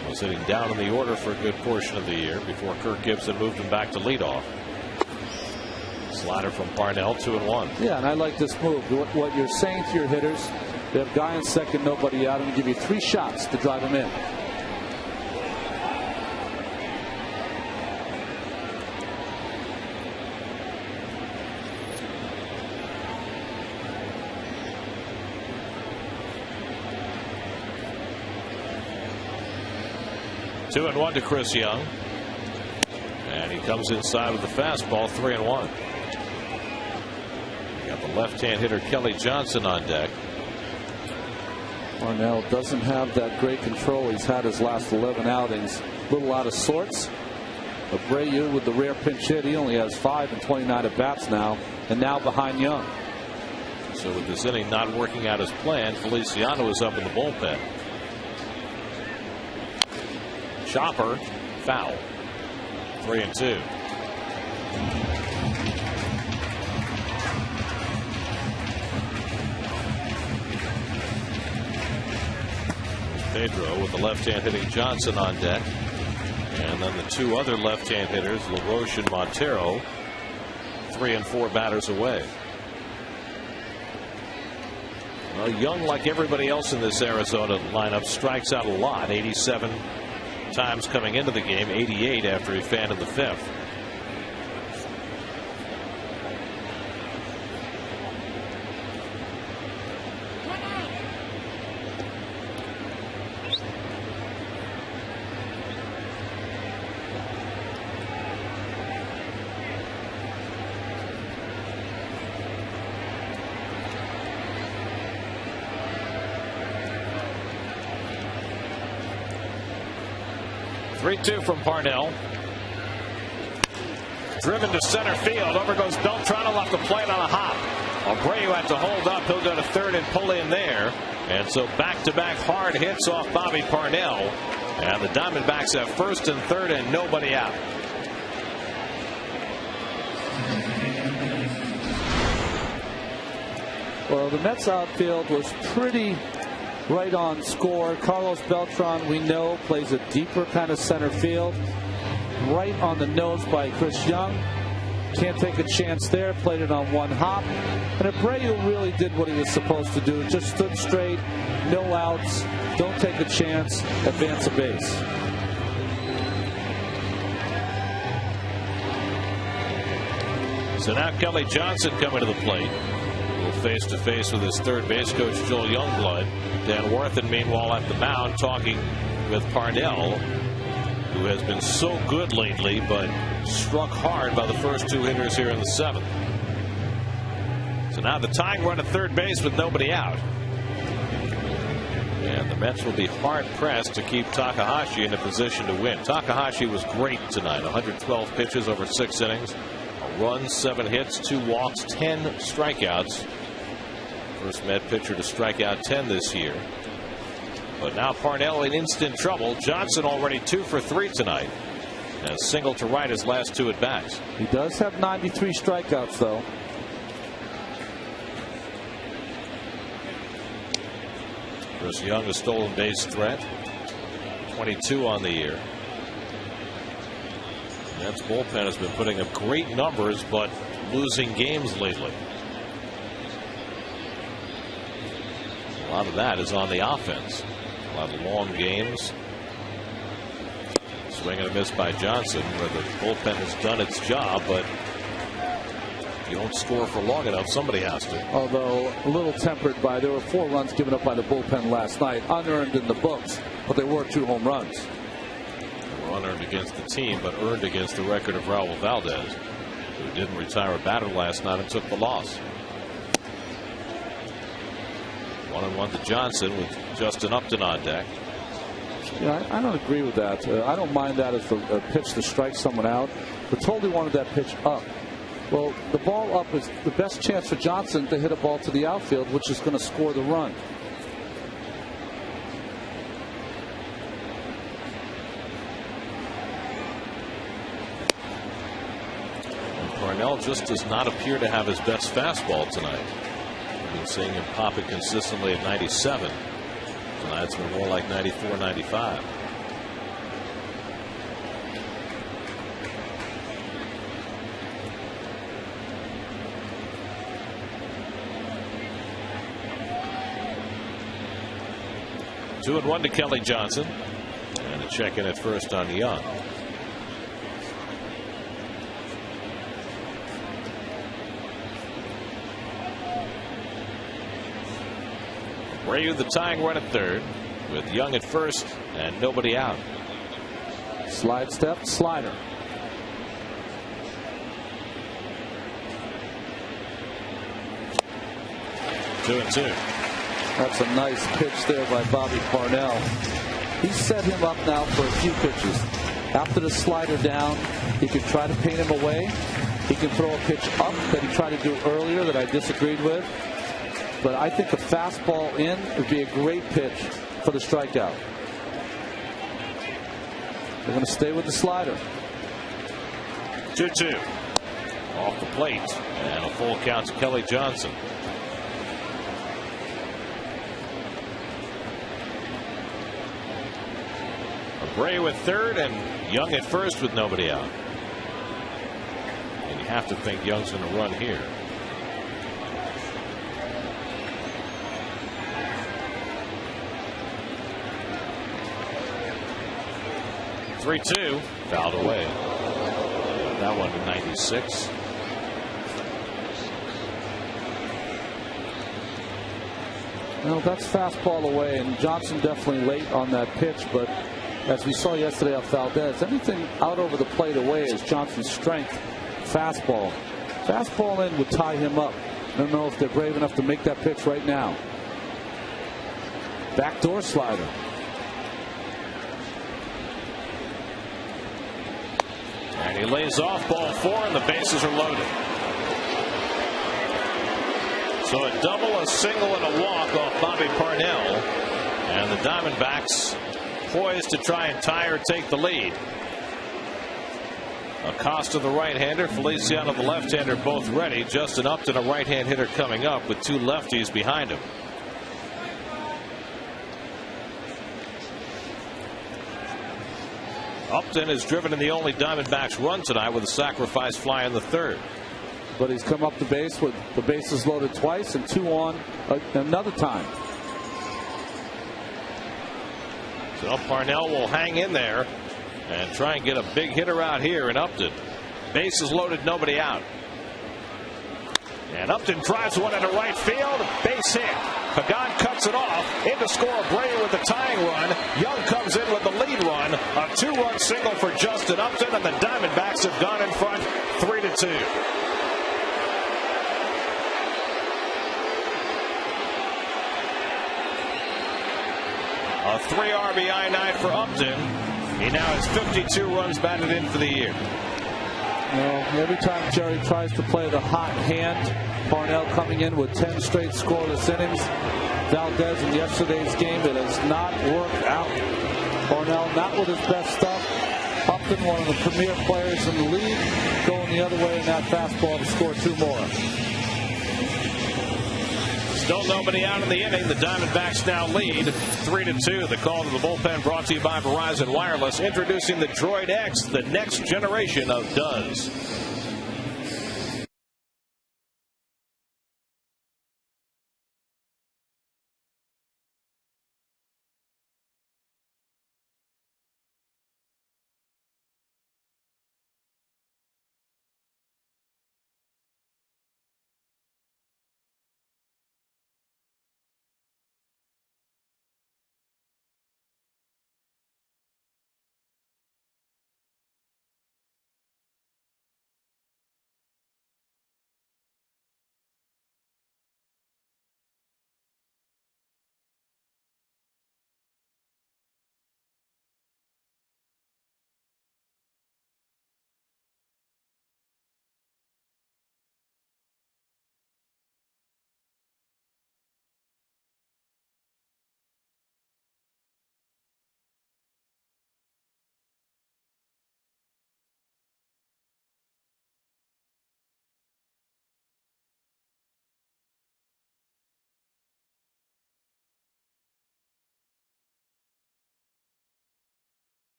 He was sitting down in the order for a good portion of the year before Kirk Gibson moved him back to leadoff. Slider from Parnell, 2-1. Yeah, and I like this move. What you're saying to your hitters, they have guy in second, nobody out, and give you 3 shots to drive them in. Two and 1 to Chris Young, and he comes inside with the fastball. 3-1. Got the left-hand hitter Kelly Johnson on deck. Parnell doesn't have that great control he's had his last 11 outings. A little out of sorts. Abreu with the rare pinch hit. He only has 5 and 29 at bats now, and now behind Young. So with this inning not working out as planned, Feliciano is up in the bullpen. Chopper, foul. 3-2. Pedro with the left-hand hitting Johnson on deck. And then the 2 other left-hand hitters, LaRoche and Montero, 3 and 4 batters away. Well, Young, like everybody else in this Arizona lineup, strikes out a lot. 87 times coming into the game, 88 after he fanned in the 5th. Three-two from Parnell. Driven to center field. Over goes Beltran. Off the plate on a hop. Abreu had to hold up. He'll go to third and pull in there. And so back-to-back hard hits off Bobby Parnell. And the Diamondbacks have first and third and nobody out. Well, the Mets outfield was pretty right on score. Carlos Beltran, we know, plays a deeper kind of center field. Right on the nose by Chris Young. Can't take a chance there. Played it on one hop. And Abreu really did what he was supposed to do. Just stood straight, no outs, don't take a chance, advance a base. So now Kelly Johnson coming to the plate. Face to face with his third base coach, Joel Youngblood. Dan Worthen, meanwhile, at the mound talking with Parnell, who has been so good lately, but struck hard by the first two hitters here in the seventh. So now the tying run at third base with nobody out. And the Mets will be hard pressed to keep Takahashi in a position to win. Takahashi was great tonight. 112 pitches over 6 innings. A run, 7 hits, 2 walks, 10 strikeouts. First Met pitcher to strike out 10 this year. But now Parnell in instant trouble. Johnson already 2 for 3 tonight. And a single to right his last 2 at bats. He does have 93 strikeouts, though. Chris Young, a stolen base threat. 22 on the year. Mets bullpen has been putting up great numbers, but losing games lately. A lot of that is on the offense. A lot of long games. Swing and a miss by Johnson, where the bullpen has done its job, but if you don't score for long enough, somebody has to. Although a little tempered by, there were 4 runs given up by the bullpen last night, unearned in the books, but there were 2 home runs. They were unearned against the team, but earned against the record of Raul Valdez, who didn't retire a batter last night and took the loss. 1-1 to Johnson with Justin Upton on deck. Yeah, I don't agree with that. I don't mind that as a pitch to strike someone out, but totally wanted that pitch up. Well, the ball up is the best chance for Johnson to hit a ball to the outfield, which is going to score the run. And Parnell just does not appear to have his best fastball tonight. We've been seeing him pop it consistently at 97. Tonight's been more like 94, 95. Two and 1 to Kelly Johnson, and a check in at first on Young. Abreu the tying run at third, with Young at first and nobody out. Slide step, slider. Two and 2. That's a nice pitch there by Bobby Parnell. He set him up now for a few pitches. After the slider down, he could try to paint him away. He can throw a pitch up that he tried to do earlier that I disagreed with. But I think a fastball in would be a great pitch for the strikeout. They're going to stay with the slider. 2-2. Off the plate, and a full count to Kelly Johnson. Abreu at third and Young at first with nobody out. And you have to think Young's going to run here. (3-2) fouled away. That one to 96. Well, that's fastball away, and Johnson definitely late on that pitch, but as we saw yesterday off Valdez, anything out over the plate away is Johnson's strength. Fastball. Fastball in would tie him up. I don't know if they're brave enough to make that pitch right now. Backdoor slider. And he lays off ball 4, and the bases are loaded. So a double, a single, and a walk off Bobby Parnell. And the Diamondbacks poised to try and tie or take the lead. Acosta, the right-hander, Feliciano, the left-hander, both ready. Justin Upton, a right-hand hitter, coming up with 2 lefties behind him. Upton is driven in the only Diamondbacks run tonight with a sacrifice fly in the 3rd. But he's come up the base with the bases loaded twice and 2 on another time. So Parnell will hang in there and try and get a big hitter out here in Upton. Bases loaded, nobody out. And Upton drives one into right field. Base hit. Pagan cuts it off. In to score Brady with the tying run. Young comes in with the lead run. A 2-run single for Justin Upton, and the Diamondbacks have gone in front 3-2. A 3 RBI night for Upton. He now has 52 runs batted in for the year. Every time Jerry tries to play the hot hand, Parnell coming in with 10 straight scoreless innings. Valdez in yesterday's game, it has not worked out. Parnell not with his best stuff. Upton, one of the premier players in the league, going the other way in that fastball to score 2 more. Still nobody out in the inning. The Diamondbacks now lead 3-2. The call to the bullpen brought to you by Verizon Wireless, introducing the Droid X, the next generation of does.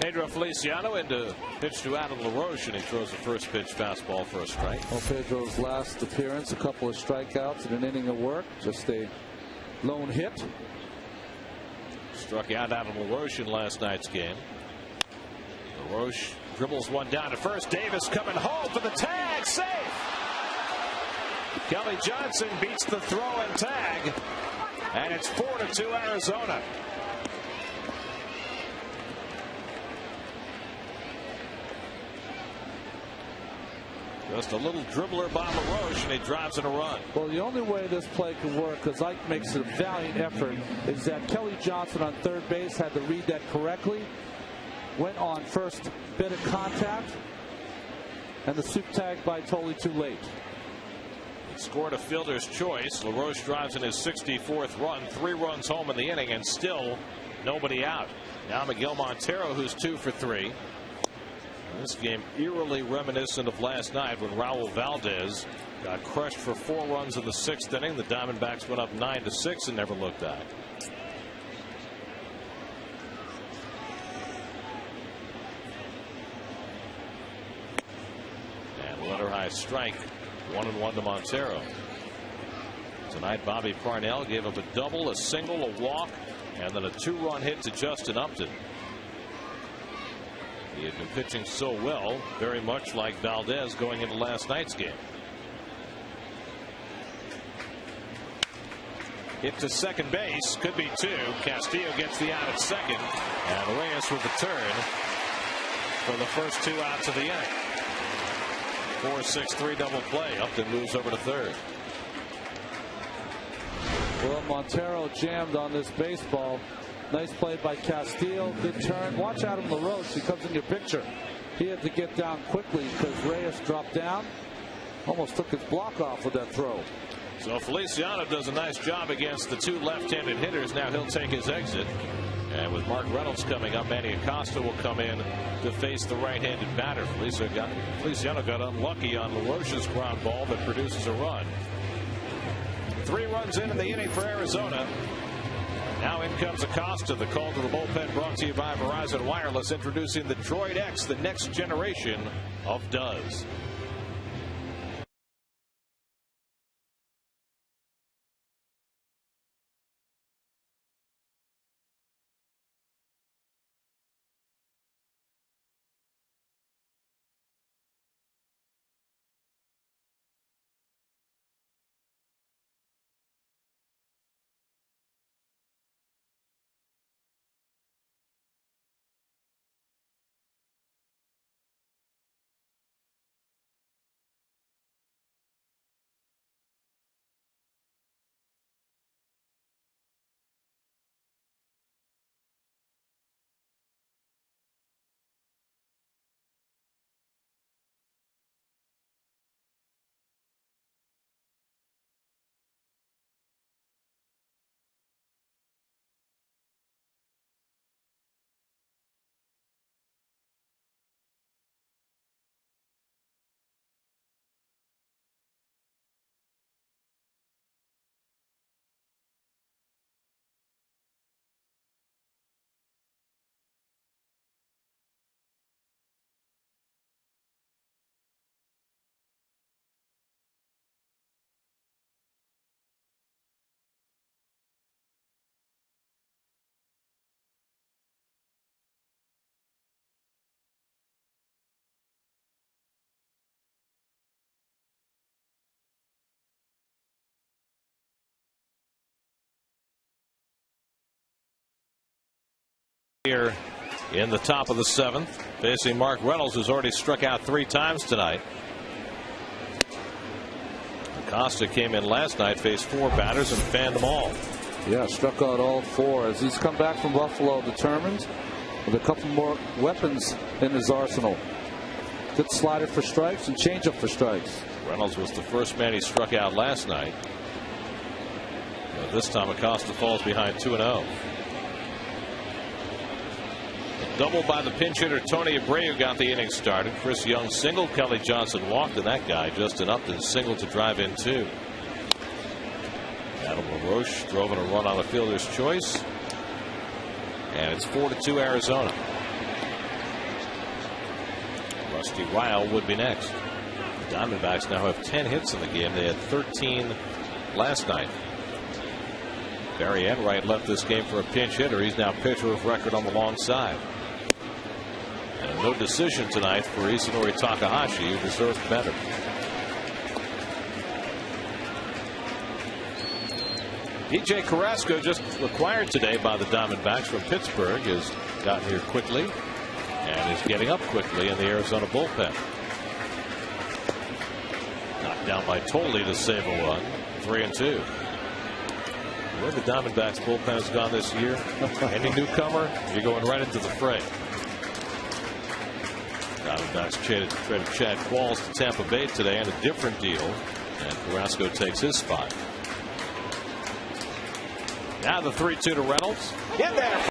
Pedro Feliciano into pitch to Adam LaRoche, and he throws the first pitch fastball for a strike. Well, Pedro's last appearance, a couple of strikeouts and an inning of work, just a lone hit. Struck out Adam LaRoche in last night's game. LaRoche dribbles one down to first. Davis coming home for the tag. Safe. Kelly Johnson beats the throw and tag, and it's 4-2 Arizona. Just a little dribbler by LaRoche, and he drives in a run. Well, the only way this play can work, because Ike makes a valiant effort, is that Kelly Johnson on third base had to read that correctly, went on first bit of contact, and the soup tag by totally too late. He scored a fielder's choice. LaRoche drives in his 64th run, 3 runs home in the inning, and still nobody out. Now Miguel Montero, who's 2 for 3. This game eerily reminiscent of last night when Raul Valdez got crushed for 4 runs in the 6th inning. The Diamondbacks went up 9-6 and never looked back. batter high strike. 1-1 to Montero. Tonight, Bobby Parnell gave up a double, a single, a walk, and then a 2-run hit to Justin Upton. He had been pitching so well, very much like Valdez going into last night's game. Hit to second base, could be 2. Castillo gets the out at second, and Reyes with the turn for the first 2 outs of the inning. 4-6-3 double play. Upton moves over to third. Well, Montero jammed on this baseball. Nice play by Castillo. Good turn. Watch Adam LaRoche. He comes in your picture. He had to get down quickly because Reyes dropped down. Almost took his block off with that throw. So Feliciano does a nice job against the 2 left-handed hitters. Now he'll take his exit. And with Mark Reynolds coming up, Manny Acosta will come in to face the right-handed batter. Feliciano got unlucky on LaRoche's ground ball that produces a run. 3 runs in the inning for Arizona. Now in comes Acosta. The call to the bullpen brought to you by Verizon Wireless, introducing the Droid X, the next generation of does. Here in the top of the 7th, facing Mark Reynolds, who's already struck out 3 times tonight. Acosta came in last night, faced 4 batters and fanned them all. Yeah, struck out all 4 as he's come back from Buffalo determined with a couple more weapons in his arsenal. Good slider for strikes and changeup for strikes. Reynolds was the first man he struck out last night. But this time Acosta falls behind 2-0. Double by the pinch hitter Tony Abreu got the inning started. Chris Young singled. Kelly Johnson walked, and that guy Justin Upton singled to drive in 2. Adam LaRoche drove in a run on a fielder's choice, and it's 4-2 Arizona. Rusty Ryle would be next. The Diamondbacks now have 10 hits in the game. They had 13 last night. Barry Enright left this game for a pinch hitter. He's now pitcher of record on the long side. And no decision tonight for Isanori Takahashi, who deserved better. DJ Carrasco, just acquired today by the Diamondbacks from Pittsburgh, has gotten here quickly and is getting up quickly in the Arizona bullpen. Knocked down by Tolle to save a run. 3-2. Where the Diamondbacks bullpen has gone this year, any newcomer, you're going right into the fray. Diamondbacks traded Chad Qualls to Tampa Bay today on a different deal, and Carrasco takes his spot. Now the 3-2 to Reynolds. In there.